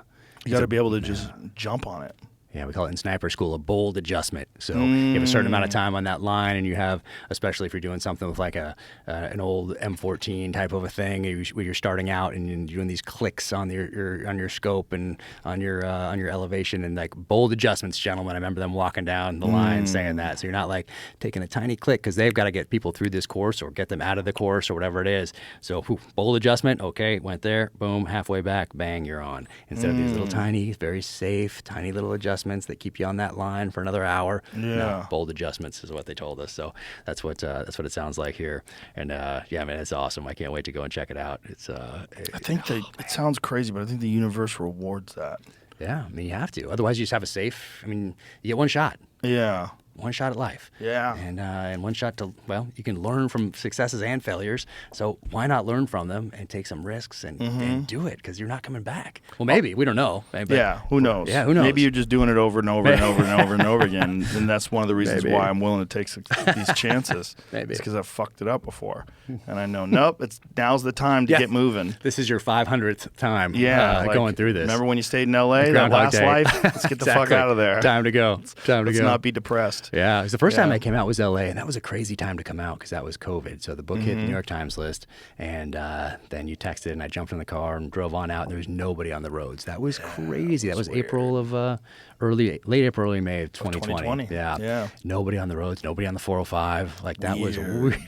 You got to be able to just jump on it.
Yeah, we call it in sniper school a bold adjustment. So you have a certain amount of time on that line, and you have, especially if you're doing something with like an old M14 type of a thing, where you're starting out and you're doing these clicks on your scope and on your elevation, and like bold adjustments, gentlemen. I remember them walking down the line saying that. So you're not like taking a tiny click because they've got to get people through this course or get them out of the course or whatever it is. So bold adjustment, okay, went there, boom, halfway back, bang, you're on. Instead of these little tiny, very safe, tiny little adjustments that keep you on that line for another hour.
Yeah.
No, bold adjustments is what they told us. So that's what it sounds like here. And yeah, man, it's awesome. I can't wait to go and check it out. It's
I think it sounds crazy, but I think the universe rewards that.
yeah, I mean, you have to. Otherwise, you just have a safe. I mean, you get one shot.
Yeah.
One shot at life.
Yeah.
And one shot to, well, you can learn from successes and failures. So why not learn from them and take some risks and do it? Because you're not coming back. Well, maybe. We don't know. Maybe.
Yeah, who knows?
Yeah, who knows?
Maybe you're just doing it over and over and over and over and over again, and that's one of the reasons
Maybe.
why I'm willing to take these chances.
Maybe.
It's because I've fucked it up before, and I know, nope, now's the time to get moving.
This is your 500th time
Like,
going through this.
Remember when you stayed in L.A., that
Groundhog
last
Day.
life? Let's get the fuck
Exactly.
out of there.
Time to go. Time to
Let's
go.
not be depressed.
Yeah, it was the first time
Yeah.
I came out was LA, and that was a crazy time to come out because that was COVID. So the book hit the New York Times list, and then you texted, and I jumped in the car and drove on out, and there was nobody on the roads. That was crazy. That was April of late April, early May of 2020.
2020. Yeah.
Nobody on the roads, nobody on the 405. Like that was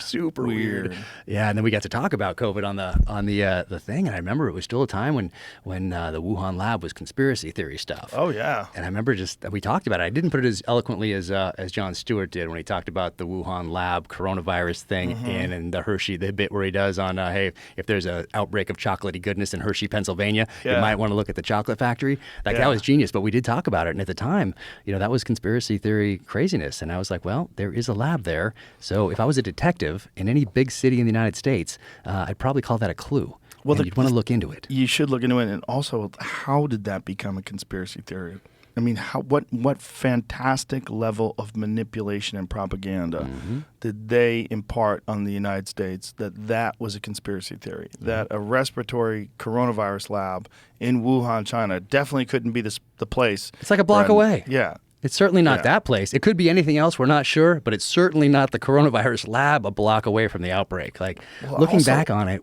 super weird. Yeah, and then we got to talk about COVID on the thing, and I remember it was still a time when the Wuhan lab was conspiracy theory stuff.
Oh yeah.
And I remember we talked about it. I didn't put it as eloquently as Jon Stewart did when he talked about the Wuhan lab coronavirus thing and the Hershey, the bit where he does on, hey, if there's an outbreak of chocolatey goodness in Hershey, Pennsylvania, you might want to look at the chocolate factory. Like that was genius, but we did talk about it. And at the time, that was conspiracy theory craziness. And I was like, well, there is a lab there. So if I was a detective in any big city in the United States, I'd probably call that a clue. Well, you'd want to look into it.
You should look into it. And also, how did that become a conspiracy theory? I mean, what fantastic level of manipulation and propaganda did they impart on the United States that was a conspiracy theory? That a respiratory coronavirus lab in Wuhan, China, definitely couldn't be the place.
It's like a block away.
Yeah.
It's certainly not that place. It could be anything else. We're not sure, but it's certainly not the coronavirus lab a block away from the outbreak. Like looking also, back on it,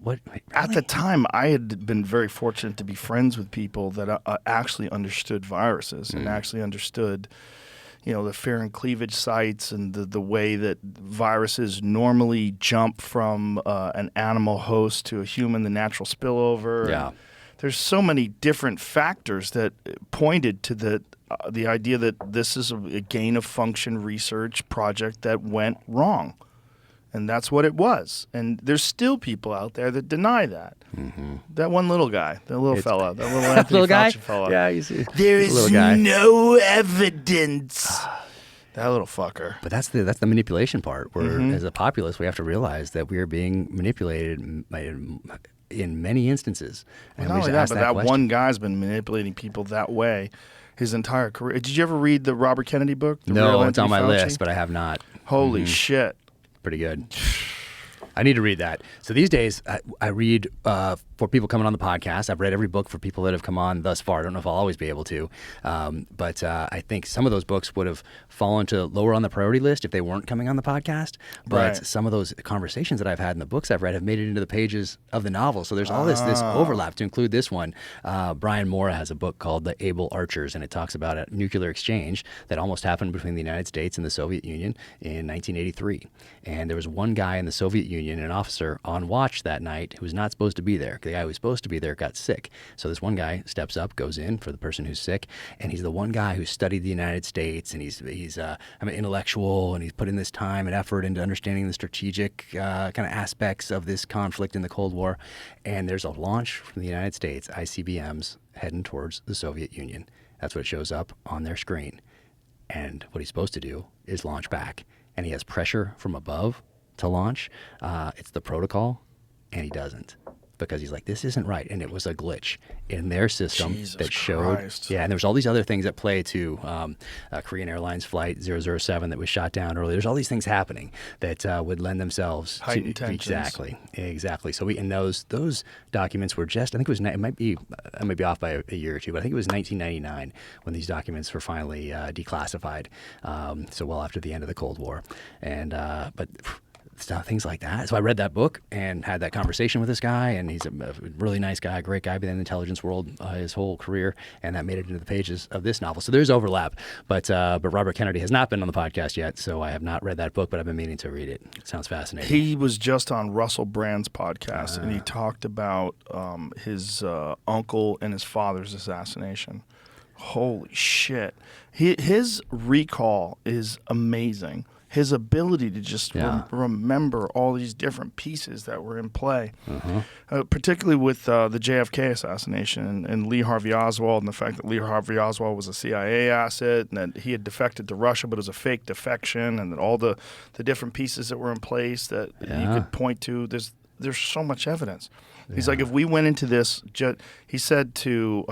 at the time, I had been very fortunate to be friends with people that actually understood viruses and actually understood, the fear and cleavage sites and the way that viruses normally jump from an animal host to a human, the natural spillover.
Yeah.
There's so many different factors that pointed to the idea that this is a gain-of-function research project that went wrong. And that's what it was. And there's still people out there that deny that. That one little guy, that little fella, that little Anthony Fauci fella.
Yeah, you see.
There is no evidence. That little fucker.
But that's the manipulation part, where as a populace, we have to realize that we are being manipulated in many instances. And
not only that, but that one guy's been manipulating people that way his entire career. Did you ever read the Robert Kennedy book?
No, it's on my list, but I have not.
Holy shit.
Pretty good. I need to read that. So these days, I read for people coming on the podcast. I've read every book for people that have come on thus far. I don't know if I'll always be able to. But I think some of those books would have fallen to lower on the priority list if they weren't coming on the podcast. But some of those conversations that I've had in the books I've read have made it into the pages of the novel. So there's all this overlap to include this one. Brian Mora has a book called The Able Archers, and it talks about a nuclear exchange that almost happened between the United States and the Soviet Union in 1983. And there was one guy in the Soviet Union, an officer on watch that night, who was not supposed to be there. The guy who was supposed to be there got sick. So this one guy steps up, goes in for the person who's sick, and he's the one guy who studied the United States, and he's an intellectual, and he's put in this time and effort into understanding the strategic kind of aspects of this conflict in the Cold War. And there's a launch from the United States, ICBMs, heading towards the Soviet Union. That's what shows up on their screen. And what he's supposed to do is launch back. And he has pressure from above to launch. It's the protocol, and he doesn't, because he's like, this isn't right. And it was a glitch in their system that showed.
Christ.
Yeah, and there was all these other things at play too. Korean Airlines Flight 007 that was shot down early. There's all these things happening that would lend themselves
heightened
to
tensions.
Exactly. So those documents were just, I think it was, I might be off by a year or two, but I think it was 1999 when these documents were finally declassified. So well after the end of the Cold War, but things like that. So I read that book and had that conversation with this guy, and he's a really nice guy, great guy, been in the intelligence world his whole career, and that made it into the pages of this novel. So there's overlap, but Robert Kennedy has not been on the podcast yet, so I have not read that book, but I've been meaning to read it. It sounds fascinating.
He was just on Russell Brand's podcast, and he talked about his uncle and his father's assassination. Holy shit. His recall is amazing. His ability to just remember all these different pieces that were in play, particularly with the JFK assassination and Lee Harvey Oswald, and the fact that Lee Harvey Oswald was a CIA asset and that he had defected to Russia, but it was a fake defection, and that all the different pieces that were in place that you could point to. There's so much evidence. He's like, if we went into this, he said to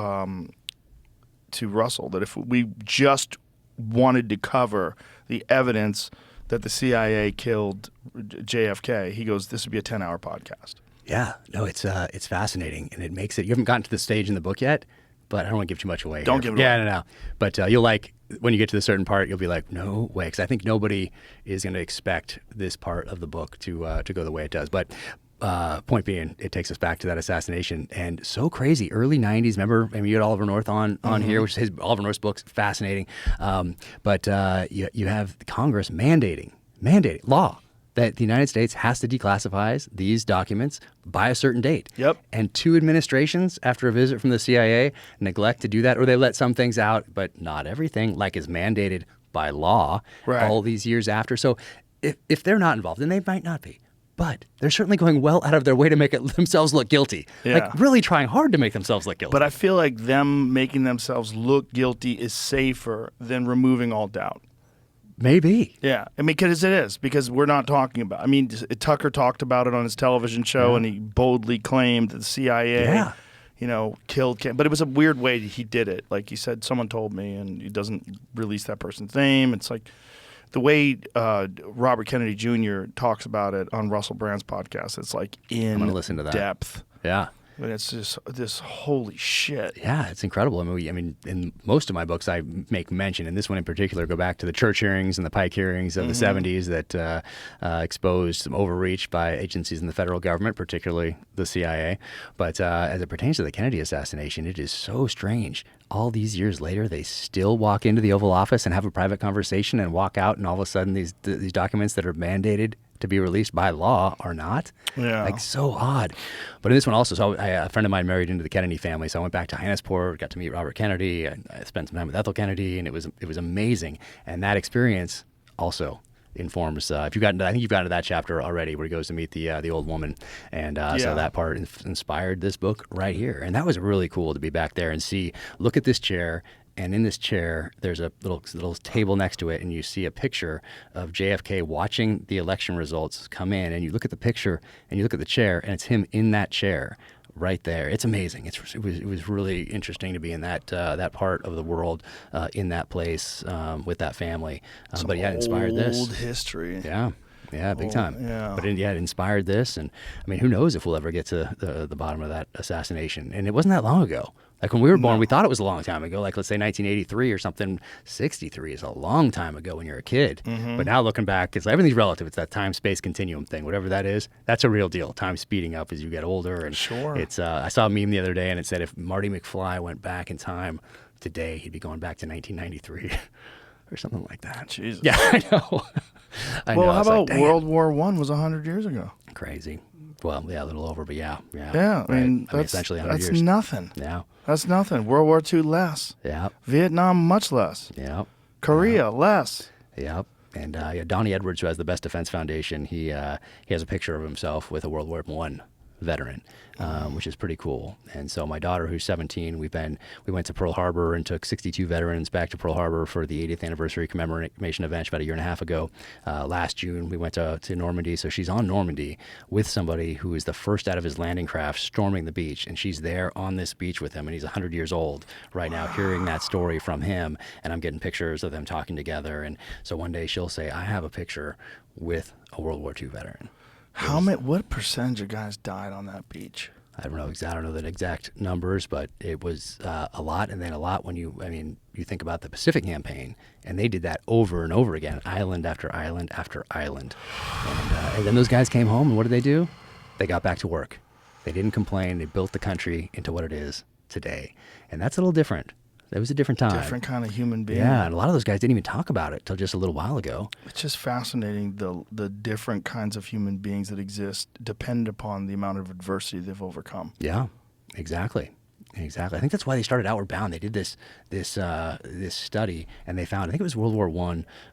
Russell that if we just wanted to cover the evidence that the CIA killed JFK, he goes, this would be a 10-hour podcast.
Yeah, no, it's fascinating, and it makes it. You haven't gotten to the stage in the book yet, but I don't want to give too much away.
Don't give it away.
Yeah, no. But you'll like, when you get to the certain part, you'll be like, no way, because I think nobody is going to expect this part of the book to go the way it does. But point being, it takes us back to that assassination, and so crazy. Early '90s. Remember, I mean, you had Oliver North on here, which is Oliver North's books, fascinating. But you have Congress mandating law that the United States has to declassify these documents by a certain date.
Yep.
And 2 administrations, after a visit from the CIA, neglect to do that, or they let some things out, but not everything, like is mandated by law all these years after. So if they're not involved, and they might not be, but they're certainly going well out of their way to make themselves look guilty.
Yeah.
Like really trying hard to make themselves look guilty.
But I feel like them making themselves look guilty is safer than removing all doubt.
Maybe.
Yeah. I mean, because we're not talking about, I mean, Tucker talked about it on his television show, and he boldly claimed that the CIA, killed Ken. But it was a weird way he did it. Like he said, someone told me, and he doesn't release that person's name. It's like, the way Robert Kennedy Jr. talks about it on Russell Brand's podcast, it's like
I'm gonna listen to that.
depth.
Yeah.
And it's just this holy shit.
Yeah, it's incredible. I mean, in most of my books, I make mention, and this one in particular, go back to the church hearings and the Pike hearings of the 70s that exposed some overreach by agencies in the federal government, particularly the CIA. But as it pertains to the Kennedy assassination, it is so strange. All these years later, they still walk into the Oval Office and have a private conversation and walk out, and all of a sudden these documents that are mandated to be released by law are not.
Yeah.
Like so odd. But in this one also, so a friend of mine married into the Kennedy family, so I went back to Hyannisport, got to meet Robert Kennedy, and I spent some time with Ethel Kennedy, and it was amazing. And that experience also informs. I think you've gotten to that chapter already, where he goes to meet the old woman, and so that part inspired this book right here. And that was really cool to be back there and see. Look at this chair. And in this chair, there's a little table next to it, and you see a picture of JFK watching the election results come in. And you look at the picture, and you look at the chair, and it's him in that chair right there. It's amazing. It was really interesting to be in that part of the world, in that place, with that family. But yeah, it inspired this.
Old history.
Yeah. Yeah, big time.
Yeah.
But it inspired this, and I mean, who knows if we'll ever get to the bottom of that assassination? And it wasn't that long ago. Like when we were born, we thought it was a long time ago. Like let's say 1983 or something. 63 is a long time ago when you're a kid. But now looking back, everything's relative. It's that time-space continuum thing. Whatever that is, that's a real deal. Time speeding up as you get older. And
sure.
It's. I saw a meme the other day, and it said if Marty McFly went back in time today, he'd be going back to 1993. Or something like that.
Jesus.
Yeah, I know.
Well, how about World War I was 100 years ago?
Crazy. Well, yeah, a little over, but yeah.
Yeah, I mean, that's
essentially 100 years.
That's nothing.
Yeah.
That's nothing. World War II, less.
Yeah.
Vietnam, much less.
Yeah.
Korea, less.
Yep. And Donnie Edwards, who has the Best Defense Foundation, he has a picture of himself with a World War I veteran, which is pretty cool. And so my daughter, who's 17, we went to Pearl Harbor and took 62 veterans back to Pearl Harbor for the 80th anniversary commemoration event about a year and a half ago. Last June, we went to Normandy. So she's on Normandy with somebody who is the first out of his landing craft storming the beach. And she's there on this beach with him. And he's 100 years old right now, hearing that story from him. And I'm getting pictures of them talking together. And so one day she'll say, I have a picture with a World War II veteran.
What percentage of guys died on that beach?
I don't know the exact numbers, but it was a lot, and then a lot when you think about the Pacific Campaign, and they did that over and over again, island after island after island. And then those guys came home, and what did they do? They got back to work. They didn't complain. They built the country into what it is today. And that's a little different. It was a different time.
Different kind of human being.
Yeah, and a lot of those guys didn't even talk about it till just a little while ago.
It's just fascinating the different kinds of human beings that exist depend upon the amount of adversity they've overcome.
Yeah, exactly. I think that's why they started Outward Bound. They did this study, and they found, I think it was World War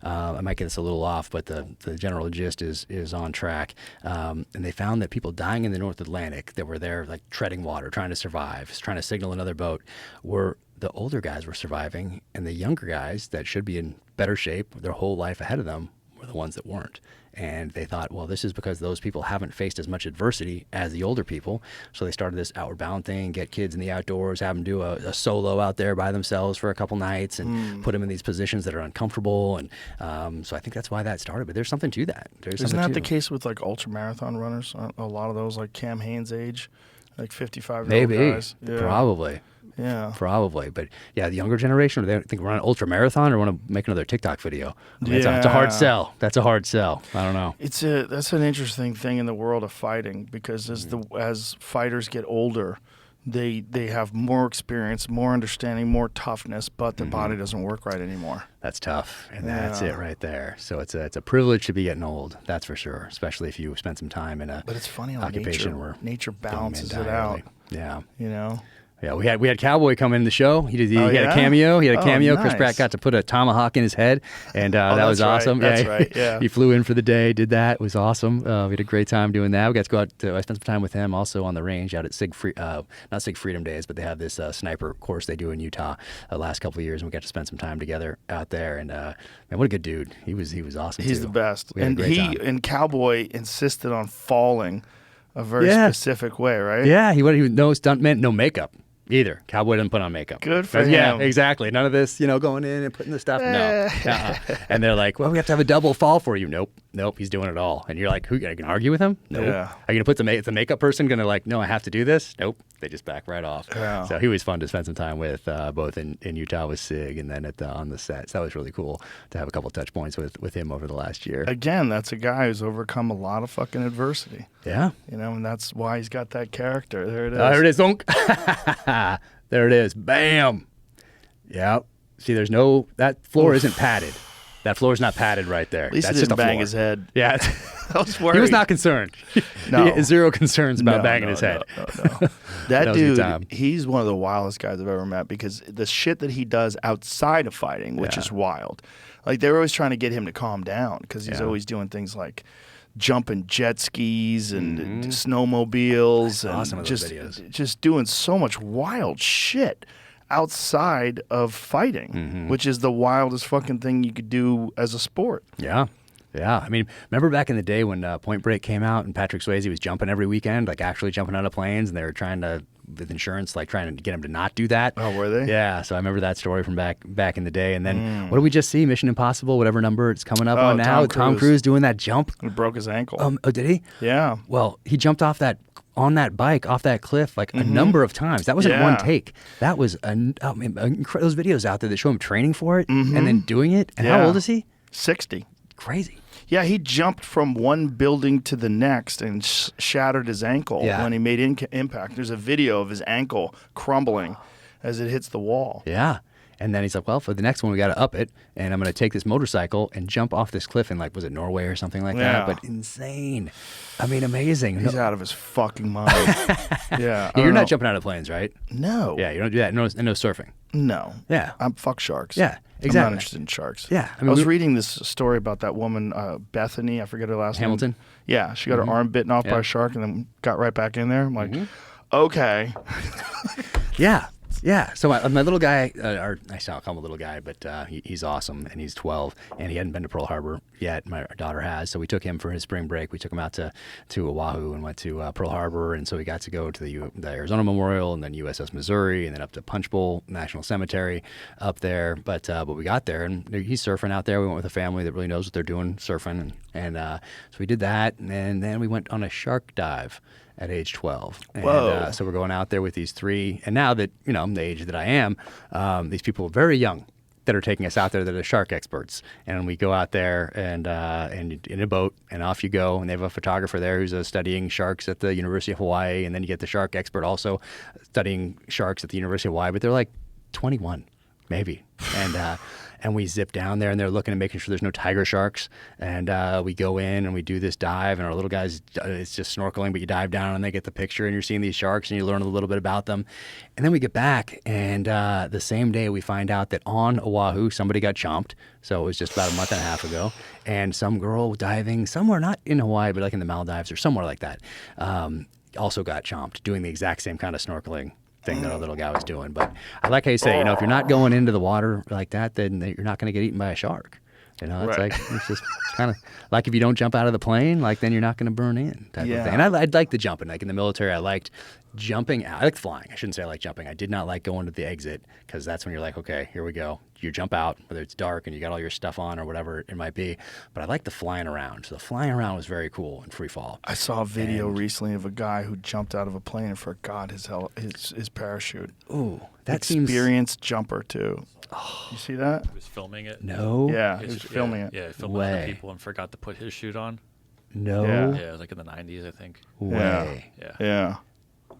I. I might get this a little off, but the general gist is on track. And they found that people dying in the North Atlantic that were there, like treading water, trying to survive, trying to signal another boat, were the older guys were surviving, and the younger guys that should be in better shape, their whole life ahead of them, were the ones that weren't. And they thought, well, this is because those people haven't faced as much adversity as the older people. So they started this Outward Bound thing, get kids in the outdoors, have them do a solo out there by themselves for a couple nights, and put them in these positions that are uncomfortable. And so I think that's why that started. But there's something to that.
Isn't that the case with like ultramarathon runners? A lot of those, like Cam Hanes' age, like 55-year-old guys.
Maybe, probably.
Yeah.
Probably. But yeah, the younger generation, they think run an ultra marathon or want to make another TikTok video. I mean, it's a hard sell. That's a hard sell. I don't know.
That's an interesting thing in the world of fighting because as fighters get older, they have more experience, more understanding, more toughness, but their body doesn't work right anymore.
That's tough, and that's it right there. So it's a privilege to be getting old. That's for sure, especially if you spend some time in a
But it's funny how
occupation where
nature balances
young
it
men die
out.
early. Yeah.
You know.
Yeah, we had Cowboy come in the show. He had
yeah?
a cameo. He had a cameo. Chris
Nice.
Pratt got to put a tomahawk in his head, and that was
right.
awesome.
That's
yeah,
right, yeah.
He flew in for the day, did that. It was awesome. We had a great time doing that. We got to go out. I spent some time with him also on the range out at not Sig Freedom Days, but they have this sniper course they do in Utah the last couple of years, and we got to spend some time together out there. And man, what a good dude. He was awesome.
He's
too.
the best.
We had a
And
great time.
and Cowboy insisted on falling a very specific way, right?
Yeah, he no stuntman, no makeup either. Cowboy didn't put on makeup.
Good for
Yeah,
him.
exactly. None of this, going in and putting the stuff. No. And they're like, well, we have to have a double fall for you. Nope. He's doing it all. And you're like, who? Are you gonna argue with him? Nope.
Yeah.
Are you gonna put the makeup person gonna like? No, I have to do this. Nope. They just back right off.
Yeah.
So he was fun to spend some time with, both in Utah with Sig and then on the set. So that was really cool to have a couple touch points with him over the last year.
Again, that's a guy who's overcome a lot of fucking adversity.
Yeah.
And that's why he's got that character. There it is.
There it is. There it is. Bam. Yeah. See, that floor isn't padded. That floor's not padded right there.
At least
That's
he
just
didn't
a
bang
floor.
his head.
Yeah.
I was worried.
He was not concerned.
No.
He had zero concerns about
No,
banging
no,
his head.
No.
That
That
was a good
dude,
time.
he's one of the wildest guys I've ever met because the shit that he does outside of fighting, which is wild. Like, they were always trying to get him to calm down because he's always doing things like jumping jet skis and snowmobiles and
some of those videos.
just doing so much wild shit outside of fighting, which is the wildest fucking thing you could do as a sport.
Yeah. Yeah. I mean, remember back in the day when Point Break came out and Patrick Swayze was jumping every weekend, like actually jumping out of planes, and they were trying to, with insurance, like trying to get him to not do that.
Oh, were they?
Yeah. So I remember that story from back in the day. And then what did we just see? Mission Impossible, whatever number it's coming up on now. Tom Cruise doing that jump.
He broke his ankle.
Oh, did he?
Yeah.
Well, he jumped on that bike off that cliff like a number of times. That wasn't one take. That was those videos out there that show him training for it and then doing it. And how old is he?
60.
Crazy.
Yeah, he jumped from one building to the next and shattered his ankle when he made impact. There's a video of his ankle crumbling as it hits the wall.
Yeah. And then he's like, well, for the next one, we got to up it. And I'm going to take this motorcycle and jump off this cliff in, like, was it Norway or something like that? But insane. I mean, amazing.
He's out of his fucking mind. Yeah.
You're not jumping out of planes, right?
No.
Yeah, you don't do that. No surfing.
No.
Yeah.
I'm fuck sharks.
Yeah,
I'm
exactly.
not interested in sharks.
Yeah.
I was reading this story about that woman, Bethany. I forget her last
Hamilton?
name. Yeah. She got her arm bitten off by a shark and then got right back in there. I'm like, okay.
Yeah. Yeah. So my little guy, or I shall call him a little guy, but he's awesome, and he's 12, and he hadn't been to Pearl Harbor yet. My daughter has, so we took him for his spring break. We took him out to Oahu and went to Pearl Harbor, and so we got to go to the Arizona Memorial, and then USS Missouri, and then up to Punch Bowl National Cemetery up there. But we got there, and he's surfing out there. We went with a family that really knows what they're doing surfing, and so we did that, and then we went on a shark dive at age 12. And,
Whoa.
So we're going out there with these three. And now that, I'm the age that I am, these people are very young that are taking us out there that are shark experts. And we go out there and in a boat, and off you go. And they have a photographer there who's studying sharks at the University of Hawaii. And then you get the shark expert also studying sharks at the University of Hawaii. But they're like 21, maybe. And we zip down there, and they're looking and making sure there's no tiger sharks. And we go in, and we do this dive, and our little guys, it's just snorkeling, but you dive down, and they get the picture, and you're seeing these sharks, and you learn a little bit about them. And then we get back, and the same day we find out that on Oahu, somebody got chomped. So it was just about a month and a half ago. And some girl diving somewhere, not in Hawaii, but like in the Maldives or somewhere like that, also got chomped, doing the exact same kind of snorkeling thing that our little guy was doing. But I like how you say, if you're not going into the water like that, then you're not going to get eaten by a shark. It's
Right.
like, it's just kind of like if you don't jump out of the plane, like then you're not going to burn in type of thing. And I'd like the jumping. Like in the military, I liked jumping out. I liked flying. I shouldn't say I like jumping. I did not like going to the exit because that's when you're like, okay, here we go. you jump out, whether it's dark and you got all your stuff on or whatever it might be. But I like the flying around. So the flying around was very cool in free fall.
I saw a video recently of a guy who jumped out of a plane and forgot his parachute.
Ooh, that
experienced jumper too. You see that?
He was filming it.
No.
Yeah, he was filming it.
Yeah, filming other people and forgot to put his chute on.
No.
Yeah, it was like in the 90s, I think.
Way.
Yeah.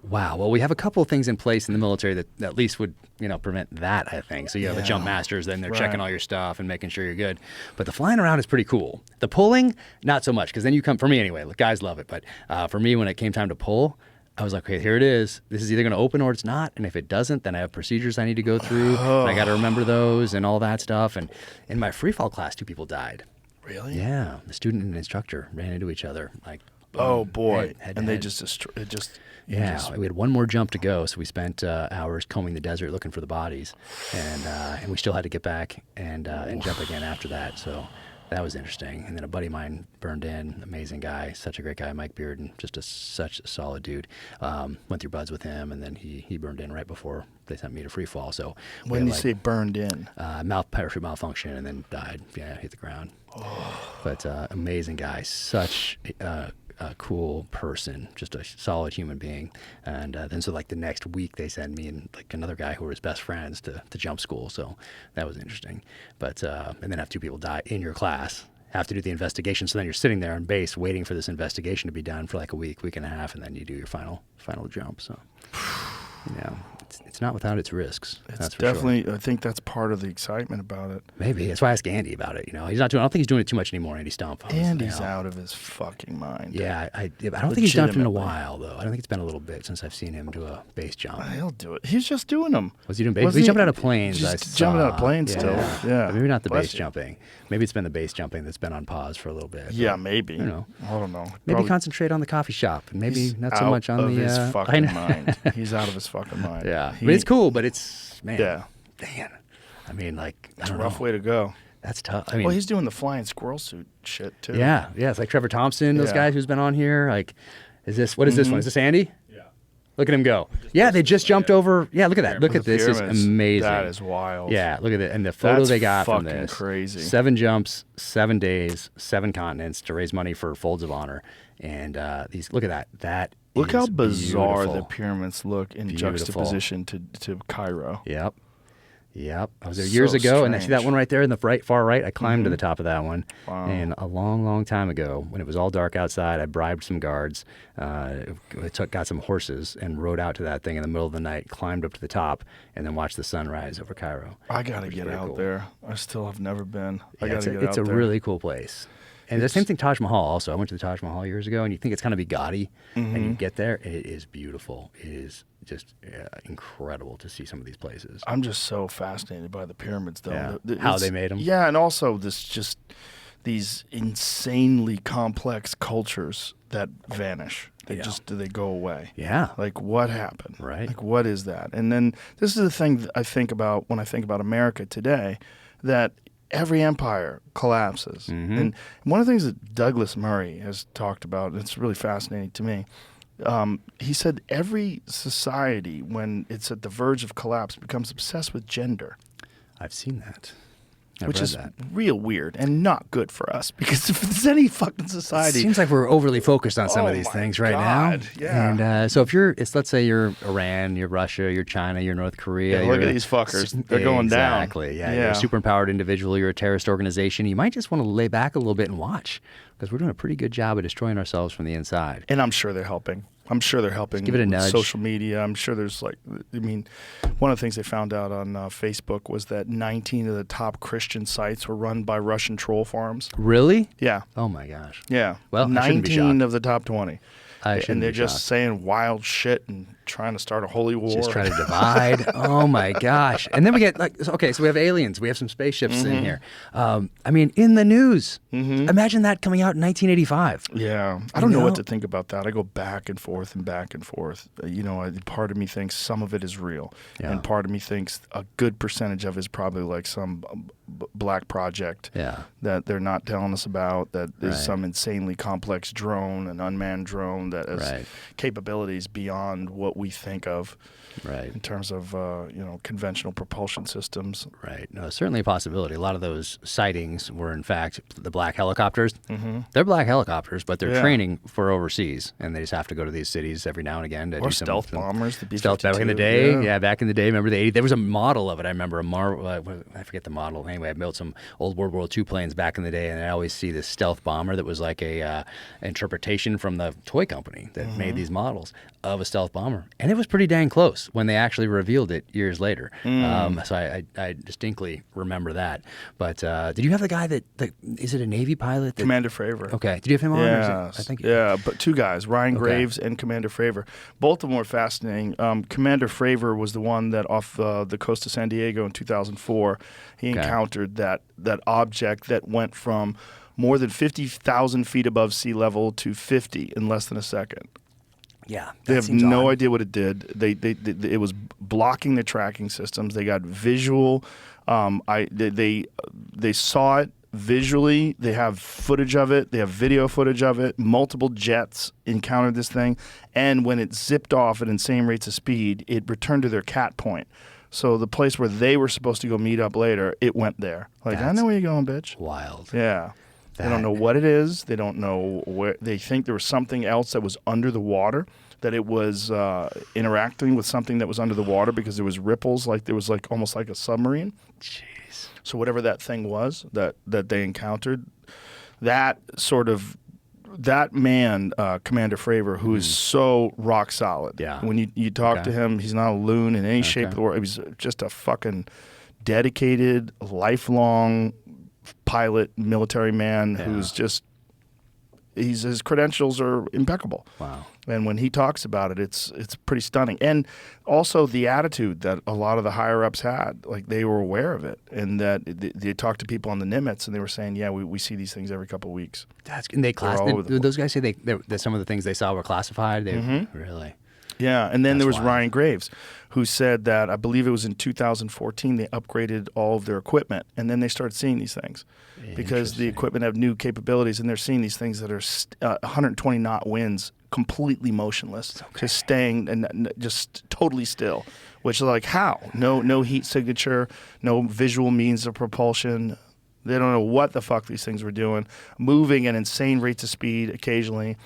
Wow. Well, we have a couple of things in place in the military that at least would, prevent that, I think. So you have the jump masters, then they're checking all your stuff and making sure you're good. But the flying around is pretty cool. The pulling, not so much, because then you come, for me anyway, look, guys love it. But for me, when it came time to pull, I was like, okay, here it is. This is either going to open or it's not. And if it doesn't, then I have procedures I need to go through. And I got to remember those and all that stuff. And in my free fall class, 2 people died.
Really?
Yeah. The student and instructor ran into each other. Like,
oh, boy.
Head
and they
head. We had one more jump to go, so we spent hours combing the desert looking for the bodies, and we still had to get back and jump again after that. So that was interesting. And then a buddy of mine burned in, amazing guy, such a great guy, Mike Bearden, just such a solid dude. Went through buds with him, and then he burned in right before they sent me to free fall. So
when you say burned in,
parachute malfunction, and then died. Yeah, hit the ground. But amazing guy, such a cool person, just a solid human being. And then so like the next week they send me and like another guy who were his best friends to jump school. So that was interesting. But and then have 2 people die in your class, have to do the investigation. So then you're sitting there on base waiting for this investigation to be done for like a week and a half, and then you do your final jump. So it's not without its risks. That's for
definitely
sure.
I think that's part of the excitement about it.
Maybe that's why I asked Andy about it. He's not doing. I don't think he's doing it too much anymore. Andy Stump.
Andy's out of his fucking mind.
Yeah, I don't think he's done it in a while though. I don't think it's been a little bit since I've seen him do a base jump.
He'll do it. He's just doing them.
Was he doing base? He's jumping out of planes.
Just jumping out of planes still. Yeah.
But maybe not the base jumping. Maybe it's been the base jumping that's been on pause for a little bit.
Yeah, maybe.
I don't know. Maybe
Probably
concentrate on the coffee shop and maybe not so much on
the.
the.
His fucking mind. He's out of his fucking mind.
Yeah, but it's cool. But it's man.
Yeah.
Man. I mean, like
it's a rough way to go.
That's tough. I mean,
well, he's doing the flying squirrel suit shit too.
Yeah, it's like Trevor Thompson, those guys who's been on here. Like, what is this one? Is this Andy? Yeah. Look at him go. Yeah, they just jumped over. Yeah, look at that. Look at this. It's amazing.
That is wild.
Yeah, look at it. And the photo they got from this.
That's crazy.
7 jumps, 7 days, 7 continents to raise money for Folds of Honor. And look at that. That
look how bizarre
beautiful.
the pyramids look in juxtaposition to Cairo.
Yep. I was there years ago, and I see that one right there in the far right. I climbed to the top of that one.
Wow.
And a long, long time ago, when it was all dark outside, I bribed some guards, got some horses, and rode out to that thing in the middle of the night, climbed up to the top, and then watched the sun rise over Cairo.
I got to get out there. I still have never been. I got
to
get out there.
It's a really cool place. And the same thing, Taj Mahal also. I went to the Taj Mahal years ago, and you think it's going to be gaudy, and you get there, and it is beautiful. It is just incredible to see some of these places.
I'm just so fascinated by the pyramids, though.
Yeah. How they made them.
Yeah, and also these insanely complex cultures that vanish. They go away.
Yeah.
Like, what happened?
Right.
Like, what is that? And then this is the thing that I think about when I think about America today, that every empire collapses. And one of the things that Douglas Murray has talked about, and it's really fascinating to me, he said every society, when it's at the verge of collapse, becomes obsessed with gender.
I've seen that.
Which is real weird and not good for us, because if there's any fucking society,
it seems like we're overly focused on some of these things right now.
Yeah.
And so if let's say you're Iran, you're Russia, you're China, you're North Korea.
Look at these fuckers. They're going down.
Exactly. Yeah. You're a super empowered individual. You're a terrorist organization. You might just want to lay back a little bit and watch, because we're doing a pretty good job of destroying ourselves from the inside.
And I'm sure they're helping. Just
give it a nudge.
Social media. I'm sure there's one of the things they found out on Facebook was that 19 of the top Christian sites were run by Russian troll farms.
Really?
Yeah.
Oh my gosh.
Yeah.
Well,
19 of the top 20. And they're just
shocked.
saying wild shit and trying to start a holy war.
Just trying to divide. Oh my gosh. And then we get so we have aliens. We have some spaceships in here. In the news. Imagine that coming out in 1985.
Yeah. I don't know what to think about that. I go back and forth and back and forth. Part of me thinks some of it is real. Yeah. And part of me thinks a good percentage of it is probably like some black project that they're not telling us about, that is some insanely complex drone, an unmanned drone that has capabilities beyond what we think of.
Right.
In terms of conventional propulsion systems.
Right. No, certainly a possibility. A lot of those sightings were, in fact, the black helicopters. Mm-hmm. They're black helicopters, but they're training for overseas, and they just have to go to these cities every now and again to
or
do
stealth bombers. The B-52.
Stealth back in the day. Yeah, back in the day. Remember the 80s? There was a model of it. I remember I forget the model. Anyway, I built some old World War II planes back in the day, and I always see this stealth bomber that was like a interpretation from the toy company that made these models of a stealth bomber, and it was pretty dang close when they actually revealed it years later. So I distinctly remember that. But did you have the guy that is it a Navy pilot?
Commander Fravor.
Okay. Did you have him on?
Yes.
I think.
Yeah, but two guys, Ryan Graves and Commander Fravor. Both of them were fascinating. Commander Fravor was the one that off the coast of San Diego in 2004, he encountered that object that went from more than 50,000 feet above sea level to 50 in less than a second.
Yeah,
they have no idea what it did. It was blocking the tracking systems. They got visual. They saw it visually. They have footage of it. They have video footage of it. Multiple jets encountered this thing, and when it zipped off at insane rates of speed, it returned to their cat point. So the place where they were supposed to go meet up later, it went there. Like, I know where you're going, bitch.
Wild.
Yeah. They don't know what it is. They don't know where. They think there was something else that was under the water, that it was interacting with something that was under the water because there was ripples, like there was like almost like a submarine.
Jeez.
So whatever that thing was that they encountered, that man, Commander Fravor, who is so rock solid.
Yeah.
When you talk to him, he's not a loon in any shape of the world. He's just a fucking dedicated, lifelong pilot, military man who's just his credentials are impeccable.
Wow.
And when he talks about it, it's pretty stunning. And also the attitude that a lot of the higher ups had, like they were aware of it, and that they talked to people on the Nimitz, and they were saying, "Yeah, we see these things every couple of weeks."
And they those guys say that some of the things they saw were classified. Really.
Yeah, and then there was
wild.
Ryan Graves, who said that I believe it was in 2014 they upgraded all of their equipment, and then they started seeing these things because the equipment have new capabilities, and they're seeing these things that are 120 knot winds, completely motionless, just staying and just totally still. Which is like how? No heat signature, no visual means of propulsion. They don't know what the fuck these things were doing, moving at insane rates of speed occasionally,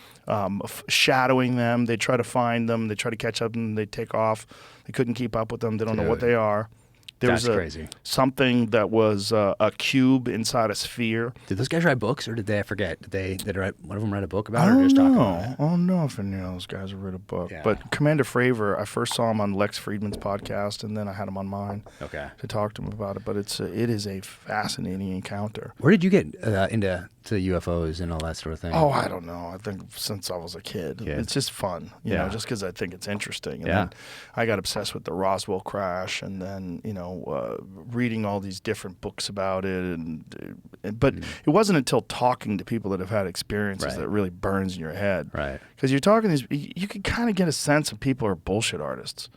shadowing them. They try to find them. They try to catch up and they take off. They couldn't keep up with them. They don't know what they are. There
That's
was
crazy.
Something that was a cube inside a sphere.
Did those guys write books, or did they? I forget. Did one of them write a book about it, or just talk about it?
I don't know if any of those guys have written a book.
Yeah.
But Commander Fravor, I first saw him on Lex Friedman's podcast, and then I had him on mine to talk to him about it. But it is a fascinating encounter.
Where did you get into UFOs and all that sort of thing?
Oh, I don't know. I think since I was a kid. It's just fun, you know, just because I think it's interesting. And then I got obsessed with the Roswell crash, and then, reading all these different books about it. But it wasn't until talking to people that have had experiences that really burns in your head.
Right.
Because you're talking to these, you can kind of get a sense of people are bullshit artists.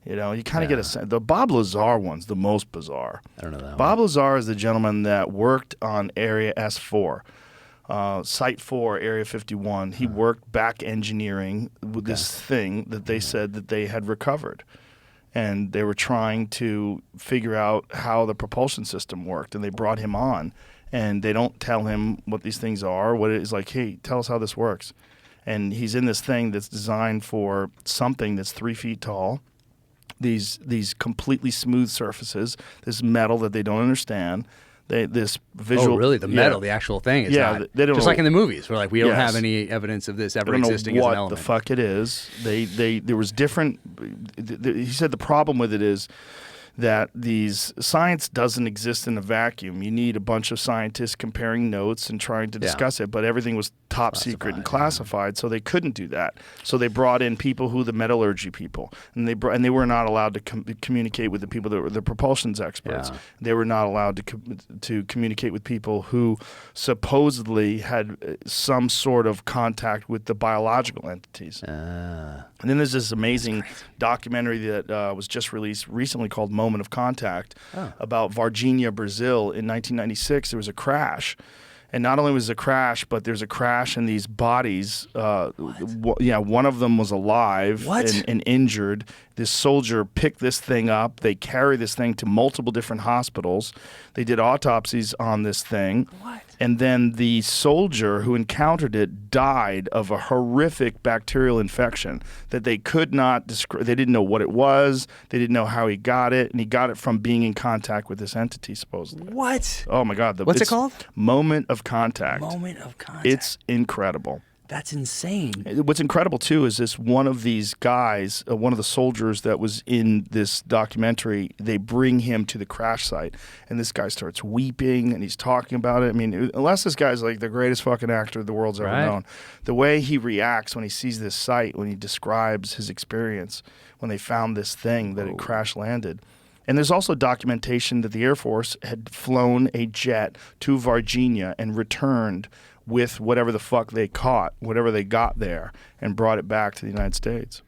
You kind of get a sense. The Bob Lazar one's the most bizarre.
I don't know that
Bob
one.
Lazar is the gentleman that worked on Area S4. Site 4, Area 51. He worked back engineering with this thing that they said that they had recovered. And they were trying to figure out how the propulsion system worked. And they brought him on. And they don't tell him what these things are. What it is like, hey, tell us how this works. And he's in this thing that's designed for something that's 3 feet tall. These completely smooth surfaces, this metal that they don't understand. This visual.
Oh, really? The metal, the actual thing. It's not,
they don't
just
know,
like in the movies, where like we don't have any evidence of this ever existing as an element.
What the fuck it is? There was different. He said the problem with it is that science doesn't exist in a vacuum. You need a bunch of scientists comparing notes and trying to discuss it, but everything was top secret and classified, so they couldn't do that. So they brought in people the metallurgy people, and they were not allowed to communicate with the people that were the propulsions experts. Yeah. They were not allowed to communicate with people who supposedly had some sort of contact with the biological entities. And then there's this amazing documentary that was just released recently called Moment of Contact about Varginha, Brazil. In 1996, there was a crash. And not only was a crash, but there's a crash and these bodies. One of them was alive and injured. This soldier picked this thing up. They carry this thing to multiple different hospitals. They did autopsies on this thing.
What?
And then the soldier who encountered it died of a horrific bacterial infection that they could not describe. They didn't know what it was. They didn't know how he got it. And he got it from being in contact with this entity, supposedly.
What?
Oh, my God.
What's it called?
Moment of contact.
Moment of contact.
It's incredible.
That's insane.
What's incredible, too, is this one of these guys, one of the soldiers that was in this documentary, they bring him to the crash site, and this guy starts weeping, and he's talking about it. I mean, unless this guy's like the greatest fucking actor the world's ever known, the way he reacts when he sees this site, when he describes his experience, when they found this thing that had crash landed. And there's also documentation that the Air Force had flown a jet to Virginia and returned with whatever the fuck they caught, whatever they got there, and brought it back to the United States.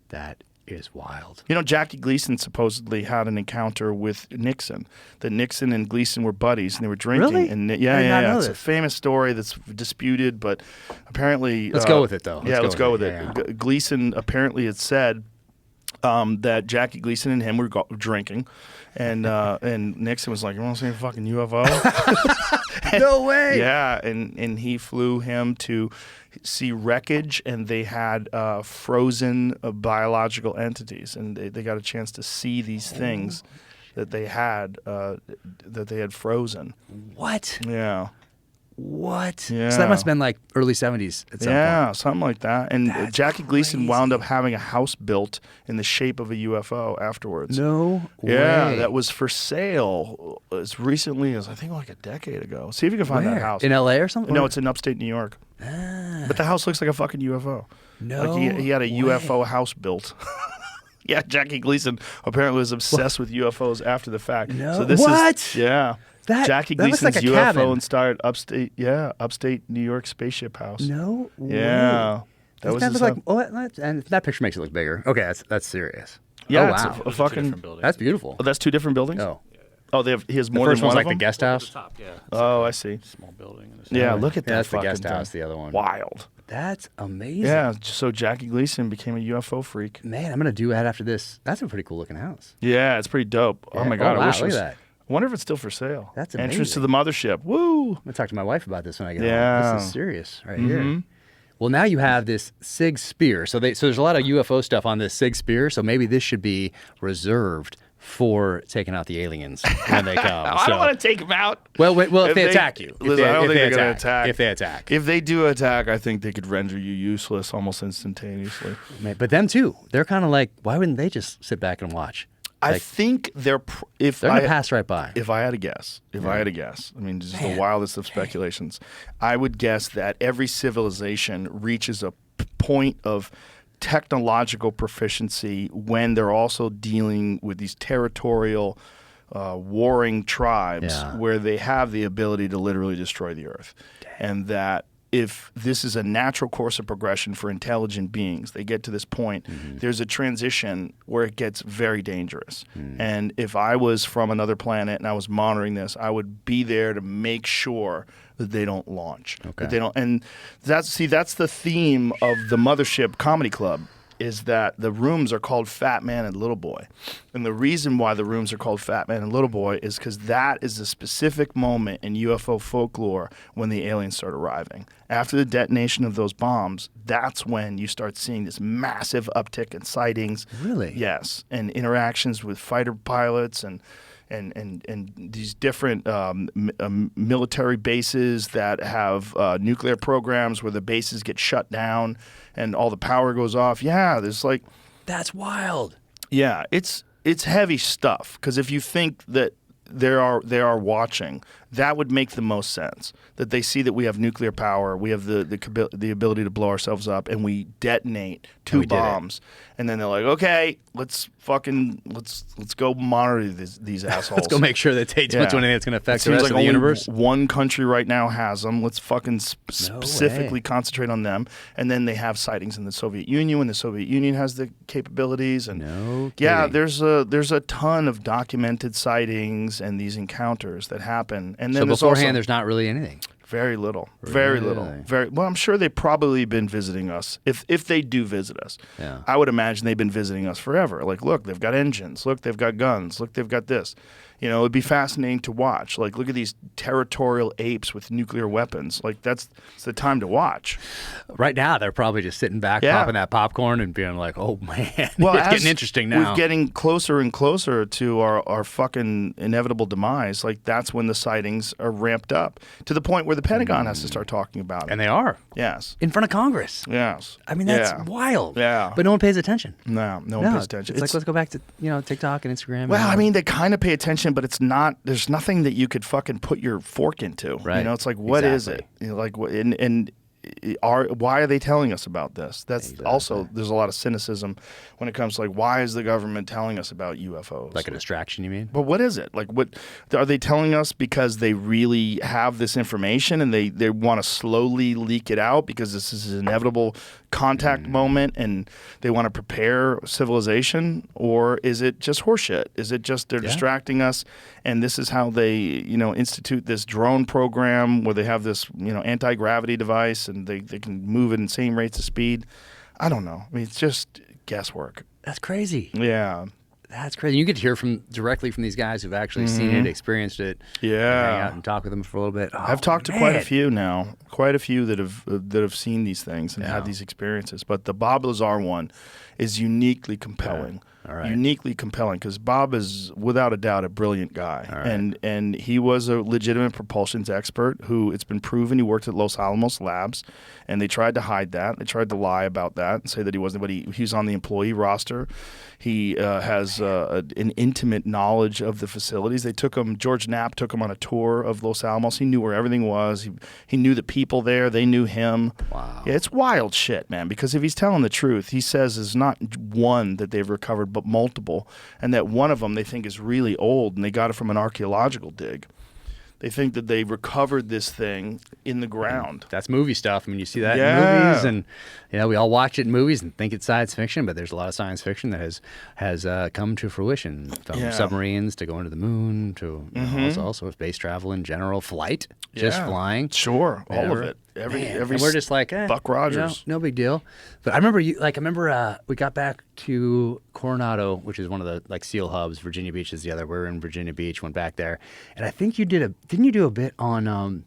That is wild.
You know, Jackie Gleason supposedly had an encounter with Nixon. That Nixon and Gleason were buddies, and they were drinking.
Really?
And
I did not know
It's
this.
a famous story that's disputed, but apparently...
Let's go with it, though.
Let's go with it.
Yeah.
Gleason apparently had said that Jackie Gleason and him were drinking, and Nixon was like, "You want to see a fucking UFO?"
No way.
Yeah, and he flew him to see wreckage, and they had frozen biological entities, and they got a chance to see these things that they had frozen.
What?
Yeah.
What?
Yeah.
So that must have been like early 70s at some point.
Something like that. And
That's
Jackie Gleason
crazy.
wound up having a house built in the shape of a UFO afterwards.
No
Yeah,
way.
that was for sale as recently as I think like a decade ago. See if you can find that
Where?
house.
In LA or something?
No, it's in upstate New York. But the house looks like a fucking UFO.
No
Like he had a
way.
UFO house built. Yeah, Jackie Gleason apparently was obsessed with UFOs after the fact.
No.
So this
What?
is yeah.
that
Jackie
looks
Gleason's
like a
UFO
cabin.
inspired upstate New York spaceship house.
No way.
Yeah. That was
Doesn't
his
that look like, and that picture makes it look bigger. Okay, that's serious.
Yeah,
Oh,
it's
wow.
a fucking.
That's beautiful.
Oh, that's two different buildings.
Oh,
Oh, he has
the
more
first
than
one's
one
like
of
the
them?
guest house.
Top, yeah.
Oh, I see.
Small building.
Yeah, look at that.
Yeah, that's the
fucking
guest house.
thing.
The other one.
Wild.
That's amazing.
Yeah. So Jackie Gleason became a UFO freak.
Man, I'm gonna do that after this. That's a pretty cool looking house.
Yeah, it's pretty dope. Oh
Yeah.
my god,
Oh,
I
wow,
wish it
look
was.
at that.
I wonder if it's still for sale.
That's
Entrance to
amazing.
the mothership. Woo!
I'm gonna talk to my wife about this when I get
Yeah.
home. This is serious right here. Well, now you have this SIG Spear. So there's a lot of UFO stuff on this SIG Spear. So maybe this should be reserved for taking out the aliens when they come.
I don't want to take them out.
Well, if they attack you.
Listen, I don't think they're going to attack.
If they attack.
If they do attack, I think they could render you useless almost instantaneously.
But them too. They're kind of like, why wouldn't they just sit back and watch?
I
Like,
think they're if
they're
I
going to pass right by.
If I had a guess, I mean, just the wildest of speculations, I would guess that every civilization reaches a point of technological proficiency when they're also dealing with these territorial, warring tribes
Yeah.
where they have the ability to literally destroy the earth. And that if this is a natural course of progression for intelligent beings, they get to this point, there's a transition where it gets very dangerous. And if I was from another planet and I was monitoring this, I would be there to make sure that they don't launch. That they don't, and that's the theme of the Mothership Comedy Club. Is that the rooms are called Fat Man and Little Boy. And the reason why the rooms are called Fat Man and Little Boy is because that is a specific moment in UFO folklore when the aliens start arriving. After the detonation of those bombs, that's when you start seeing this massive uptick in sightings.
Really?
Yes. And interactions with fighter pilots and these different military bases that have nuclear programs where the bases get shut down and all the power goes off. Yeah, there's like,
That's wild.
yeah, it's heavy stuff because if you think that they are watching, that would make the most sense. That they see that we have nuclear power, we have the ability to blow ourselves up, and we detonate two
we did it.
bombs, and then they're like, okay, let's go monitor these assholes.
Let's go make sure that they don't do anything that's going to affect the
Seems
rest
like
of the
only
universe.
one country right now has them. Let's fucking specifically concentrate on them. And then they have sightings in the Soviet Union when the Soviet Union has the capabilities. And
No
yeah,
kidding.
there's a ton of documented sightings and these encounters that happen. And
So
then there's
beforehand,
also,
there's not really anything.
Very little. Very little. Very well. I'm sure they've probably been visiting us. If they do visit us, I would imagine they've been visiting us forever. Like, look, they've got engines. Look, they've got guns. Look, they've got this. You know, it'd be fascinating to watch. Like, look at these territorial apes with nuclear weapons. Like, it's the time to watch.
Right now, they're probably just sitting back, popping that popcorn and being like, oh, man,
well,
it's getting interesting now.
We're getting closer and closer to our fucking inevitable demise. Like, that's when the sightings are ramped up to the point where the Pentagon has to start talking about it.
And they are.
Yes.
In front of Congress.
Yes.
I mean, that's wild.
Yeah.
But no one pays attention.
No one pays attention.
It's like, let's go back to, TikTok and Instagram.
Well, I mean, they kind of pay attention, but it's not, there's nothing that you could fucking put your fork into.
Right.
You know, it's like, what is it? You know, like, why are they telling us about this? That's also, there's a lot of cynicism when it comes to, like, why is the government telling us about UFOs?
Like a distraction, you mean?
But what is it? Like, what are they telling us because they really have this information and they want to slowly leak it out because this is an inevitable contact moment and they want to prepare civilization? Or is it just horseshit? Is it just they're distracting us and this is how they, institute this drone program where they have this, anti-gravity device and they can move at insane rates of speed? I don't know. I mean, it's just guesswork.
That's crazy.
Yeah.
That's crazy. You get to hear directly from these guys who've actually seen it, experienced it.
Yeah.
Hang out and talk with them for a little bit. Oh,
I've talked to quite a few now. Quite a few that have seen these things and had these experiences. But the Bob Lazar one is uniquely compelling.
All right.
Uniquely compelling because Bob is without a doubt a brilliant guy.
All right.
And he was a legitimate propulsions expert who it's been proven he worked at Los Alamos Labs, and they tried to hide that. They tried to lie about that and say that he wasn't, but he was on the employee roster. He has an intimate knowledge of the facilities. They took him, George Knapp took him on a tour of Los Alamos. He knew where everything was. He knew the people there. They knew him.
Wow.
Yeah, it's wild shit, man, because if he's telling the truth, he says is not one that they've recovered, but multiple, and that one of them they think is really old, and they got it from an archaeological dig. They think that they recovered this thing in the ground.
That's movie stuff. I mean, you see that in movies, and we all watch it in movies and think it's science fiction, but there's a lot of science fiction that has come to fruition, from submarines to going to the moon to also space travel in general, flight, just flying.
Sure, all of it. Every
and we're just like,
Buck Rogers.
No big deal. But I remember we got back to Coronado, which is one of the SEAL hubs. Virginia Beach is the other. We're in Virginia Beach, went back there, and I think didn't you do a bit on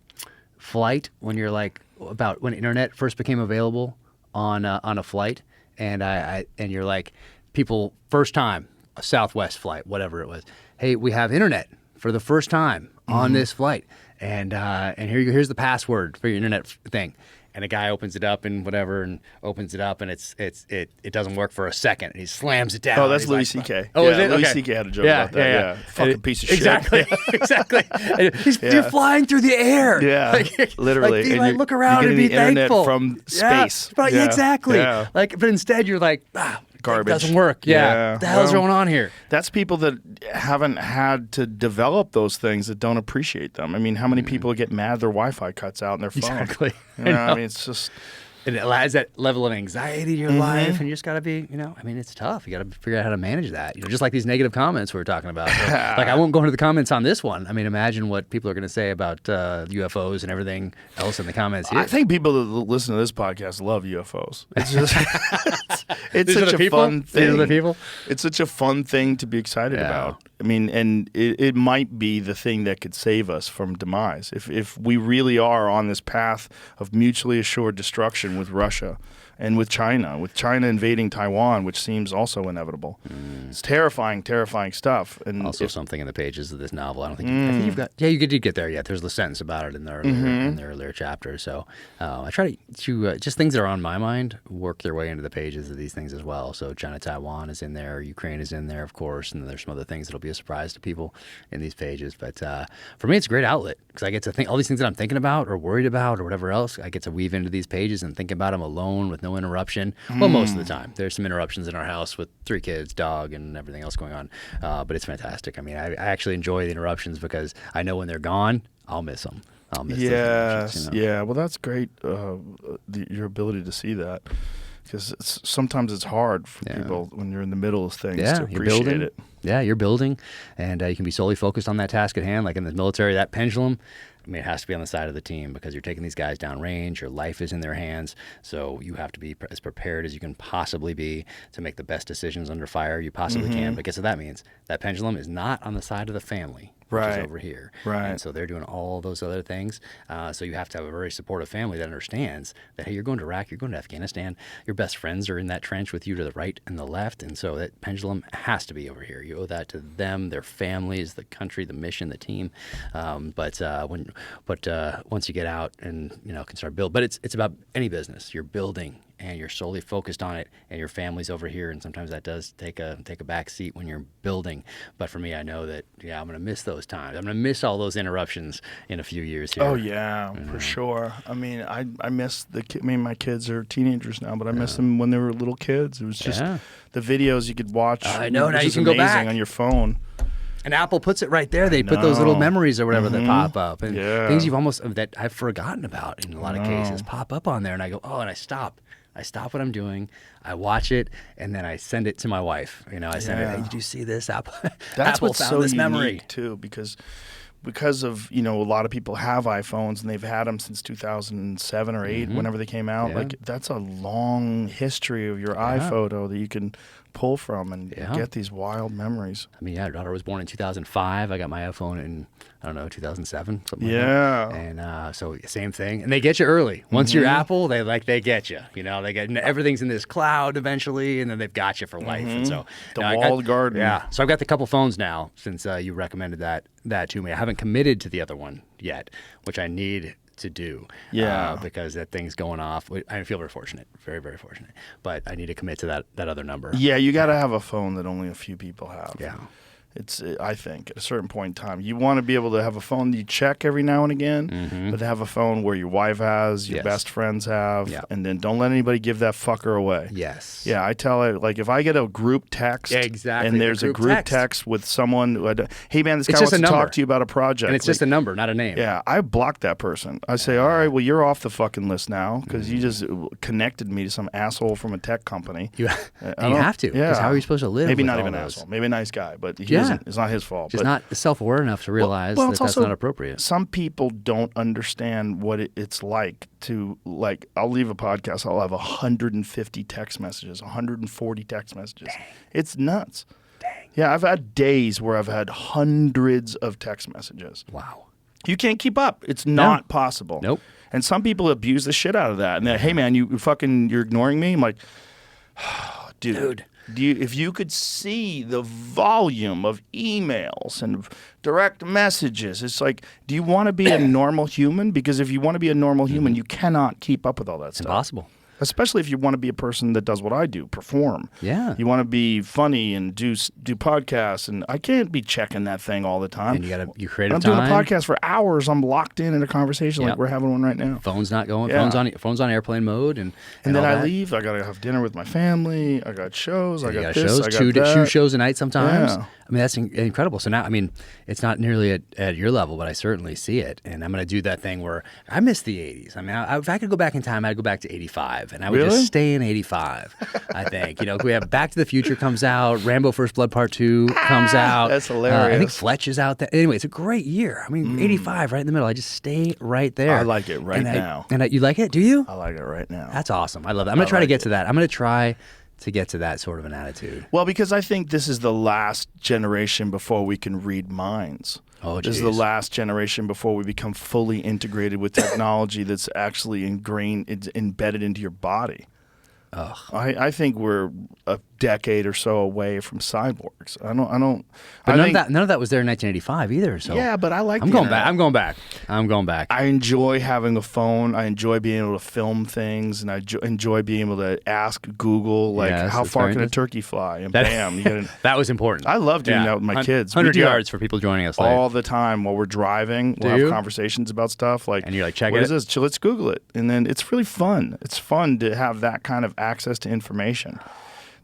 flight when you're about when internet first became available on a flight, and you're like, people first time a Southwest flight, whatever it was. Hey, we have internet for the first time on this flight. And here's the password for your internet thing. And a guy opens it up and it doesn't work for a second. And he slams it down.
Oh, that's Louis C.K.
Oh, is it?
Louis
Okay.
C.K. had a joke about that. Yeah. Fucking piece of shit.
Exactly. You're flying through the air.
Yeah. Literally.
And look around and be
the internet
thankful.
from space.
Yeah, exactly.
Yeah.
But instead you're like,
garbage.
It doesn't work. Yeah. What the hell's going on here?
That's people that haven't had to develop those things that don't appreciate them. I mean, how many people get mad their Wi-Fi cuts out in their phone?
Exactly.
I mean, it's just...
And it adds that level of anxiety to your life, and you just got to be, it's tough. You got to figure out how to manage that. Just like these negative comments we were talking about. So, I won't go into the comments on this one. I mean, imagine what people are going to say about UFOs and everything else in the comments here.
I think people that listen to this podcast love UFOs. It's just, it's such a fun thing.
These are the people?
It's such a fun thing to be excited about. I mean, and it might be the thing that could save us from demise. If we really are on this path of mutually assured destruction with Russia and with China invading Taiwan, which seems also inevitable. It's terrifying, terrifying stuff. And
also something in the pages of this novel. I think you've got. Yeah, you did get there yet. There's the sentence about it in the earlier chapter. So I try to just things that are on my mind work their way into the pages of these things as well. So China, Taiwan is in there. Ukraine is in there, of course, and there's some other things that'll be a surprise to people in these pages. But for me, it's a great outlet because I get to think all these things that I'm thinking about or worried about or whatever else. I get to weave into these pages and think about them alone with no interruption. Well, most of the time. There's some interruptions in our house with 3 kids, dog, and everything else going on. But it's fantastic. I mean, I actually enjoy the interruptions because I know when they're gone, I'll miss them. I'll miss those interruptions,
Yeah, well, that's great, your ability to see that. Because sometimes it's hard for people when you're in the middle of things to appreciate it.
Yeah, you're building, and you can be solely focused on that task at hand. Like in the military, that pendulum, I mean, it has to be on the side of the team because you're taking these guys down range. Your life is in their hands, so you have to be as prepared as you can possibly be to make the best decisions under fire you possibly can. But guess what that means? That pendulum is not on the side of the family, which is over here.
Right.
And so they're doing all those other things. So you have to have a very supportive family that understands that, hey, you're going to Iraq, you're going to Afghanistan. Your best friends are in that trench with you to the right and the left. And so that pendulum has to be over here. You owe that to them, their families, the country, the mission, the team. But once you get out and, can start build. But it's about any business. You're building and you're solely focused on it, and your family's over here, and sometimes that does take a back seat when you're building. But for me, I know that I'm going to miss those times. I'm going to miss all those interruptions in a few years here.
Oh yeah, for sure. I mean, I miss my kids are teenagers now, but I miss them when they were little kids. It was just the videos you could watch.
I know, now you can
amazing
go back
on your phone.
And Apple puts it right there. They put those little memories or whatever that pop up, and things that I've forgotten about in a lot of cases pop up on there, and I go, and I stop. I stop what I'm doing, I watch it, and then I send it to my wife. I send her, hey, did you see this? Apple
What's
found
so
this memory
unique too, because of a lot of people have iPhones and they've had them since 2007 or 8, whenever they came out. Like that's a long history of your iPhoto that you can pull from and get these wild memories.
I mean, our daughter was born in 2005. I got my iPhone in 2007, something like that.
Yeah.
And so same thing. And they get you early. Once you're Apple, they get you. They get everything's in this cloud eventually, and then they've got you for life. And so
the walled garden.
Yeah. So I've got the couple phones now since you recommended that to me. I haven't committed to the other one yet, which I need to do.
Yeah.
Because that thing's going off. I feel very fortunate, very, very fortunate. But I need to commit to that other number.
Yeah, you got to have a phone that only a few people have.
Yeah.
I think at a certain point in time, you want to be able to have a phone that you check every now and again, but to have a phone where your wife has, your best friends have, and then don't let anybody give that fucker away.
Yes.
Yeah, I tell her, like, if I get a group text, and there's a group text with someone, hey man, this guy wants to talk to you about a project,
and it's just a number, not a name.
Yeah, I block that person. I say, all right, well, you're off the fucking list now because you just connected me to some asshole from a tech company.
You have to, because how are you supposed to live?
Maybe
with
not
all
even an
those?
asshole, maybe a nice guy, but he isn't. It's not his fault.
Just
but,
not self-aware enough to realize
well,
that that's not appropriate.
Some people don't understand what it's like to, like, I'll leave a podcast, I'll have 150 text messages, 140 text messages. Dang. It's nuts.
Dang.
Yeah, I've had days where I've had hundreds of text messages.
Wow.
You can't keep up. It's not possible.
Nope.
And some people abuse the shit out of that. And they're, hey man, you're ignoring me? I'm like, oh, dude. If you could see the volume of emails and direct messages, it's like, do you want to be a normal human? Because if you want to be a normal human, you cannot keep up with all that stuff.
Impossible.
Especially if you want to be a person that does what I do, perform.
Yeah.
You want to be funny and do podcasts, and I can't be checking that thing all the time.
And you create
I'm
time.
doing a podcast for hours. I'm locked in a conversation like we're having one right now.
Phone's not going.
Yeah.
Phone's on airplane mode, and
then
all
I
that.
leave. I gotta have dinner with my family. I got shows. I got this.
shows,
I got
two
that.
shows a night sometimes.
Yeah.
I mean, that's incredible. So now, I mean, it's not nearly at your level, but I certainly see it. And I'm going to do that thing where I miss the 80s. I mean, if I could go back in time, I'd go back to 85. And I would just stay in 85, I think. We have Back to the Future comes out. Rambo First Blood Part 2 comes out.
That's hilarious.
I think Fletch is out there. Anyway, it's a great year. I mean, 85, right in the middle. I just stay right there.
I like it now.
You like it? Do you?
I like it right now.
That's awesome. I love it. I'm going to try to get to that. I'm going to try to get to that sort of an attitude.
Well, because I think this is the last generation before we can read minds.
Oh,
this is the last generation before we become fully integrated with technology that's actually embedded into your body.
Ugh.
I think we're a decade or so away from cyborgs. I don't.
But none of that was there in 1985 either. So
yeah, but I like.
I'm going back.
I enjoy having a phone. I enjoy being able to film things, and I enjoy being able to ask Google, like, how far can a turkey fly? And bam, you get
that was important.
I love doing that with my kids.
100 yards for people joining us late.
All the time while we're driving. We'll have conversations about stuff like,
and you're like, check
what is this? Let's Google it, and then it's really fun. It's fun to have that kind of access to information.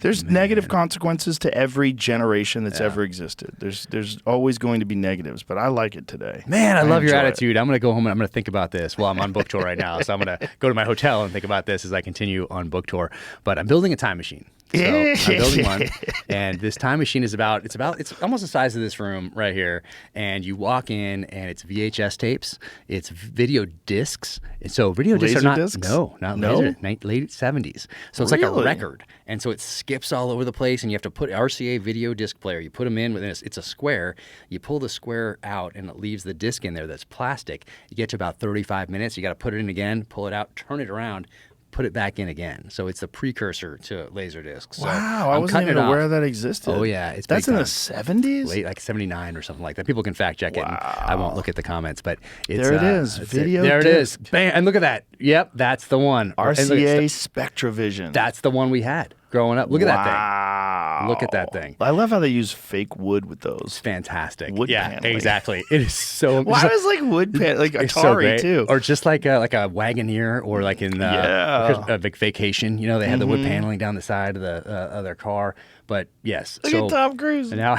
There's negative consequences to every generation that's ever existed. There's always going to be negatives, but I like it today.
Man, I love your attitude. I'm going to go home and I'm going to think about this while I'm on book tour right now. So I'm going to go to my hotel and think about this as I continue on book tour. But I'm building a time machine. So I'm building one, and this time machine is it's almost the size of this room right here. And you walk in, and it's VHS tapes, it's video discs. And so video discs
Laser
are not
discs?
not
No?
laser, late 70s. So it's like a
Really?
record, and so it skips all over the place. And you have to put RCA video disc player. You put them in within it's a square. You pull the square out, and it leaves the disc in there that's plastic. You get to about 35 minutes. You got to put it in again, pull it out, turn it around, put it back in again. So it's the precursor to laser discs. So
Wow, I
I'm
wasn't
cutting
even
it off.
aware that existed.
Oh yeah, it's
that's
big
in the
time.
'70s.
Late, like 79 or something like that. People can fact check it. And I won't look at the comments, but it's,
There it is, video
There it is.
disc.
Bam! And look at that. Yep, that's the one. And look
RCA
at-
Spectravision.
That's the one we had growing up. Look at that thing.
Wow.
Look at that thing.
I love how they use fake wood with
It's
those.
fantastic.
Wood
yeah,
paneling.
exactly. It is so.
Why was like wood pan like
It's so
Atari
great.
too?
Or just like a Wagoneer, or like in
Yeah.
a big vacation. You know, they had the wood paneling down the side of their car. But yes,
Look
so
at Tom Cruise.
now,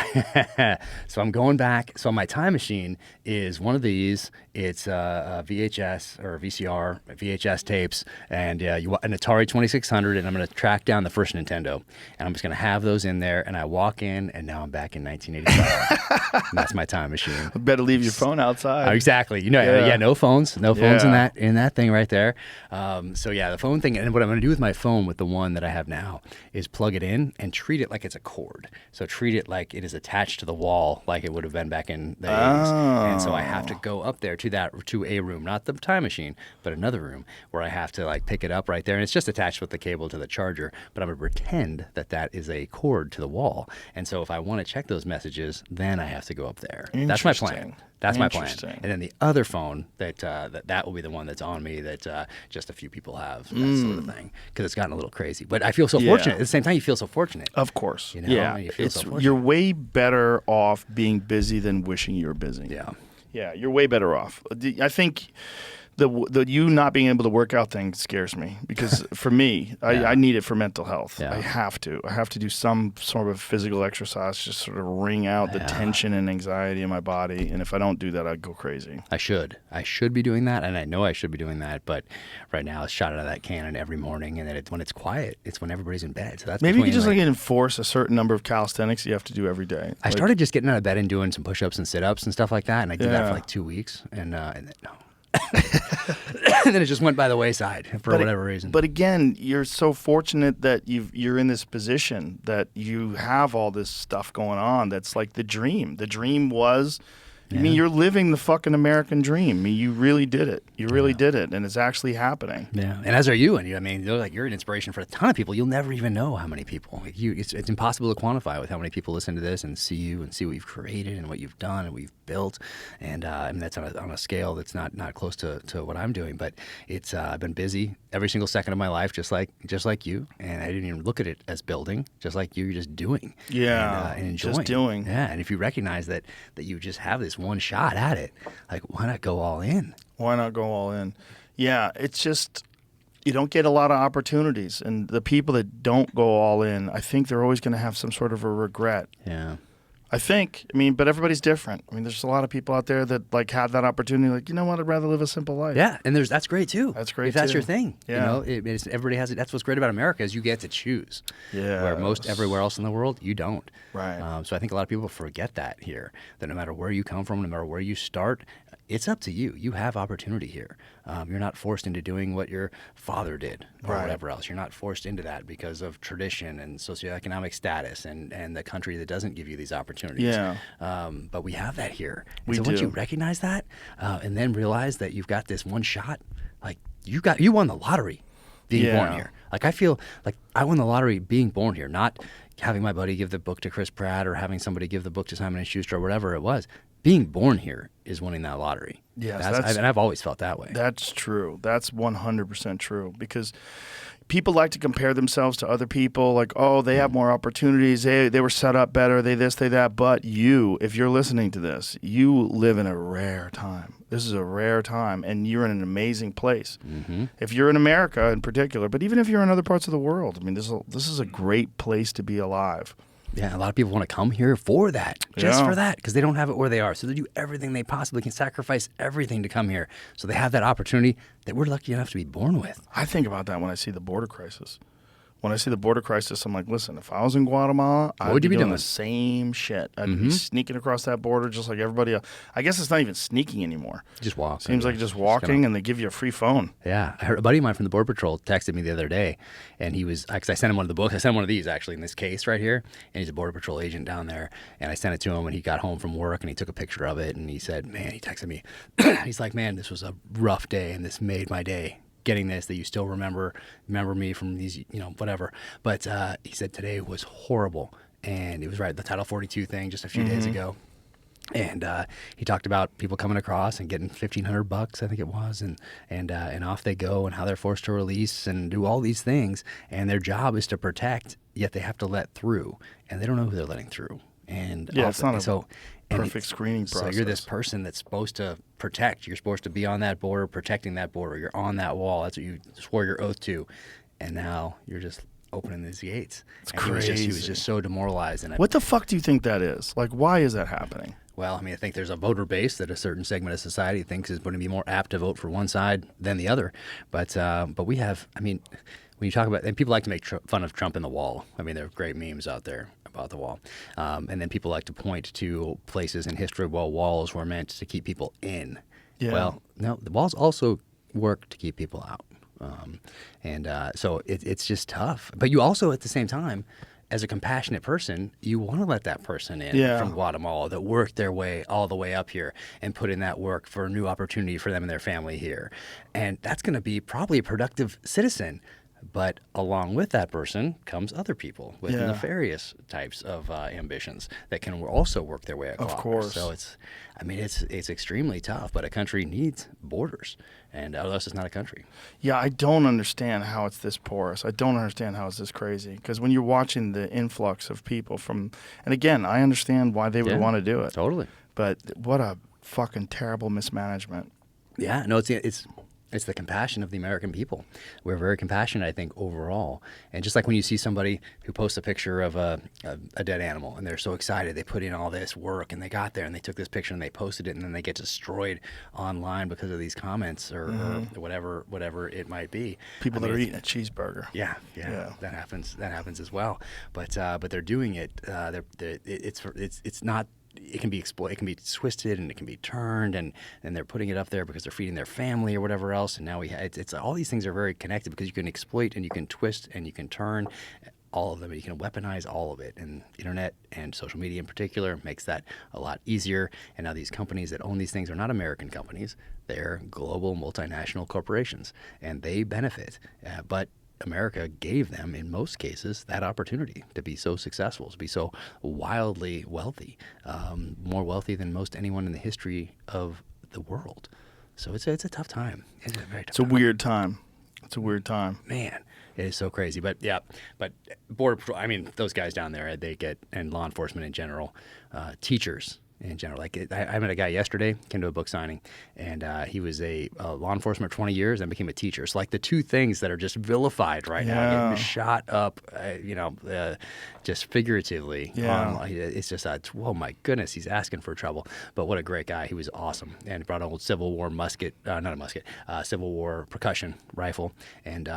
so I'm going back. So my time machine is one of these. It's a VHS or VCR, VHS tapes, and an Atari 2600. And I'm going to track down the first Nintendo, and I'm just going to have those in there. And I walk in, and now I'm back in 1985. And that's my time machine.
Better leave your phone outside.
Exactly. You know,
Yeah.
no phones in
Yeah.
that thing right there. So yeah, the phone thing. And what I'm going to do with my phone, with the one that I have now, is plug it in and treat it like it's a cord. So treat it like it is attached to the wall, like it would have been back in the 80s. And so I have to go up there to a room, not the time machine, but another room where I have to like pick it up right there, and it's just attached with the cable to the charger. But I'm going to pretend that is a cord to the wall. And so if I want to check those messages, then I have to go up there. That's my plan.
Interesting.
That's my plan.
Interesting.
And then the other phone that will be the one that's on me that just a few people have, that sort of thing, because it's gotten a little crazy. But I feel so fortunate. At the same time, you feel so fortunate.
Of course.
You know,
yeah.
you feel so fortunate.
You're way better off being busy than wishing you were busy.
Yeah.
Yeah, you're way better off. I think the you not being able to work out thing scares me, because for me, I need it for mental health.
Yeah.
I have to do some sort of physical exercise, just sort of wring out the tension and anxiety in my body. And if I don't do that, I'd go crazy.
I should be doing that, and I know I should be doing that. But right now, it's shot out of that cannon every morning, and then when it's quiet, it's when everybody's in bed. So that's
Maybe you could
between,
just like enforce a certain number of calisthenics you have to do every day.
I started just getting out of bed and doing some push-ups and sit-ups and stuff like that, and I did that for like 2 weeks, and then no. And then it just went by the wayside for whatever reason.
But again, you're so fortunate that you're in this position that you have all this stuff going on. That's like the dream. The dream was, I mean, you're living the fucking American dream. I mean, you really did it. You really did it, and it's actually happening.
Yeah, and as are you. And I mean, you're an inspiration for a ton of people. You'll never even know how many people. Like it's impossible to quantify with how many people listen to this and see you and see what you've created and what you've done and what you've built. And I mean, that's on a scale that's not close to what I'm doing. But it's I've been busy every single second of my life, just like you. And I didn't even look at it as building. Just like you, you're just doing.
Yeah,
and enjoying.
just doing.
Yeah, and if you recognize that you just have this one shot at it, like why not go all in?
Why not go all in? Yeah, it's just you don't get a lot of opportunities, and the people that don't go all in, I think they're always going to have some sort of a regret.
Yeah.
I mean, but everybody's different. I mean, there's a lot of people out there that like had that opportunity, like, you know what, I'd rather live a simple life.
Yeah, and that's great too.
That's great
if that's
too.
your thing.
Yeah.
You know, everybody has it. That's what's great about America is you get to choose.
Yeah.
Where most everywhere else in the world you don't.
Right.
So I think a lot of people forget that here. That no matter where you come from, no matter where you start, it's up to you. You have opportunity here. You're not forced into doing what your father did or
Right.
whatever else. You're not forced into that because of tradition and socioeconomic status and the country that doesn't give you these opportunities.
Yeah.
But we have that here. And
We
so once
do.
you recognize that and then realize that you've got this one shot, like you won the lottery being born
Yeah.
here. Like I feel like I won the lottery being born here, not having my buddy give the book to Chris Pratt or having somebody give the book to Simon & Schuster or whatever it was. Being born here is winning that lottery.
Yes,
and I've always felt that way.
That's true. That's 100% true, because people like to compare themselves to other people, like, oh, they have more opportunities, they were set up better, they this, they that. But you, if you're listening to this, you live in a rare time. This is a rare time, and you're in an amazing place.
Mm-hmm.
If you're in America in particular, but even if you're in other parts of the world, I mean, this is a great place to be alive.
Yeah, a lot of people want to come here for that, just
Yeah.
for that, because they don't have it where they are. So they do everything they possibly can, sacrifice everything to come here. So they have that opportunity that we're lucky enough to be born with.
I think about that when I see the border crisis. When I see the border crisis, I'm like, listen, if I was in Guatemala, I'd
would you be
doing
doing?
the same shit. I'd be sneaking across that border just like everybody else. I guess it's not even sneaking anymore.
Just walk.
Seems like just walking, and they give you a free phone.
Yeah, I heard a buddy of mine from the Border Patrol texted me the other day, and he was, because I sent him one of the books. I sent him one of these actually in this case right here, and he's a Border Patrol agent down there. And I sent it to him, and he got home from work, and he took a picture of it, and he said, man, he texted me, he's like, man, this was a rough day, and this made my day. Getting this, that you still remember me from these, whatever. But he said today was horrible, and it was right the Title 42 thing just a few days ago. And he talked about people coming across and getting $1,500, I think it was, and off they go, and how they're forced to release and do all these things, and their job is to protect, yet they have to let through, and they don't know who they're letting through. And
Yeah, it's not a
and
perfect screening process.
So you're this person that's supposed to protect. You're supposed to be on that border, protecting that border. You're on that wall. That's what you swore your oath to, and now you're just opening these gates.
It's
and
crazy.
He was just so demoralized. And
What the fuck do you think that is? Like, why is that happening?
Well, I mean, I think there's a voter base that a certain segment of society thinks is going to be more apt to vote for one side than the other. But we have, I mean, when you talk about, and people like to make fun of Trump and the wall. I mean, there are great memes out there about the wall. And then people like to point to places in history where walls were meant to keep people in.
Yeah.
Well, no, the walls also work to keep people out. So it's just tough. But you also, at the same time, as a compassionate person, you want to let that person in from Guatemala that worked their way all the way up here and put in that work for a new opportunity for them and their family here. And that's going to be probably a productive citizen. But along with that person comes other people with nefarious types of ambitions that can also work their way across.
Of course.
So it's extremely tough. But a country needs borders, and otherwise it's not a country.
Yeah, I don't understand how it's this porous. I don't understand how it's this crazy. Because when you're watching the influx of people from, and again, I understand why they would want to do it.
Totally.
But what a fucking terrible mismanagement.
Yeah, no, it's the compassion of the American people. We're very compassionate, I think, overall. And just like when you see somebody who posts a picture of a dead animal and they're so excited, they put in all this work and they got there and they took this picture and they posted it, and then they get destroyed online because of these comments or whatever it might be.
People that are eating a cheeseburger.
Yeah, that happens as well. But they're doing it. It's not. It can be exploited, it can be twisted, and it can be turned, and they're putting it up there because they're feeding their family or whatever else. And now it's all these things are very connected because you can exploit and you can twist and you can turn all of them. You can weaponize all of it, and internet and social media in particular makes that a lot easier. And now these companies that own these things are not American companies; they're global multinational corporations, and they benefit. But America gave them, in most cases, that opportunity to be so successful, to be so wildly wealthy, more wealthy than most anyone in the history of the world. So it's a tough time. It's a very tough time.
Weird time. It's a weird time.
Man, it is so crazy. But Border Patrol, I mean, those guys down there, they get, and law enforcement in general, teachers in general. Like I met a guy yesterday, came to a book signing, and he was a law enforcement for 20 years and became a teacher. So like the two things that are just vilified right now, getting shot up, just figuratively.
Yeah.
It's just, oh my goodness, he's asking for trouble. But what a great guy. He was awesome. And brought an old Civil War Civil War percussion rifle, and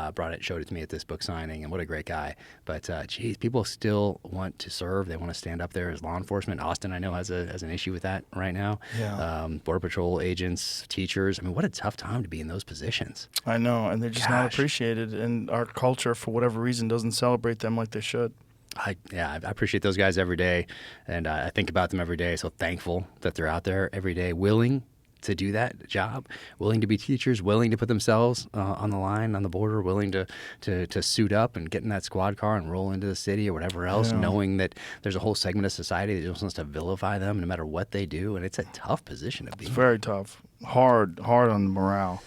showed it to me at this book signing. And what a great guy. But geez, people still want to serve. They want to stand up there as law enforcement. Austin, I know, has an issue with that right now.
Yeah.
Border Patrol agents, teachers. I mean, what a tough time to be in those positions.
I know, and they're just not appreciated, and our culture, for whatever reason, doesn't celebrate them like they should.
I appreciate those guys every day, and I think about them every day. So thankful that they're out there every day, willing to do that job, willing to be teachers, willing to put themselves on the line on the border, willing to suit up and get in that squad car and roll into the city or whatever else, knowing that there's a whole segment of society that just wants to vilify them no matter what they do, and it's a tough position to be.
It's very tough, hard on the morale.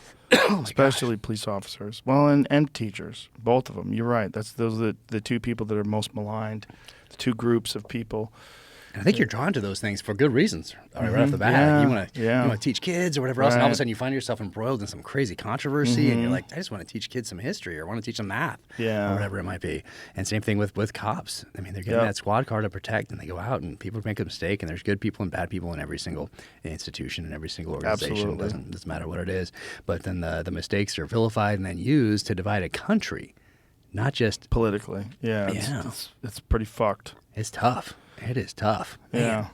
Especially police officers, well, and teachers, both of them. You're right. Those are the two people that are most maligned, the two groups of people.
And I think you're drawn to those things for good reasons. Right off the bat, you want to teach kids or whatever else, and all of a sudden you find yourself embroiled in some crazy controversy, and you're like, I just want to teach kids some history or want to teach them math, or whatever it might be. And same thing with cops. I mean, they're getting that squad car to protect, and they go out, and people make a mistake, and there's good people and bad people in every single institution and every single organization. It doesn't matter what it is. But then the mistakes are vilified and then used to divide a country, not just
politically. Yeah, it's pretty fucked.
It's tough. It is tough.
Yeah.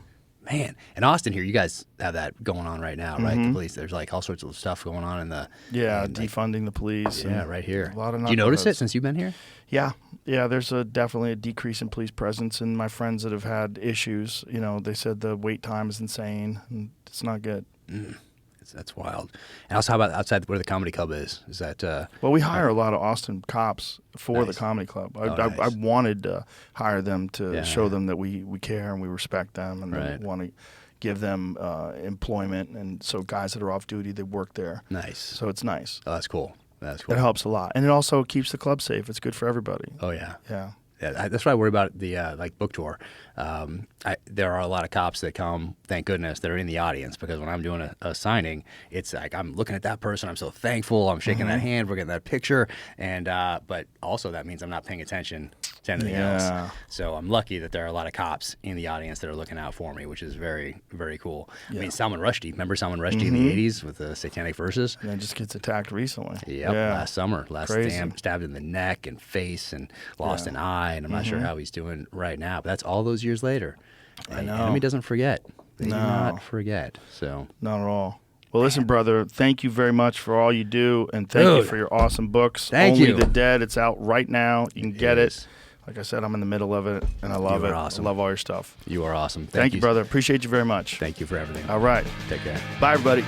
Man, in Austin here, you guys have that going on right now, right?
Mm-hmm.
The police, there's like all sorts of stuff going on in the
defunding the police.
Yeah, right here.
A lot of
do you notice it since you've been here?
Yeah, there's definitely a decrease in police presence, and my friends that have had issues, they said the wait time is insane, and it's not good.
That's wild. And also, how about outside where the comedy club is? Is that
well, we hire a lot of Austin cops for the comedy club. I wanted to hire them to show them that we care and we respect them, and we want to give them employment. And so guys that are off duty, they work there.
Nice.
So it's nice.
Oh, that's cool. That's cool.
It helps a lot, and it also keeps the club safe. It's good for everybody.
Oh yeah.
Yeah.
Yeah, that's why I worry about the like book tour. There are a lot of cops that come, thank goodness, that are in the audience, because when I'm doing a signing, it's like I'm looking at that person. I'm so thankful. I'm shaking that hand. We're getting that picture, and but also that means I'm not paying attention to anything else. So I'm lucky that there are a lot of cops in the audience that are looking out for me, which is very, very cool. Yeah. I mean, Salman Rushdie. Remember Salman Rushdie in the '80s with the Satanic Verses?
And just gets attacked recently.
Yep, last summer. Stabbed in the neck and face and lost an eye. And I'm not sure how he's doing right now, but that's all those years later.
I know.
The enemy doesn't forget. They do not forget. So
not at all. Well, listen, brother, thank you very much for all you do, and thank you for your awesome books.
Thank
Only
you.
the Dead. It's out right now. You can get it. Like I said, I'm in the middle of it, and I love it.
Awesome.
I love all your stuff.
You are awesome.
Thank you, brother. Appreciate you very much.
Thank you for everything.
All right.
Take care.
Bye, everybody.